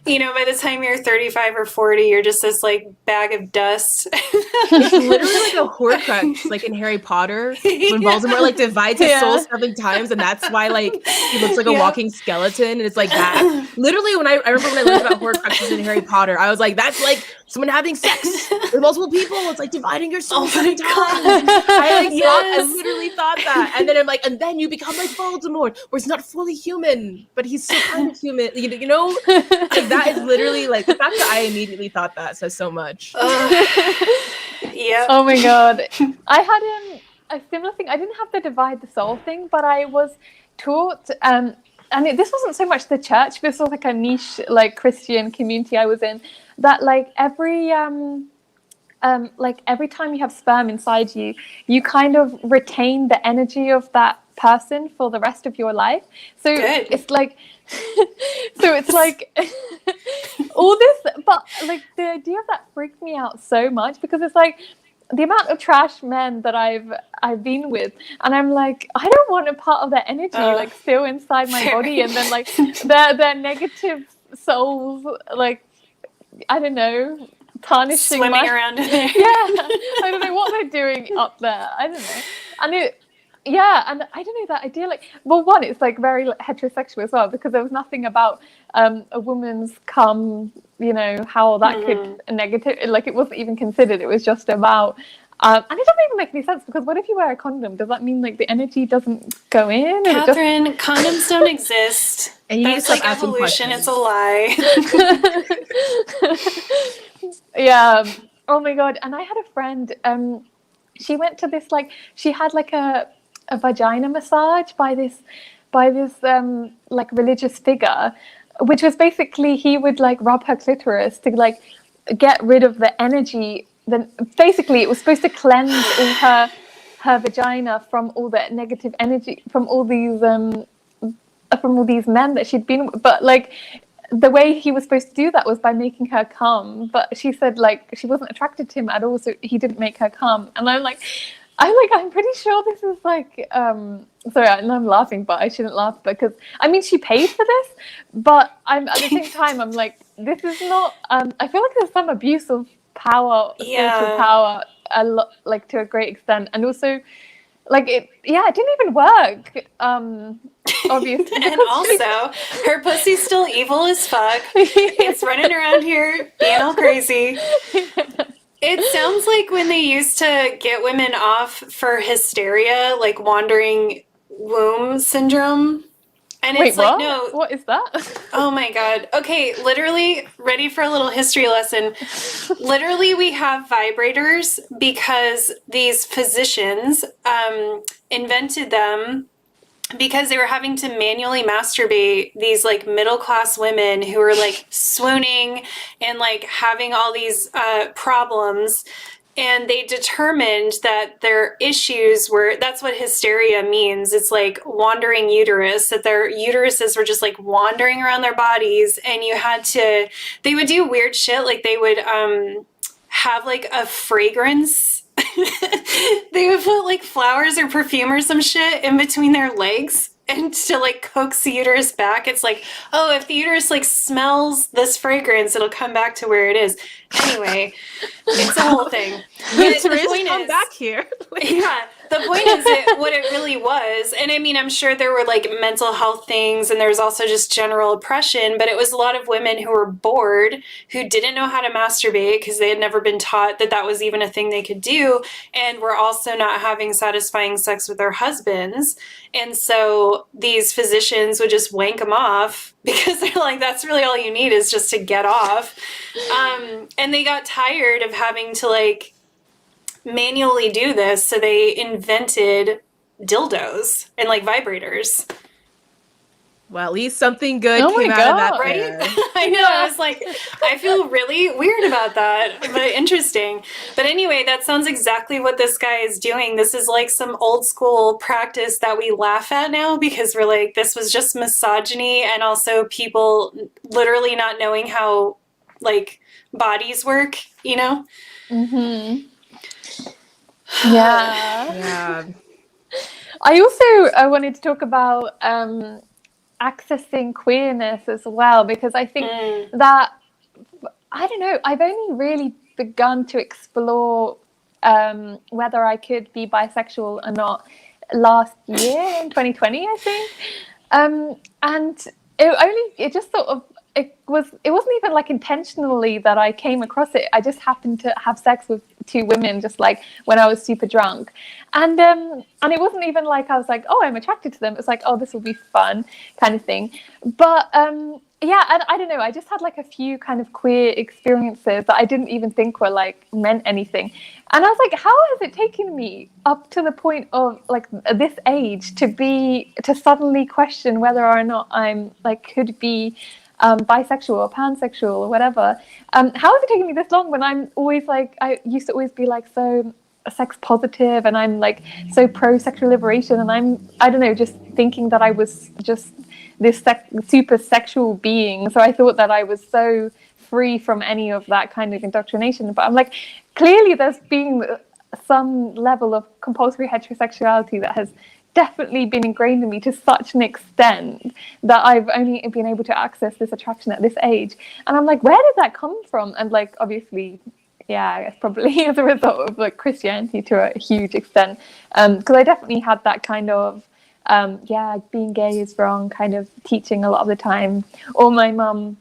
you know, by the time you're 35 or 40, you're just this like bag of dust. It's literally like a Horcrux, like in Harry Potter, when Voldemort like divides his soul 7 times, and that's why like he looks like a walking skeleton. And it's like that. Literally, when I remember when I learned about Horcruxes in Harry Potter, I was like, that's like someone having sex with multiple people. It's like dividing your soul 7 times. I like I literally thought that, and then I'm like, and then you become like Voldemort, where he's not fully human, but he's still kind of human. You know, like that is literally like the fact that I immediately thought that says so much. Yeah. Oh my god. I had a similar thing. I didn't have the divide the soul thing, but I was taught, and this wasn't so much the church, this was like a niche like Christian community I was in, that like every time you have sperm inside you, you kind of retain the energy of that person for the rest of your life. So Good. it's like all this, but like the idea of that freaked me out so much, because it's like the amount of trash men that I've been with, and I'm like, I don't want a part of their energy like still inside my body, and then like their negative souls, like, I don't know, tarnishing swimming around in there. I don't know what they're doing up there. I don't know. And and I don't know, that idea, like, well, one, it's like very heterosexual as well, because there was nothing about a woman's cum, you know, how that could negative, like it wasn't even considered. It was just about, and it doesn't even make any sense, because what if you wear a condom? Does that mean like the energy doesn't go in? Kathrin, condoms don't exist. And you That's like evolution. It's a lie. Yeah. Oh my god. And I had a friend. She went to this, like, she had like a vagina massage by this like religious figure, which was basically he would like rub her clitoris to like get rid of the energy. Then basically it was supposed to cleanse all her vagina from all the negative energy from all these men that she'd been with. But like the way he was supposed to do that was by making her come, but she said like she wasn't attracted to him at all, so he didn't make her come. And I'm pretty sure this is like sorry, I'm laughing, but I shouldn't laugh, because I mean she paid for this, but I'm at the same time I'm like, this is not I feel like there's some abuse of power, spiritual power, a lot, like to a great extent, and also like it didn't even work, obviously. And also her pussy's still evil as fuck. It's running around here being all crazy. It sounds like when they used to get women off for hysteria, like wandering womb syndrome. And Wait, it's like, what? no. What is that? Oh my God. Okay, literally, ready for a little history lesson. Literally, we have vibrators because these physicians invented them because they were having to manually masturbate these like middle-class women who were like swooning and like having all these problems. And they determined that their issues were, that's what hysteria means. It's like wandering uterus, that their uteruses were just like wandering around their bodies. And you had to, they would do weird shit. Like they would have like a fragrance. They would put like flowers or perfume or some shit in between their legs, and to like coax the uterus back. It's like, oh, if the uterus like smells this fragrance, it'll come back to where it is. Anyway, it's a whole thing. The point come back here. Yeah, the point is what it really was. And I mean, I'm sure there were like mental health things, and there was also just general oppression, but it was a lot of women who were bored, who didn't know how to masturbate because they had never been taught that that was even a thing they could do, and were also not having satisfying sex with their husbands. And so these physicians would just wank them off because they're like, that's really all you need is just to get off. And they got tired of having to like manually do this, so they invented dildos and like vibrators. Well, at least something good came out of that, right? I know. I was like, I feel really weird about that, but interesting. But anyway, that sounds exactly what this guy is doing. This is like some old school practice that we laugh at now, because we're like, this was just misogyny, and also people literally not knowing how like bodies work, you know? Mm-hmm. Yeah. I also wanted to talk about accessing queerness as well, because I think that, I don't know, I've only really begun to explore whether I could be bisexual or not last year in 2020, I think. And it just sort of, it wasn't even like intentionally that I came across it. I just happened to have sex with two women just like when I was super drunk. And it wasn't even like I was like, oh, I'm attracted to them. It's like, oh, this will be fun kind of thing. But yeah, and I don't know, I just had like a few kind of queer experiences that I didn't even think were like meant anything. And I was like, how has it taken me up to the point of like this age to suddenly question whether or not I'm like could be bisexual or pansexual or whatever. How has it taken me this long when I'm always like, I used to always be like so sex positive and I'm like so pro sexual liberation, and I don't know, just thinking that I was just this super sexual being. So I thought that I was so free from any of that kind of indoctrination. But I'm like, clearly there's been some level of compulsory heterosexuality that has definitely been ingrained in me to such an extent that I've only been able to access this attraction at this age. And I'm like, where did that come from? And like, obviously, yeah, it's probably as a result of like Christianity to a huge extent. Because I definitely had that kind of, being gay is wrong kind of teaching a lot of the time. Or my mum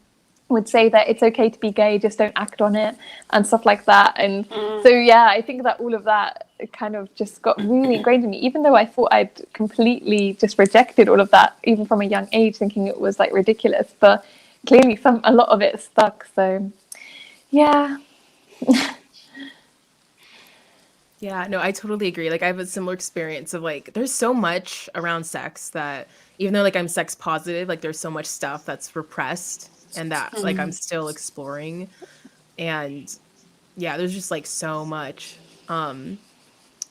would say that it's okay to be gay, just don't act on it and stuff like that. And so, yeah, I think that all of that kind of just got really ingrained in me, even though I thought I'd completely just rejected all of that, even from a young age, thinking it was like ridiculous. But clearly a lot of it stuck. So, yeah. Yeah, no, I totally agree. Like I have a similar experience of like there's so much around sex that even though like I'm sex positive, like there's so much stuff that's repressed and that like I'm still exploring. And yeah, there's just like so much. But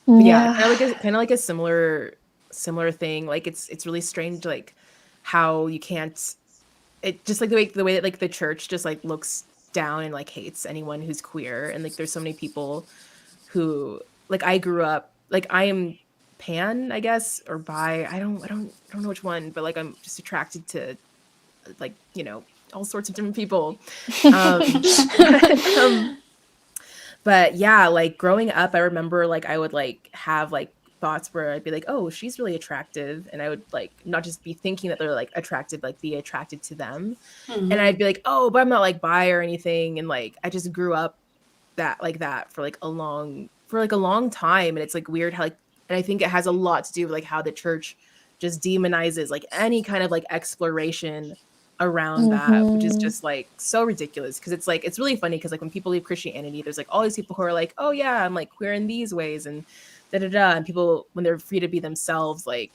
yeah, kind of like a similar thing. Like it's really strange like how you can't, it just like the way that like the church just like looks down and like hates anyone who's queer, and like there's so many people who like I grew up like I am pan, I guess, or bi. I don't know which one, but like I'm just attracted to like, you know, all sorts of different people. But yeah, like growing up, I remember like I would like have like thoughts where I'd be like, oh, she's really attractive, and I would like not just be thinking that they're like attractive, like be attracted to them. And I'd be like, oh, but I'm not like bi or anything. And like I just grew up that for like a long time. And it's like weird how like, and I think it has a lot to do with like how the church just demonizes like any kind of like exploration around that, which is just like so ridiculous. Because it's like it's really funny because like when people leave Christianity, there's like all these people who are like, oh yeah, I'm like queer in these ways and and people, when they're free to be themselves, like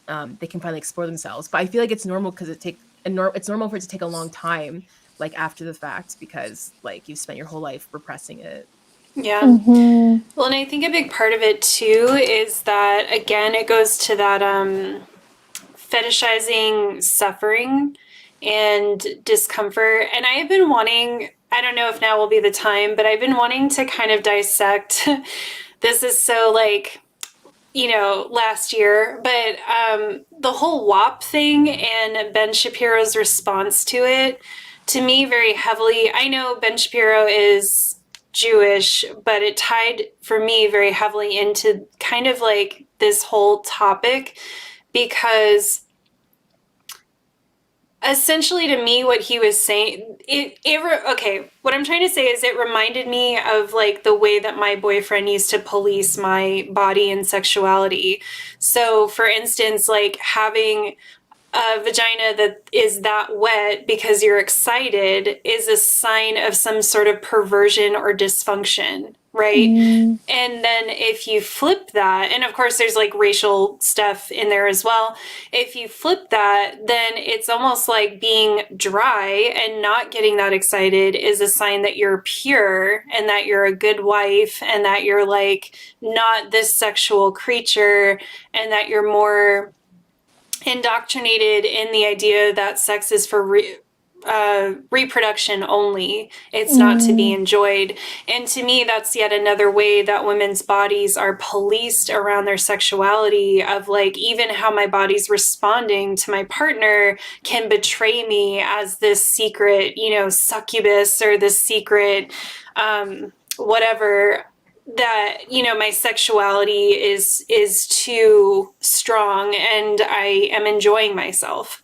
they can finally explore themselves. But I feel like it's normal because it's normal for it to take a long time, like after the fact, because like you've spent your whole life repressing it. Yeah. Well, and I think a big part of it too is that, again, it goes to that fetishizing suffering and discomfort. And I have been wanting, I don't know if now will be the time, but I've been wanting to kind of dissect. This is so like, you know, last year, but the whole WAP thing and Ben Shapiro's response to it, to me, very heavily, I know Ben Shapiro is Jewish, but it tied for me very heavily into kind of like this whole topic, because essentially to me what he was saying, okay, what I'm trying to say is it reminded me of like the way that my boyfriend used to police my body and sexuality. So for instance, like having a vagina that is that wet because you're excited is a sign of some sort of perversion or dysfunction, right? And then if you flip that, and of course there's like racial stuff in there as well, if you flip that, then it's almost like being dry and not getting that excited is a sign that you're pure and that you're a good wife and that you're like not this sexual creature and that you're more indoctrinated in the idea that sex is for reproduction only. It's not to be enjoyed. And to me, that's yet another way that women's bodies are policed around their sexuality, of like, even how my body's responding to my partner can betray me as this secret, you know, succubus, or this secret, whatever, that, you know, my sexuality is too strong and I am enjoying myself.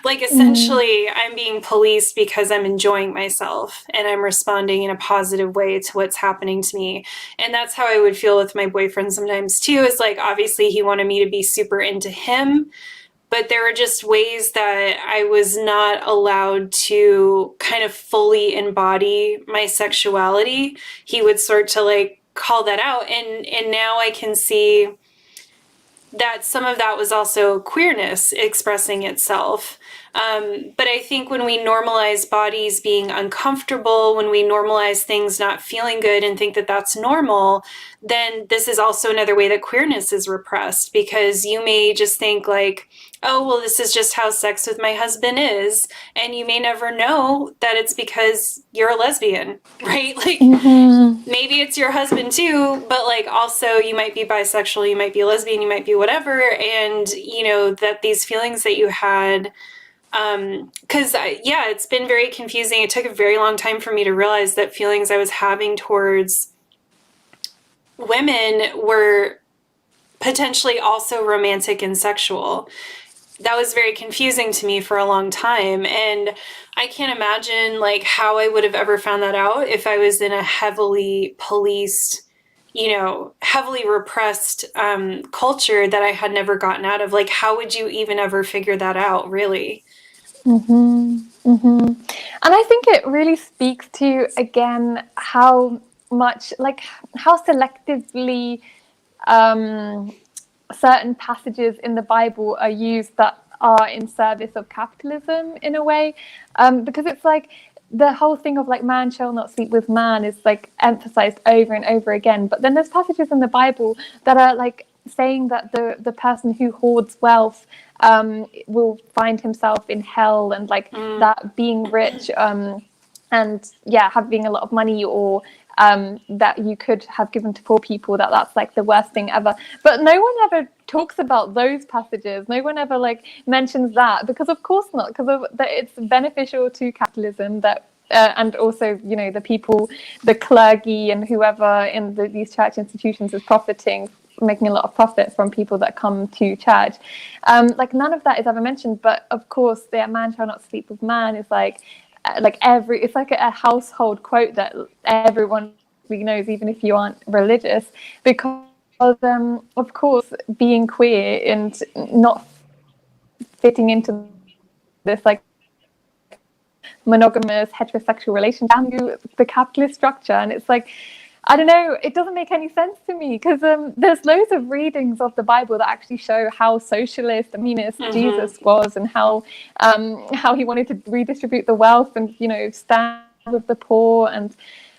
Like, essentially, I'm being policed because I'm enjoying myself and I'm responding in a positive way to what's happening to me. And that's how I would feel with my boyfriend sometimes too, is like, obviously he wanted me to be super into him, but there were just ways that I was not allowed to kind of fully embody my sexuality. He would sort to like call that out. And now I can see that some of that was also queerness expressing itself. But I think when we normalize bodies being uncomfortable, when we normalize things not feeling good and think that that's normal, then this is also another way that queerness is repressed, because you may just think like, oh, well, this is just how sex with my husband is. And you may never know that it's because you're a lesbian, right? Like, maybe it's your husband too, but like also you might be bisexual, you might be a lesbian, you might be whatever. And, you know, that these feelings that you had, because yeah, it's been very confusing. It took a very long time for me to realize that feelings I was having towards women were potentially also romantic and sexual. That was very confusing to me for a long time. And I can't imagine like how I would have ever found that out if I was in a heavily policed, you know, heavily repressed culture that I had never gotten out of. Like, how would you even ever figure that out, really? And I think it really speaks to, again, how much, like, how selectively certain passages in the Bible are used that are in service of capitalism in a way, because it's like the whole thing of like man shall not sleep with man is like emphasized over and over again. But then there's passages in the Bible that are like saying that the person who hoards wealth will find himself in hell, and like that being rich and yeah, having a lot of money, or that you could have given to poor people, that's like the worst thing ever. But no one ever talks about those passages. No one ever like mentions that, because of course not, because of that it's beneficial to capitalism, that and also, you know, the people, the clergy and whoever in these church institutions is profiting, making a lot of profit from people that come to church. Like none of that is ever mentioned. But of course, the man shall not sleep with man is like it's like a household quote that everyone knows, even if you aren't religious, because of course being queer and not fitting into this like monogamous heterosexual relationship and the capitalist structure. And it's like, I don't know, it doesn't make any sense to me, because there's loads of readings of the Bible that actually show how socialist and communist Jesus was, and how he wanted to redistribute the wealth and, you know, stand with the poor and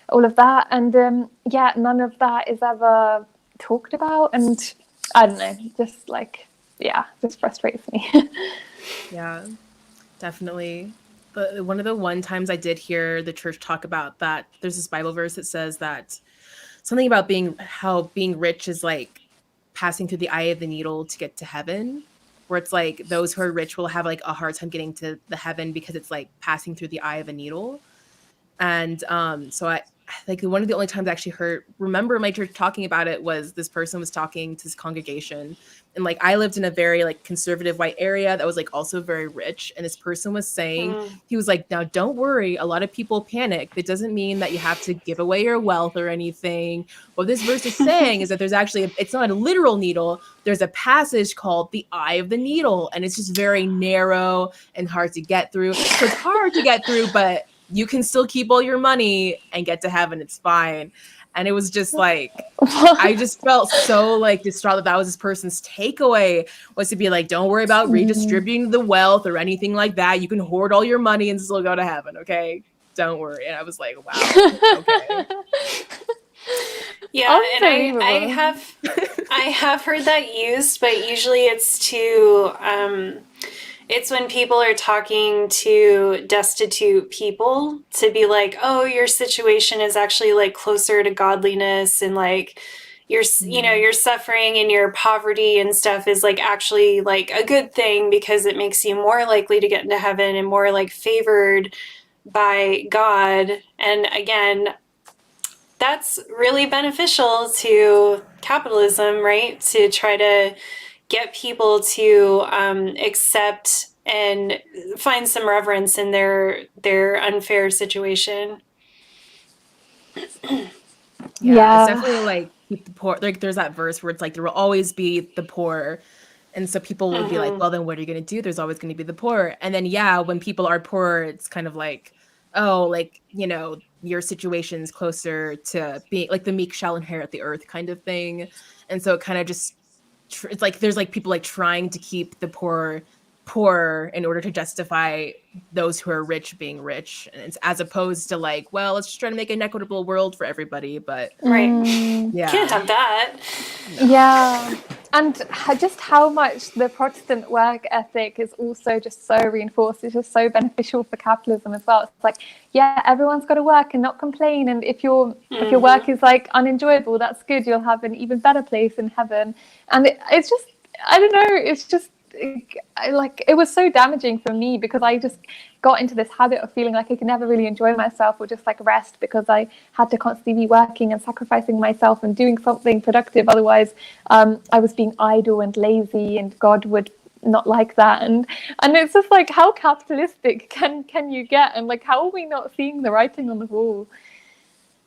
all of that. And yeah, none of that is ever talked about. And I don't know, just like, yeah, just frustrates me. Yeah, definitely. But one of the one times I did hear the church talk about that, there's this Bible verse that says that something about how being rich is like passing through the eye of the needle to get to heaven, where it's like those who are rich will have like a hard time getting to the heaven because it's like passing through the eye of a needle. And so I like one of the only times I actually remember my church talking about it was this person was talking to his congregation. And like I lived in a very like conservative white area that was like also very rich. And this person was saying, he was like, now don't worry, a lot of people panic. That doesn't mean that you have to give away your wealth or anything. What this verse is saying is that there's actually, it's not a literal needle. There's a passage called the eye of the needle. And it's just very narrow and hard to get through. So it's hard to get through, but you can still keep all your money and get to heaven. It's fine. And it was just like, I just felt so like distraught that was this person's takeaway, was to be like, don't worry about redistributing the wealth or anything like that. You can hoard all your money and still go to heaven. Okay. Don't worry. And I was like, wow. Okay. Yeah. And I have heard that used, but usually it's to, It's when people are talking to destitute people to be like, oh, your situation is actually like closer to godliness, and like your your suffering and your poverty and stuff is like actually like a good thing because it makes you more likely to get into heaven and more like favored by God. And again, that's really beneficial to capitalism, right? To try to get people to accept and find some reverence in their unfair situation. Yeah, it's definitely like keep the poor. Like there's that verse where it's like there will always be the poor, and so people would be like, well, then what are you going to do? There's always going to be the poor. And then when people are poor, it's kind of like, oh, like, your situation's closer to being like the meek shall inherit the earth kind of thing. And so it kind of just it's like there's like people like trying to keep the poor in order to justify those who are rich being rich, and it's as opposed to like, well, let's just try to make an equitable world for everybody. But can't have that. Yeah. And just how much the Protestant work ethic is also just so reinforced. It's just so beneficial for capitalism as well. It's like, yeah, everyone's got to work and not complain. And if your work is like unenjoyable, that's good. You'll have an even better place in heaven. And it's just, I don't know, it's just it was so damaging for me because I just got into this habit of feeling like I could never really enjoy myself or just like rest because I had to constantly be working and sacrificing myself and doing something productive. Otherwise, I was being idle and lazy, and God would not like that. And it's just like, how capitalistic can you get? And like, how are we not seeing the writing on the wall?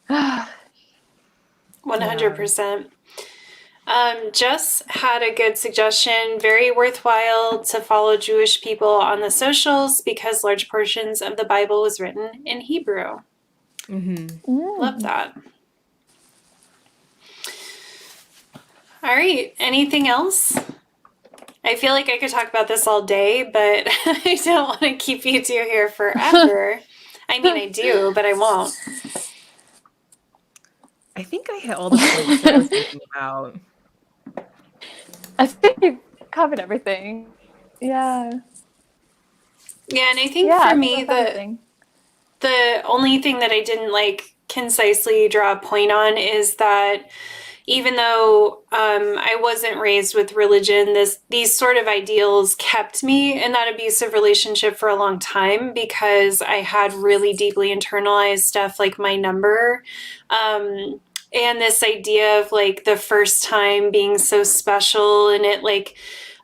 100%. Jess had a good suggestion. Very worthwhile to follow Jewish people on the socials because large portions of the Bible was written in Hebrew. Love that. All right. Anything else? I feel like I could talk about this all day, but I don't want to keep you two here forever. I mean, I do, but I won't. I think I hit all the points that I was thinking about. I think you've covered everything. Yeah. Yeah, and I think for me, the only thing that I didn't like concisely draw a point on is that even though I wasn't raised with religion, these sort of ideals kept me in that abusive relationship for a long time because I had really deeply internalized stuff like my number. And this idea of like the first time being so special, and it like,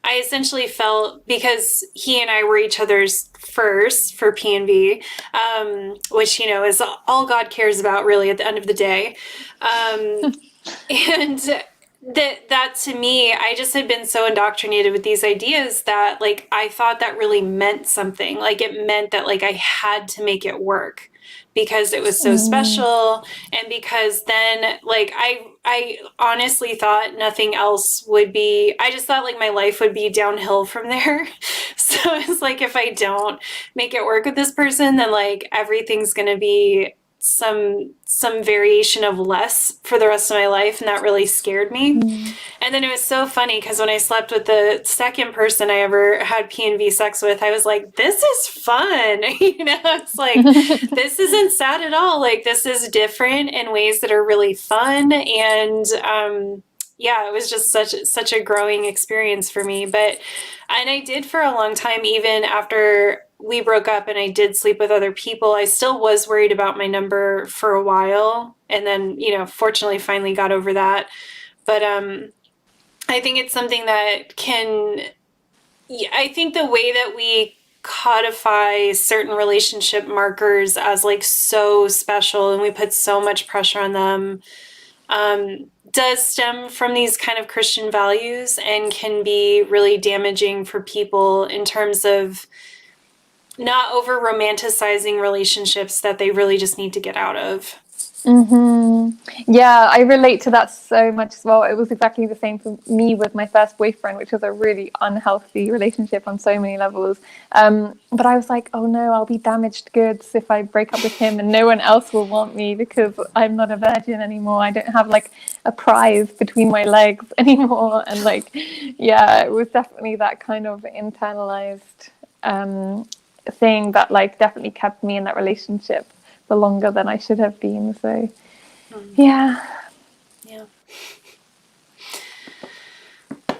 I essentially felt, because he and I were each other's first for P&V, which, is all God cares about really at the end of the day. And that to me, I just had been so indoctrinated with these ideas that like, I thought that really meant something. Like it meant that like I had to make it work because it was so special. And because then like, I honestly thought nothing else would be, I just thought like my life would be downhill from there. So it's like, if I don't make it work with this person, then like everything's going to be some variation of less for the rest of my life, and that really scared me. And then it was so funny because when I slept with the second person I ever had P&V sex with, I was like, this is fun. It's like, this isn't sad at all. Like, this is different in ways that are really fun. And it was just such a growing experience for me. And I did for a long time, even after we broke up and I did sleep with other people, I still was worried about my number for a while. And then, fortunately finally got over that. But I think it's something that I think the way that we codify certain relationship markers as like so special and we put so much pressure on them does stem from these kind of Christian values and can be really damaging for people in terms of not over romanticizing relationships that they really just need to get out of. Yeah, I relate to that so much as well. It was exactly the same for me with my first boyfriend, which was a really unhealthy relationship on so many levels. But I was like, oh no, I'll be damaged goods if I break up with him and no one else will want me because I'm not a virgin anymore. I don't have like a prize between my legs anymore. And like, yeah, it was definitely that kind of internalized thing that like definitely kept me in that relationship for longer than I should have been. So yeah.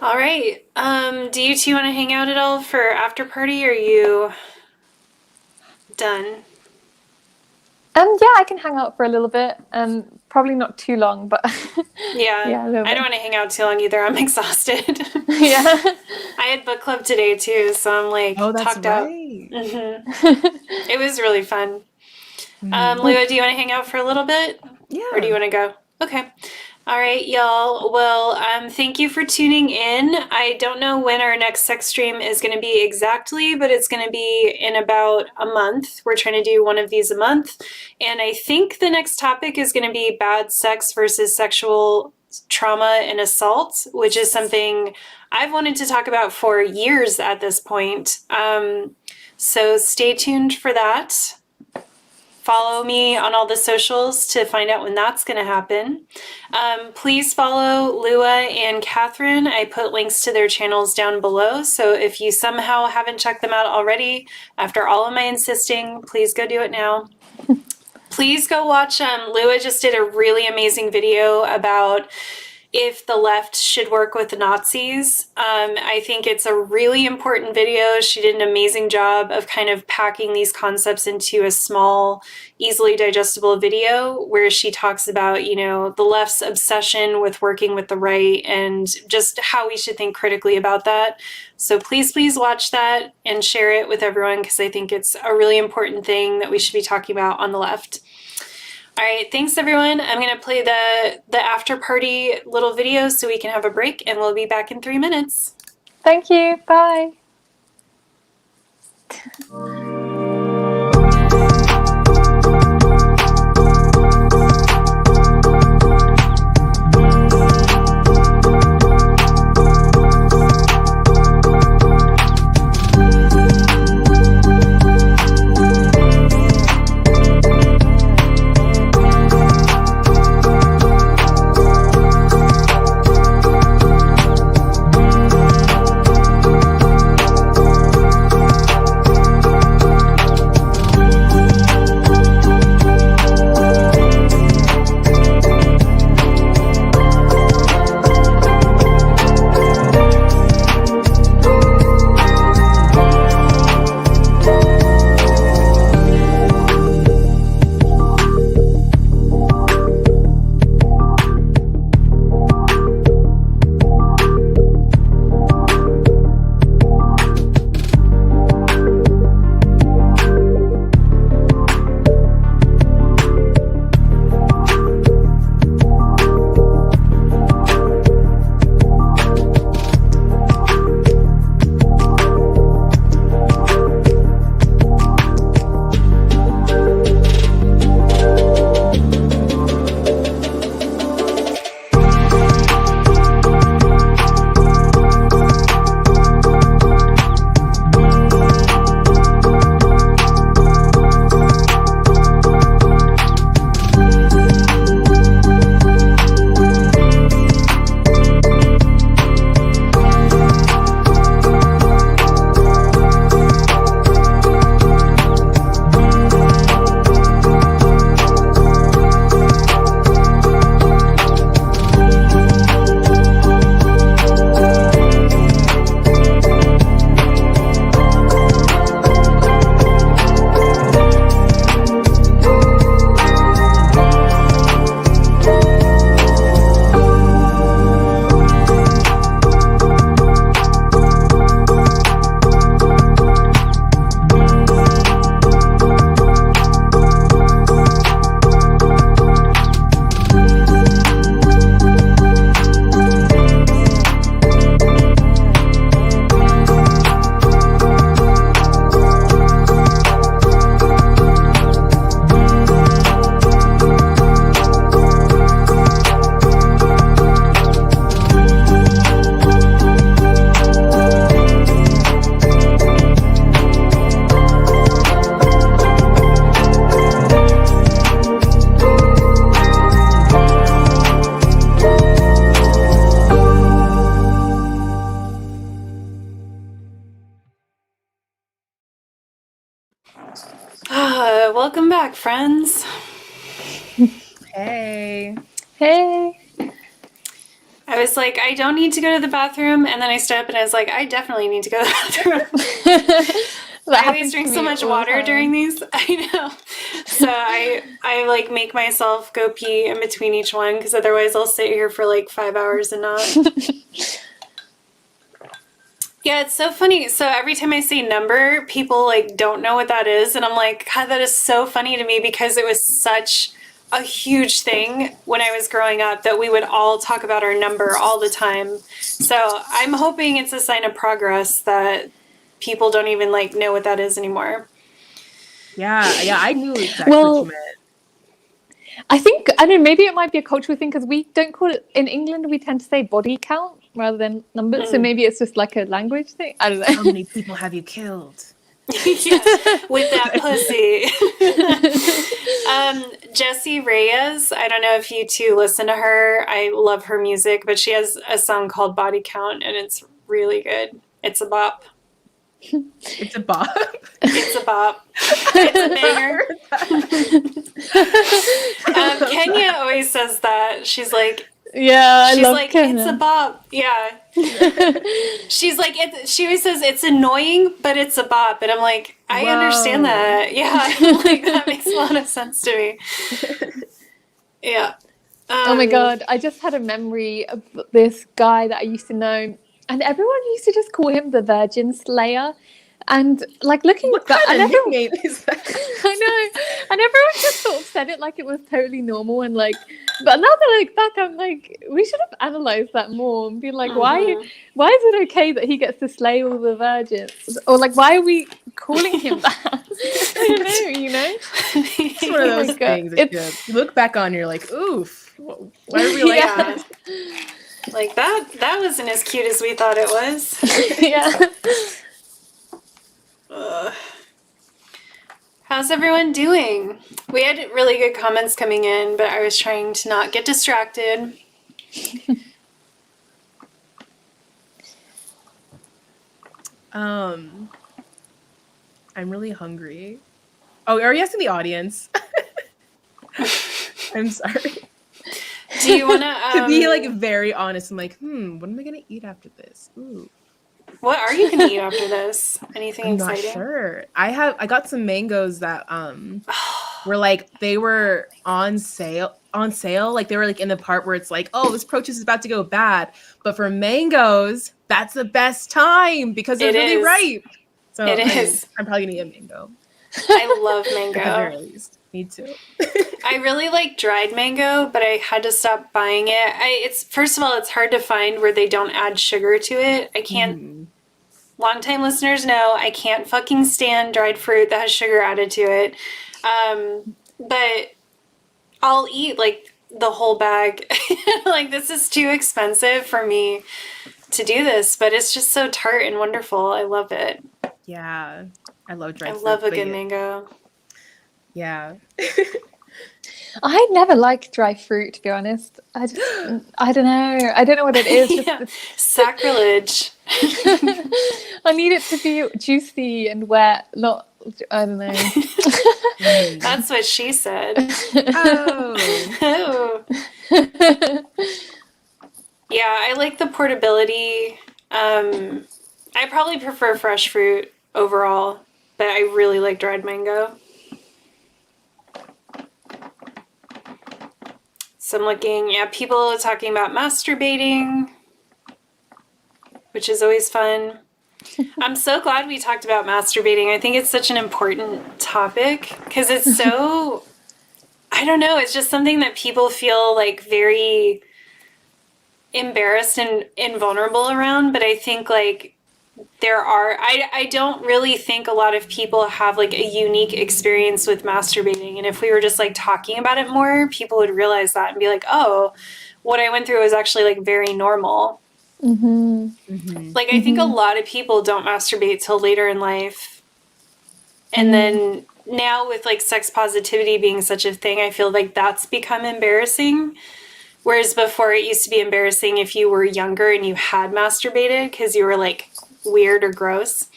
All right. Do you two want to hang out at all for after party, or are you done? Yeah, I can hang out for a little bit, probably not too long, but yeah, a little bit. I don't want to hang out too long either. I'm exhausted. Yeah, I had book club today too, so I'm like talked out. It was really fun. Lua, do you want to hang out for a little bit? Yeah. Or do you want to go? Okay. All right, y'all. Well, thank you for tuning in. I don't know when our next sex stream is going to be exactly, but it's going to be in about a month. We're trying to do one of these a month. And I think the next topic is going to be bad sex versus sexual trauma and assault, which is something I've wanted to talk about for years at this point. So stay tuned for that. Follow me on all the socials to find out when that's going to happen. Please follow Lua and Kathrin. I put links to their channels down below. So if you somehow haven't checked them out already, after all of my insisting, please go do it now. Please go watch, Lua just did a really amazing video about if the left should work with the Nazis. I think it's a really important video. She did an amazing job of kind of packing these concepts into a small, easily digestible video where she talks about, you know, the left's obsession with working with the right and just how we should think critically about that. So please, please watch that and share it with everyone, because I think it's a really important thing that we should be talking about on the left. All right, thanks everyone. I'm going to play the after party little video so we can have a break, and we'll be back in 3 minutes. Thank you. Bye. back, friends. Hey. Hey. I was like, I don't need to go to the bathroom, and then I stood up and I was like, I definitely need to go to the bathroom. I always drink so much water during these. I know. So I like make myself go pee in between each one, because otherwise I'll sit here for like 5 hours and not. Yeah, it's so funny. So every time I say number, people like don't know what that is, and I'm like, God, that is so funny to me, because it was such a huge thing when I was growing up that we would all talk about our number all the time. So I'm hoping it's a sign of progress that people don't even like know what that is anymore. Yeah, I knew exactly what you meant. I think, I don't know, maybe it might be a cultural thing, because we don't call it, in England, we tend to say body count rather than numbers. So maybe it's just like a language thing. I don't know. How many people have you killed? Yeah, with that pussy. Jessie Reyes, I don't know if you two listen to her. I love her music, but she has a song called Body Count, and it's really good. It's a bop. It's a bop. It's a bop. It's a banger. Kenya always says that. She's like, yeah, she's I love like, Kenya. It's a bop. Yeah. She's like, she always says it's annoying, but it's a bop. And I'm like, I understand that. Yeah. I'm like, that makes a lot of sense to me. Yeah. Oh my God. I just had a memory of this guy that I used to know, and everyone used to just call him the Virgin Slayer. And like looking What back, kind of nickname is that? I know, and everyone just sort of said it like it was totally normal, and like, but now that I look back, I'm like, we should have analyzed that more and be like, why is it okay that he gets to slay all the virgins, or like, why are we calling him that? I don't know, you know. It's one of those things that you look back on, you're like, oof, why are we like that? Like that wasn't as cute as we thought it was. Yeah. How's everyone doing? We had really good comments coming in, but I was trying to not get distracted. I'm really hungry. Oh, are you asking the audience? I'm sorry. Do you want to be like very honest? I'm like, what am I gonna eat after this? Ooh. What are you gonna eat after this? Anything exciting? Not sure. I got some mangoes that were like, they were on sale. Like they were like in the part where it's like, oh, this produce is about to go bad. But for mangoes, that's the best time because they're really ripe. So I'm probably gonna eat a mango. I love mango. At the very least. Me too. I really like dried mango, but I had to stop buying it. It's first of all, it's hard to find where they don't add sugar to it. I can't. Longtime listeners know I can't fucking stand dried fruit that has sugar added to it. But I'll eat like the whole bag. Like, this is too expensive for me to do this, but it's just so tart and wonderful. I love it. Yeah, I love dried fruit. I love a good mango. Yeah. I never liked dry fruit, to be honest. I don't know. I don't know what it is. Yeah. Sacrilege. I need it to be juicy and wet, not, I don't know. That's what she said. Oh. Yeah, I like the portability. I probably prefer fresh fruit overall, but I really like dried mango. So I'm looking, people are talking about masturbating, which is always fun. I'm so glad we talked about masturbating. I think it's such an important topic because it's so, I don't know, it's just something that people feel like very embarrassed and vulnerable around. But I think like I don't really think a lot of people have like a unique experience with masturbating. And if we were just like talking about it more, people would realize that and be like, oh, what I went through was actually like very normal. Mm-hmm. Mm-hmm. Like, I think a lot of people don't masturbate till later in life. And then now with like sex positivity being such a thing, I feel like that's become embarrassing. Whereas before it used to be embarrassing if you were younger and you had masturbated because you were like weird or gross.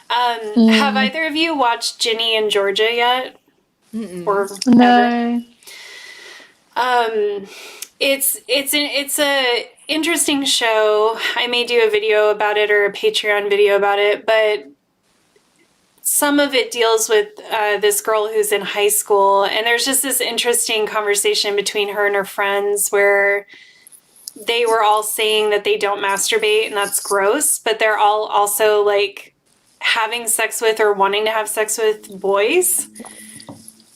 Have either of you watched Ginny and Georgia yet? or no. ever. It's a interesting show. I may do a video about it or a Patreon video about it, but some of it deals with this girl who's in high school, and there's just this interesting conversation between her and her friends where they were all saying that they don't masturbate and that's gross, but they're all also like having sex with or wanting to have sex with boys.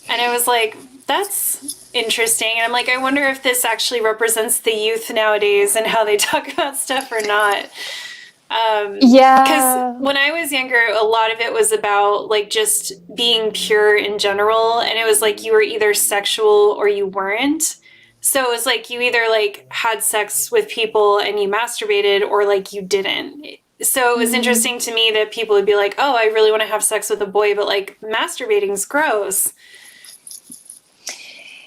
And I was like, that's interesting. And I'm like, I wonder if this actually represents the youth nowadays and how they talk about stuff or not. Yeah. Because when I was younger, a lot of it was about like just being pure in general. And it was like you were either sexual or you weren't. So it was like you either like had sex with people and you masturbated or like you didn't. So it was interesting to me that people would be like, oh, I really want to have sex with a boy, but like masturbating's gross.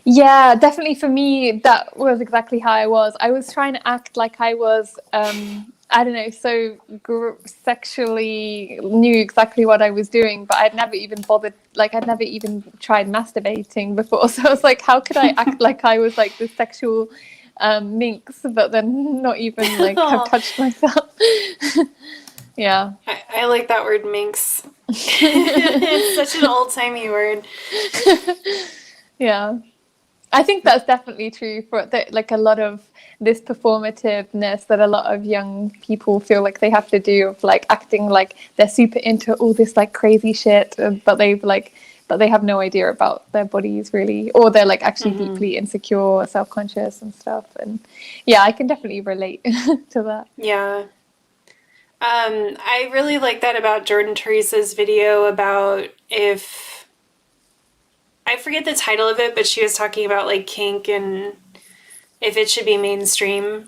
Yeah, definitely for me, that was exactly how I was. I was trying to act like I was, I don't know, so sexually knew exactly what I was doing, but I'd never even bothered, like I'd never even tried masturbating before. So I was like, how could I act like I was like this sexual minx, but then not even like have touched myself? Yeah. I like that word, minx. It's such an old-timey word. Yeah. I think that's definitely true for like a lot of this performativeness that a lot of young people feel like they have to do, of like acting like they're super into all this like crazy shit, but they have no idea about their bodies really, or they're like actually deeply insecure, self-conscious and stuff. And yeah, I can definitely relate to that. Yeah. I really like that about Jordan Teresa's video about I forget the title of it, but she was talking about like kink and if it should be mainstream,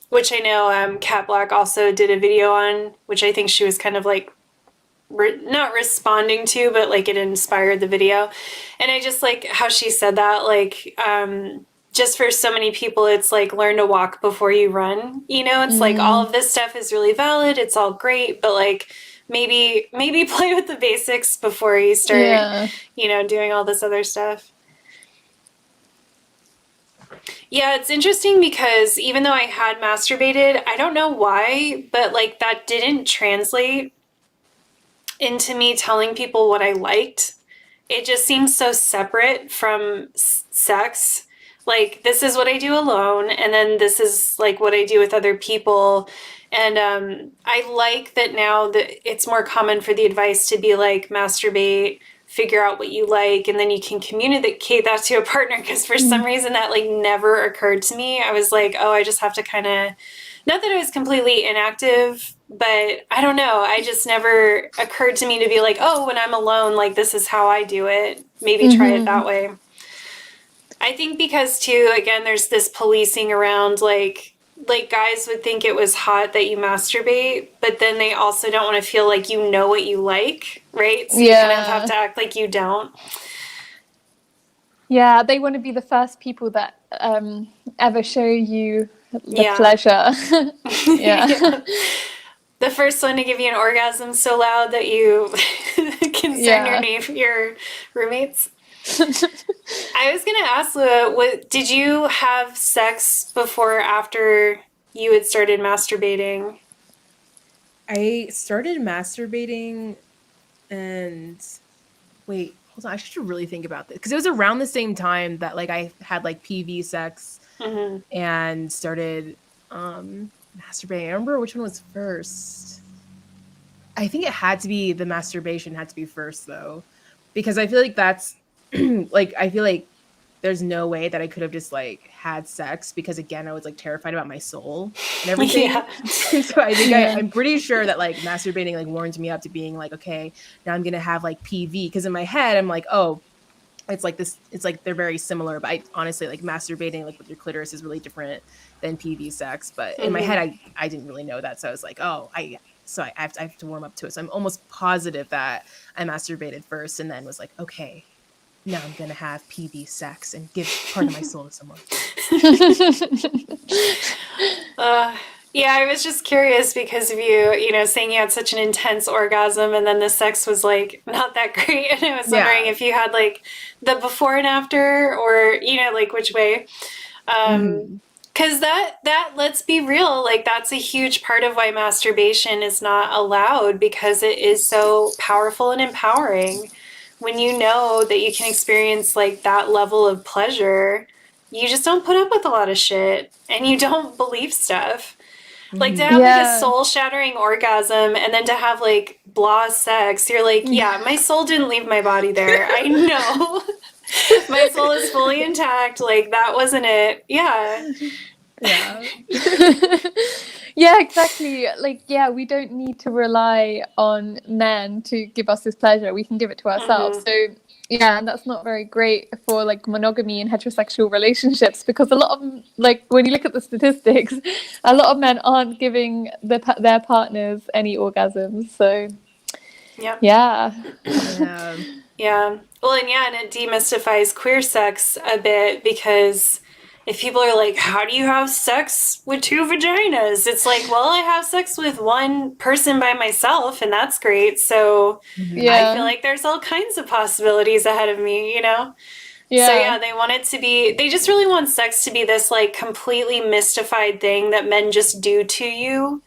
which I know Kat Black also did a video on, which I think she was kind of like not responding to, but like it inspired the video. And I just like how she said that, like just for so many people, it's like learn to walk before you run. You know, it's like all of this stuff is really valid. It's all great, but like maybe play with the basics before you start, you know, doing all this other stuff. Yeah, it's interesting because even though I had masturbated, I don't know why, but like that didn't translate into me telling people what I liked. It just seems so separate from sex. Like, this is what I do alone, and then this is like what I do with other people. And I like that now that it's more common for the advice to be like, masturbate, figure out what you like, and then you can communicate that to a partner. Because for some reason that like never occurred to me. I was like, oh, I just have to kind of, not that I was completely inactive, but I don't know. I just never occurred to me to be like, oh, when I'm alone, like this is how I do it. Maybe try it that way. I think because too, again, there's this policing around like guys would think it was hot that you masturbate, but then they also don't want to feel like you know what you like, right? So you kind of have to act like you don't. Yeah, they want to be the first people that ever show you the pleasure. Yeah. The first one to give you an orgasm so loud that you concern your roommates. I was going to ask, Lua, did you have sex before or after you had started masturbating? I started masturbating and wait, hold on. I should really think about this because it was around the same time that like I had like PV sex and started masturbating. I remember which one was first. I think it had to be the masturbation had to be first though, because I feel like that's like I feel like there's no way that I could have just like had sex because again I was like terrified about my soul and everything. So I think I'm pretty sure that like masturbating like warms me up to being like, okay, now I'm gonna have like PV, because in my head I'm like, oh, it's like this, it's like they're very similar, but I honestly like masturbating like with your clitoris is really different than PV sex. But in my head I didn't really know that, so I was like, oh, I have to warm up to it. So I'm almost positive that I masturbated first and then was like, okay, now I'm gonna have PV sex and give part of my soul to someone. Yeah, I was just curious because of you saying you had such an intense orgasm and then the sex was like not that great. And I was wondering if you had like the before and after or, like which way. Because that, let's be real, like that's a huge part of why masturbation is not allowed because it is so powerful and empowering. When you know that you can experience like that level of pleasure, you just don't put up with a lot of shit and you don't believe stuff. Like to have like a soul shattering orgasm and then to have like blah sex, you're like, yeah, my soul didn't leave my body there. I know. My soul is fully intact. Like that wasn't it. Yeah. Yeah. Yeah, exactly. Like, yeah, we don't need to rely on men to give us this pleasure. We can give it to ourselves. So yeah, and that's not very great for like monogamy and heterosexual relationships because a lot of like when you look at the statistics, a lot of men aren't giving their partners any orgasms. So yeah. Well, and it demystifies queer sex a bit because if people are like, how do you have sex with two vaginas? It's like, well, I have sex with one person by myself and that's great. So I feel like there's all kinds of possibilities ahead of me, So they want it to be, they just really want sex to be this like completely mystified thing that men just do to you.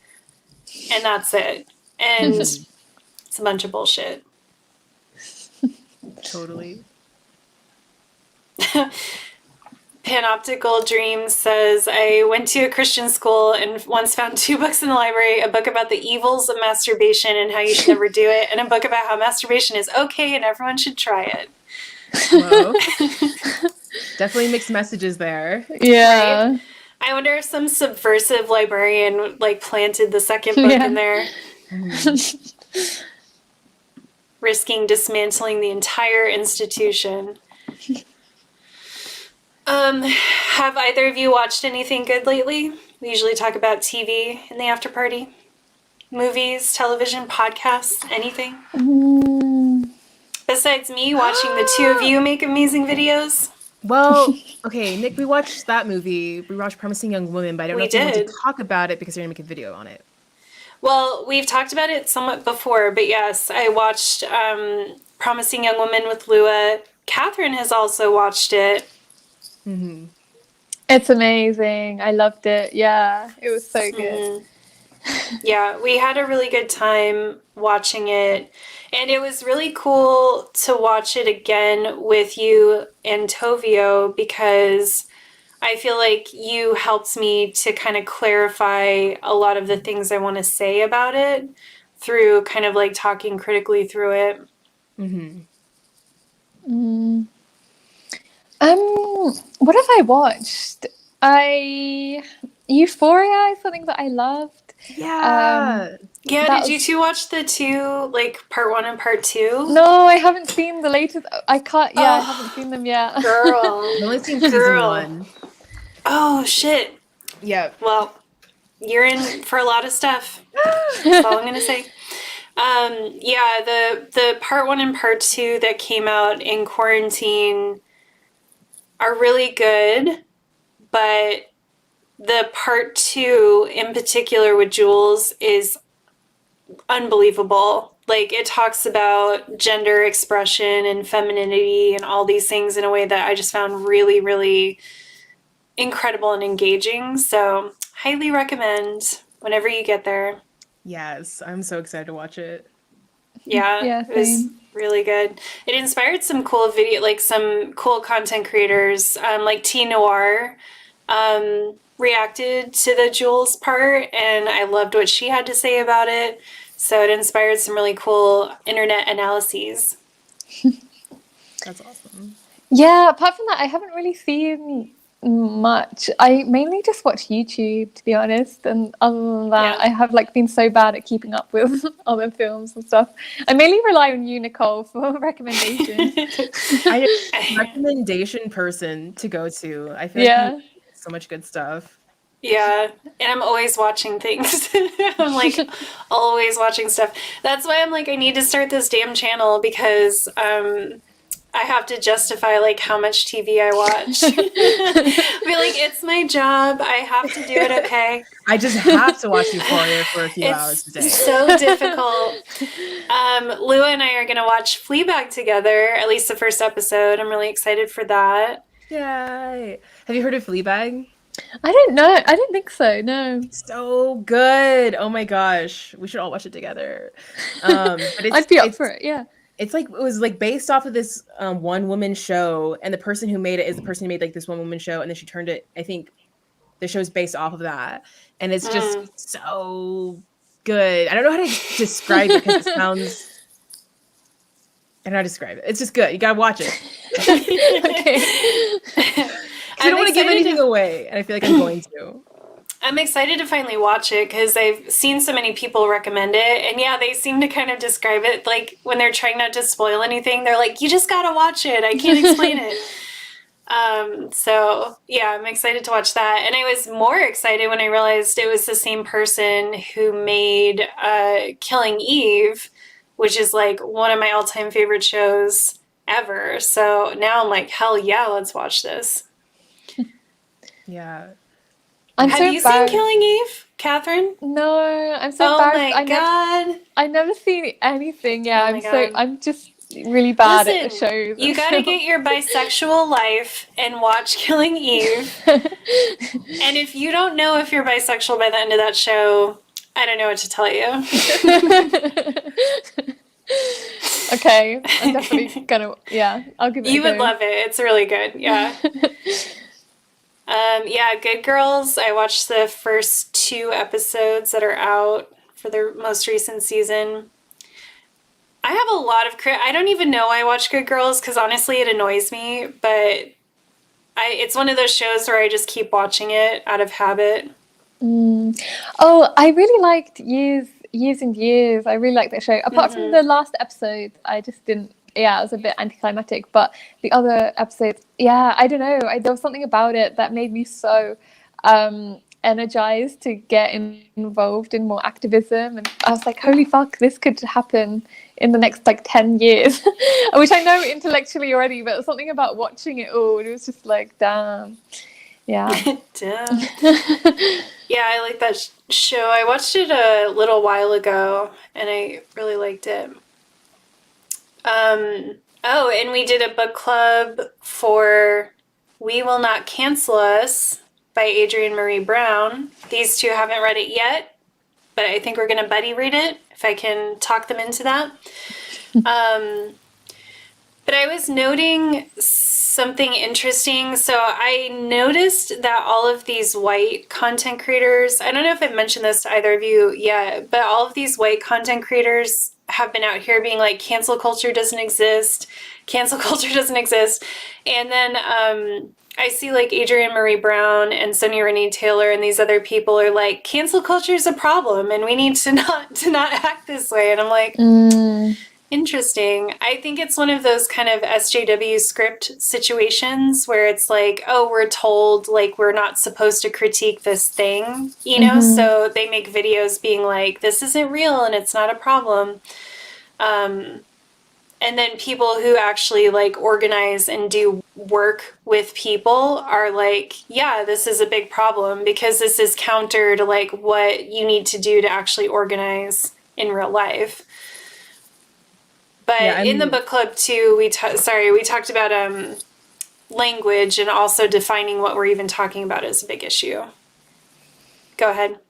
And that's it. And it's a bunch of bullshit. Totally. Panoptical Dreams says, I went to a Christian school and once found 2 books in the library, a book about the evils of masturbation and how you should never do it, and a book about how masturbation is okay and everyone should try it. Whoa. Definitely mixed messages there. Yeah. Right? I wonder if some subversive librarian like planted the second book in there. Risking dismantling the entire institution. Have either of you watched anything good lately? We usually talk about TV in the after party. Movies, television, podcasts, anything? Besides me watching the two of you make amazing videos? Well, okay, Nick, we watched that movie. We watched Promising Young Woman, but I don't know if you want to talk about it because you're going to make a video on it. Well, we've talked about it somewhat before, but yes, I watched Promising Young Woman with Lua. Kathrin has also watched it. It's amazing. I loved it. Yeah, it was so good. Yeah, we had a really good time watching it. And it was really cool to watch it again with you and Tovio because I feel like you helped me to kind of clarify a lot of the things I want to say about it through kind of like talking critically through it. What have I watched? Euphoria is something that I loved. Yeah. Did you two watch the two, like part 1 and part 2? No, I haven't seen the latest. I haven't seen them yet. Girl. I've only seen season 1. Oh, shit. Yeah. Well, you're in for a lot of stuff. That's all I'm going to say. The part 1 and part 2 that came out in quarantine are really good, but the part 2 in particular with Jules is unbelievable. Like it talks about gender expression and femininity and all these things in a way that I just found really, really incredible and engaging. So highly recommend whenever you get there. Yes, I'm so excited to watch it. Yeah, it was really good. It inspired some cool some cool content creators, like T Noir, reacted to the Jules part, and I loved what she had to say about it. So it inspired some really cool internet analyses. That's awesome. Yeah, apart from that, I haven't really seen much. I mainly just watch YouTube, to be honest, and other than that, I have been so bad at keeping up with other films and stuff. I mainly rely on you, Nicole, for recommendations. I'm a recommendation person to go to. I feel like so much good stuff. Yeah, and I'm always watching things. I'm always watching stuff. That's why I'm I need to start this damn channel because I have to justify like how much TV I watch. Be like, it's my job. I have to do it. Okay. I just have to watch Euphoria for a few hours a day. It's so difficult. Lua and I are going to watch Fleabag together, at least the first episode. I'm really excited for that. Yay. Have you heard of Fleabag? I don't know. I don't think so. No. So good. Oh my gosh. We should all watch it together. But I'd be up for it. Yeah. It's like, it was like based off of this one woman show, and the person who made it is the person who made like this one woman show, and then she turned it, I think the show's based off of that, and it's just so good. I don't know how to describe it because it sounds, I don't know how to describe it. It's just good. You gotta watch it. Okay. I don't want to give anything away, and I feel like I'm going to. I'm excited to finally watch it because I've seen so many people recommend it. And yeah, they seem to kind of describe it like when they're trying not to spoil anything, they're like, you just got to watch it. I can't explain it. So yeah, I'm excited to watch that. And I was more excited when I realized it was the same person who made Killing Eve, which is like one of my all-time favorite shows ever. So now I'm like, hell yeah, let's watch this. Yeah. Have you seen Killing Eve, Kathrin? No, I'm so embarrassed. Oh my god! I've never seen anything. Yeah, Oh I'm just really bad at the shows. You gotta get your bisexual life and watch Killing Eve. And if you don't know if you're bisexual by the end of that show, I don't know what to tell you. Okay, I'm definitely gonna. Yeah, I'll give it. You would love it. It's really good. Yeah. Yeah, Good Girls. I watched the first 2 episodes that are out for the most recent season. I have a lot of I don't even know I watch Good Girls because honestly it annoys me, but it's one of those shows where I just keep watching it out of habit. Oh, I really liked Years and Years. I really liked that show. Apart from the last episode, I just didn't. Yeah, it was a bit anticlimactic, but the other episodes, yeah, I don't know. There was something about it that made me so energized to get involved in more activism. And I was like, holy fuck, this could happen in the next like 10 years, which I know intellectually already, but something about watching it all, it was just like, damn. Yeah. Damn. Yeah, I like that show. I watched it a little while ago and I really liked it. Oh, and we did a book club for We Will Not Cancel Us by Adrienne Marie Brown. These two haven't read it yet, but I think we're going to buddy read it if I can talk them into that. But I was noting something interesting. So I noticed that all of these white content creators, I don't know if I've mentioned this to either of you yet, but all of these white content creators have been out here being like, cancel culture doesn't exist. Cancel culture doesn't exist. And then I see like Adrienne Marie Brown and Sonia Renee Taylor and these other people are like, cancel culture is a problem and we need to not act this way. And I'm like, interesting. I think it's one of those kind of SJW script situations where it's like, oh, we're told like we're not supposed to critique this thing, you know? So they make videos being like, this isn't real and it's not a problem. And then people who actually like organize and do work with people are like, yeah, this is a big problem because this is counter to like what you need to do to actually organize in real life. But yeah, in the book club too, we talked about language and also defining what we're even talking about is a big issue. Go ahead.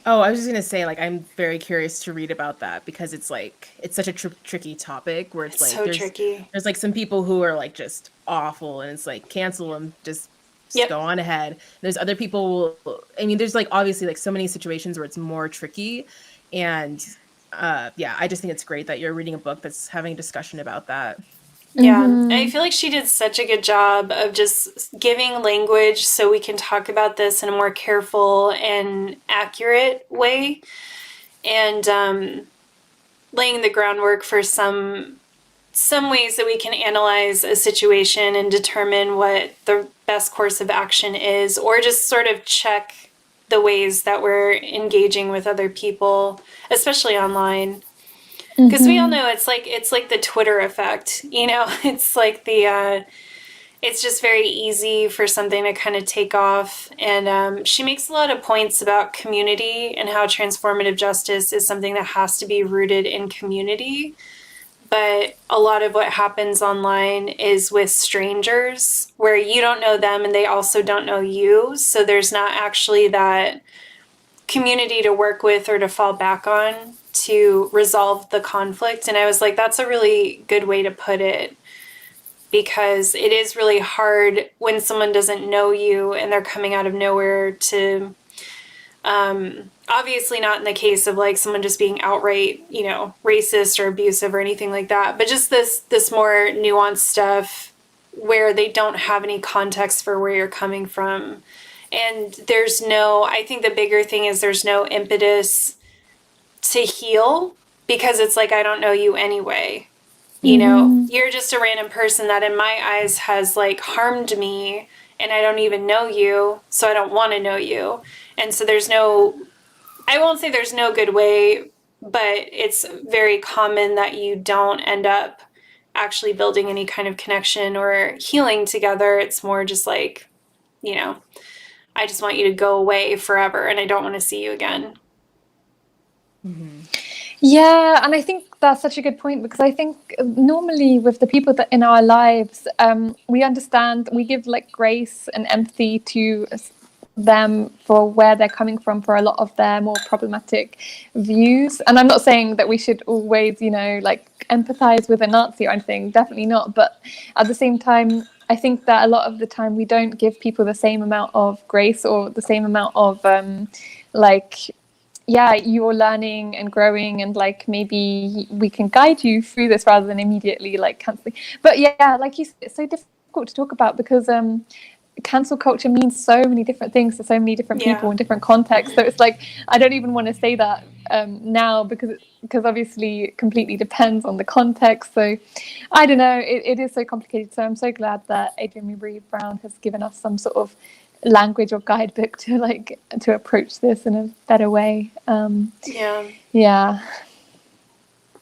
Oh, I was just going to say, like, I'm very curious to read about that because it's like, it's such a tricky topic where it's like, so tricky. There's like some people who are like just awful and it's like, cancel them, just go on ahead. There's other people, I mean, there's like obviously like so many situations where it's more tricky. And yeah, I just think it's great that you're reading a book that's having a discussion about that. Yeah, and I feel like she did such a good job of just giving language so we can talk about this in a more careful and accurate way, and laying the groundwork for some ways that we can analyze a situation and determine what the best course of action is, or just sort of check the ways that we're engaging with other people, especially online. Because we all know it's like the Twitter effect, you know. It's like it's just very easy for something to kind of take off. And she makes a lot of points about community and how transformative justice is something that has to be rooted in community. But a lot of what happens online is with strangers, where you don't know them and they also don't know you. So there's not actually that community to work with or to fall back on to resolve the conflict. And I was like, that's a really good way to put it, because it is really hard when someone doesn't know you and they're coming out of nowhere to, obviously not in the case of like someone just being outright, you know, racist or abusive or anything like that, but just this more nuanced stuff where they don't have any context for where you're coming from. And I think the bigger thing is there's no impetus to heal, because it's like, I don't know you anyway. You know, you're just a random person that in my eyes has like harmed me, and I don't even know you, so I don't want to know you. And so I won't say there's no good way, but it's very common that you don't end up actually building any kind of connection or healing together. It's more just like, you know, I just want you to go away forever and I don't want to see you again. Yeah, and I think that's such a good point, because I think normally with the people that in our lives, we understand, we give like grace and empathy to them for where they're coming from for a lot of their more problematic views. And I'm not saying that we should always, you know, like empathize with a Nazi or anything, definitely not. But at the same time, I think that a lot of the time we don't give people the same amount of grace or the same amount of you're learning and growing, and like maybe we can guide you through this rather than immediately like canceling. But yeah, like you said, it's so difficult to talk about, because cancel culture means so many different things to so many different people in different contexts. So it's like, I don't even want to say that now, because obviously it completely depends on the context. So I don't know, it is so complicated. So I'm so glad that Adrienne Maree Brown has given us some sort of language or guidebook to approach this in a better way. Yeah.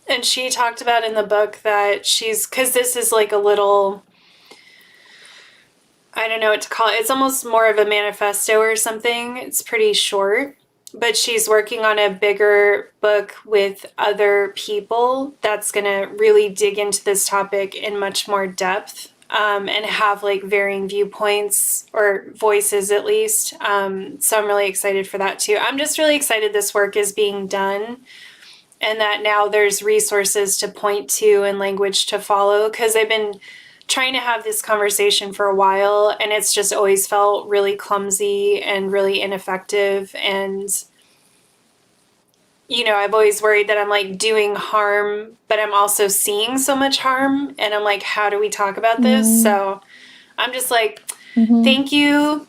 And she talked about in the book that because this is like a little, I don't know what to call it. It's almost more of a manifesto or something. It's pretty short, but she's working on a bigger book with other people that's going to really dig into this topic in much more depth, and have like varying viewpoints or voices at least. So I'm really excited for that too. I'm just really excited this work is being done, and that now there's resources to point to and language to follow, because I've been trying to have this conversation for a while, and it's just always felt really clumsy and really ineffective. And, you know, I've always worried that I'm like doing harm, but I'm also seeing so much harm. And I'm like, how do we talk about this? So I'm just like, thank you.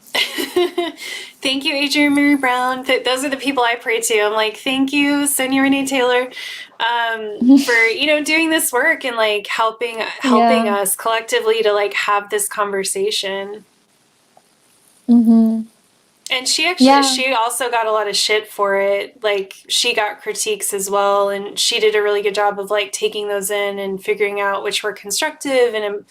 Thank you, Adrienne Maree Brown. Those are the people I pray to. I'm like, thank you, Sonia Renee Taylor, for, you know, doing this work and like helping us collectively to like have this conversation. And she also got a lot of shit for it. Like, she got critiques as well, and she did a really good job of like taking those in and figuring out which were constructive and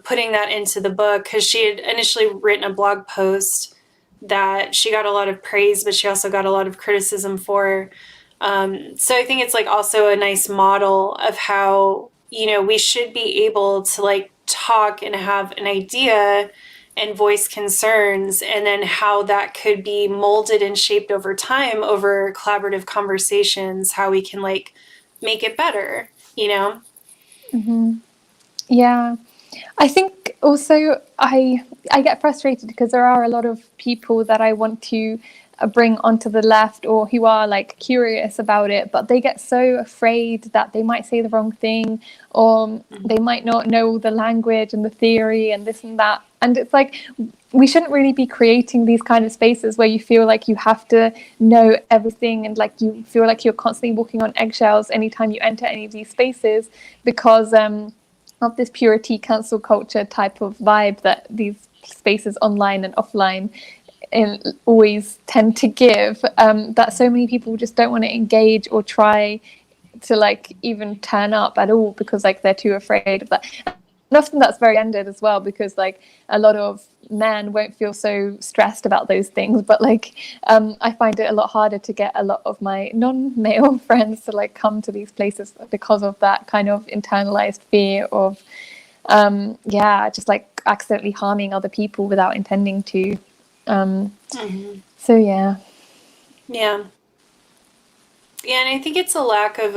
putting that into the book, because she had initially written a blog post that she got a lot of praise, but she also got a lot of criticism for. So I think it's like also a nice model of how, you know, we should be able to like talk and have an idea and voice concerns, and then how that could be molded and shaped over time over collaborative conversations, how we can like make it better, you know? Yeah. I think also I get frustrated because there are a lot of people that I want to bring onto the left, or who are like curious about it, but they get so afraid that they might say the wrong thing, or they might not know the language and the theory and this and that. And it's like, we shouldn't really be creating these kind of spaces where you feel like you have to know everything, and like you feel like you're constantly walking on eggshells anytime you enter any of these spaces, because of this purity cancel culture type of vibe that these spaces online and offline always tend to give, that so many people just don't want to engage or try to like even turn up at all because like they're too afraid of that. And often that's very ended as well, because like a lot of men won't feel so stressed about those things, but like I find it a lot harder to get a lot of my non-male friends to like come to these places because of that kind of internalized fear of just like accidentally harming other people without intending to. So yeah, and I think it's a lack of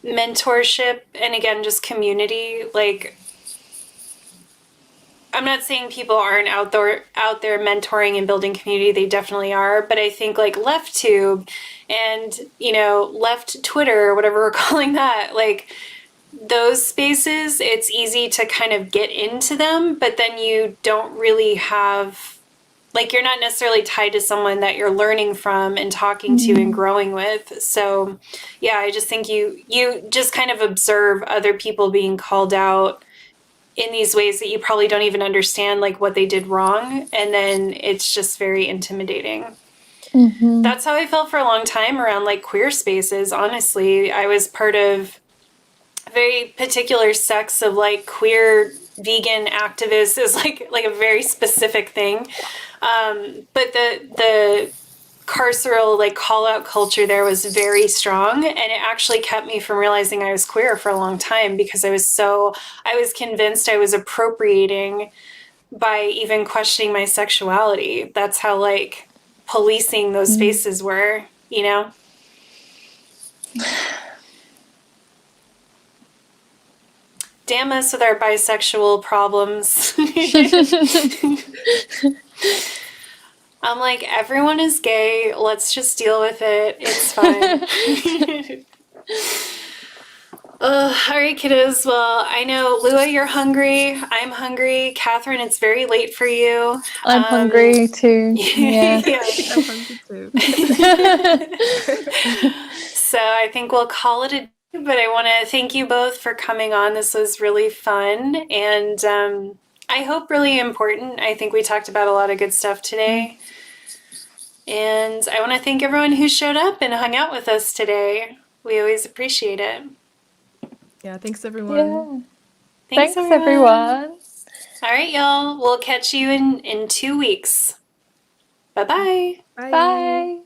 mentorship, and again, just community. Like, I'm not saying people aren't out there mentoring and building community. They definitely are. But I think like LeftTube and, Left Twitter, whatever we're calling that, like those spaces, it's easy to kind of get into them, but then you don't really have, like, you're not necessarily tied to someone that you're learning from and talking to and growing with. So yeah, I just think you just kind of observe other people being called out in these ways that you probably don't even understand, like what they did wrong. And then it's just very intimidating. That's how I felt for a long time around like queer spaces. Honestly, I was part of a very particular sects of like queer vegan activists is like a very specific thing. But the carceral like call out culture there was very strong, and it actually kept me from realizing I was queer for a long time, because I was convinced I was appropriating by even questioning my sexuality. That's how like policing those spaces were, Damn us with our bisexual problems. I'm like, everyone is gay. Let's just deal with it. It's fine. All right, kiddos. Well, I know, Lua, you're hungry. I'm hungry. Kathrin, it's very late for you. I'm hungry too. Yeah. I'm hungry too. So I think we'll call it a day, but I want to thank you both for coming on. This was really fun, and I hope really important. I think we talked about a lot of good stuff today. And I want to thank everyone who showed up and hung out with us today. We always appreciate it. Yeah, thanks everyone. Yeah. Thanks everyone. All right, y'all. We'll catch you in 2 weeks. Bye-bye. Bye. Bye.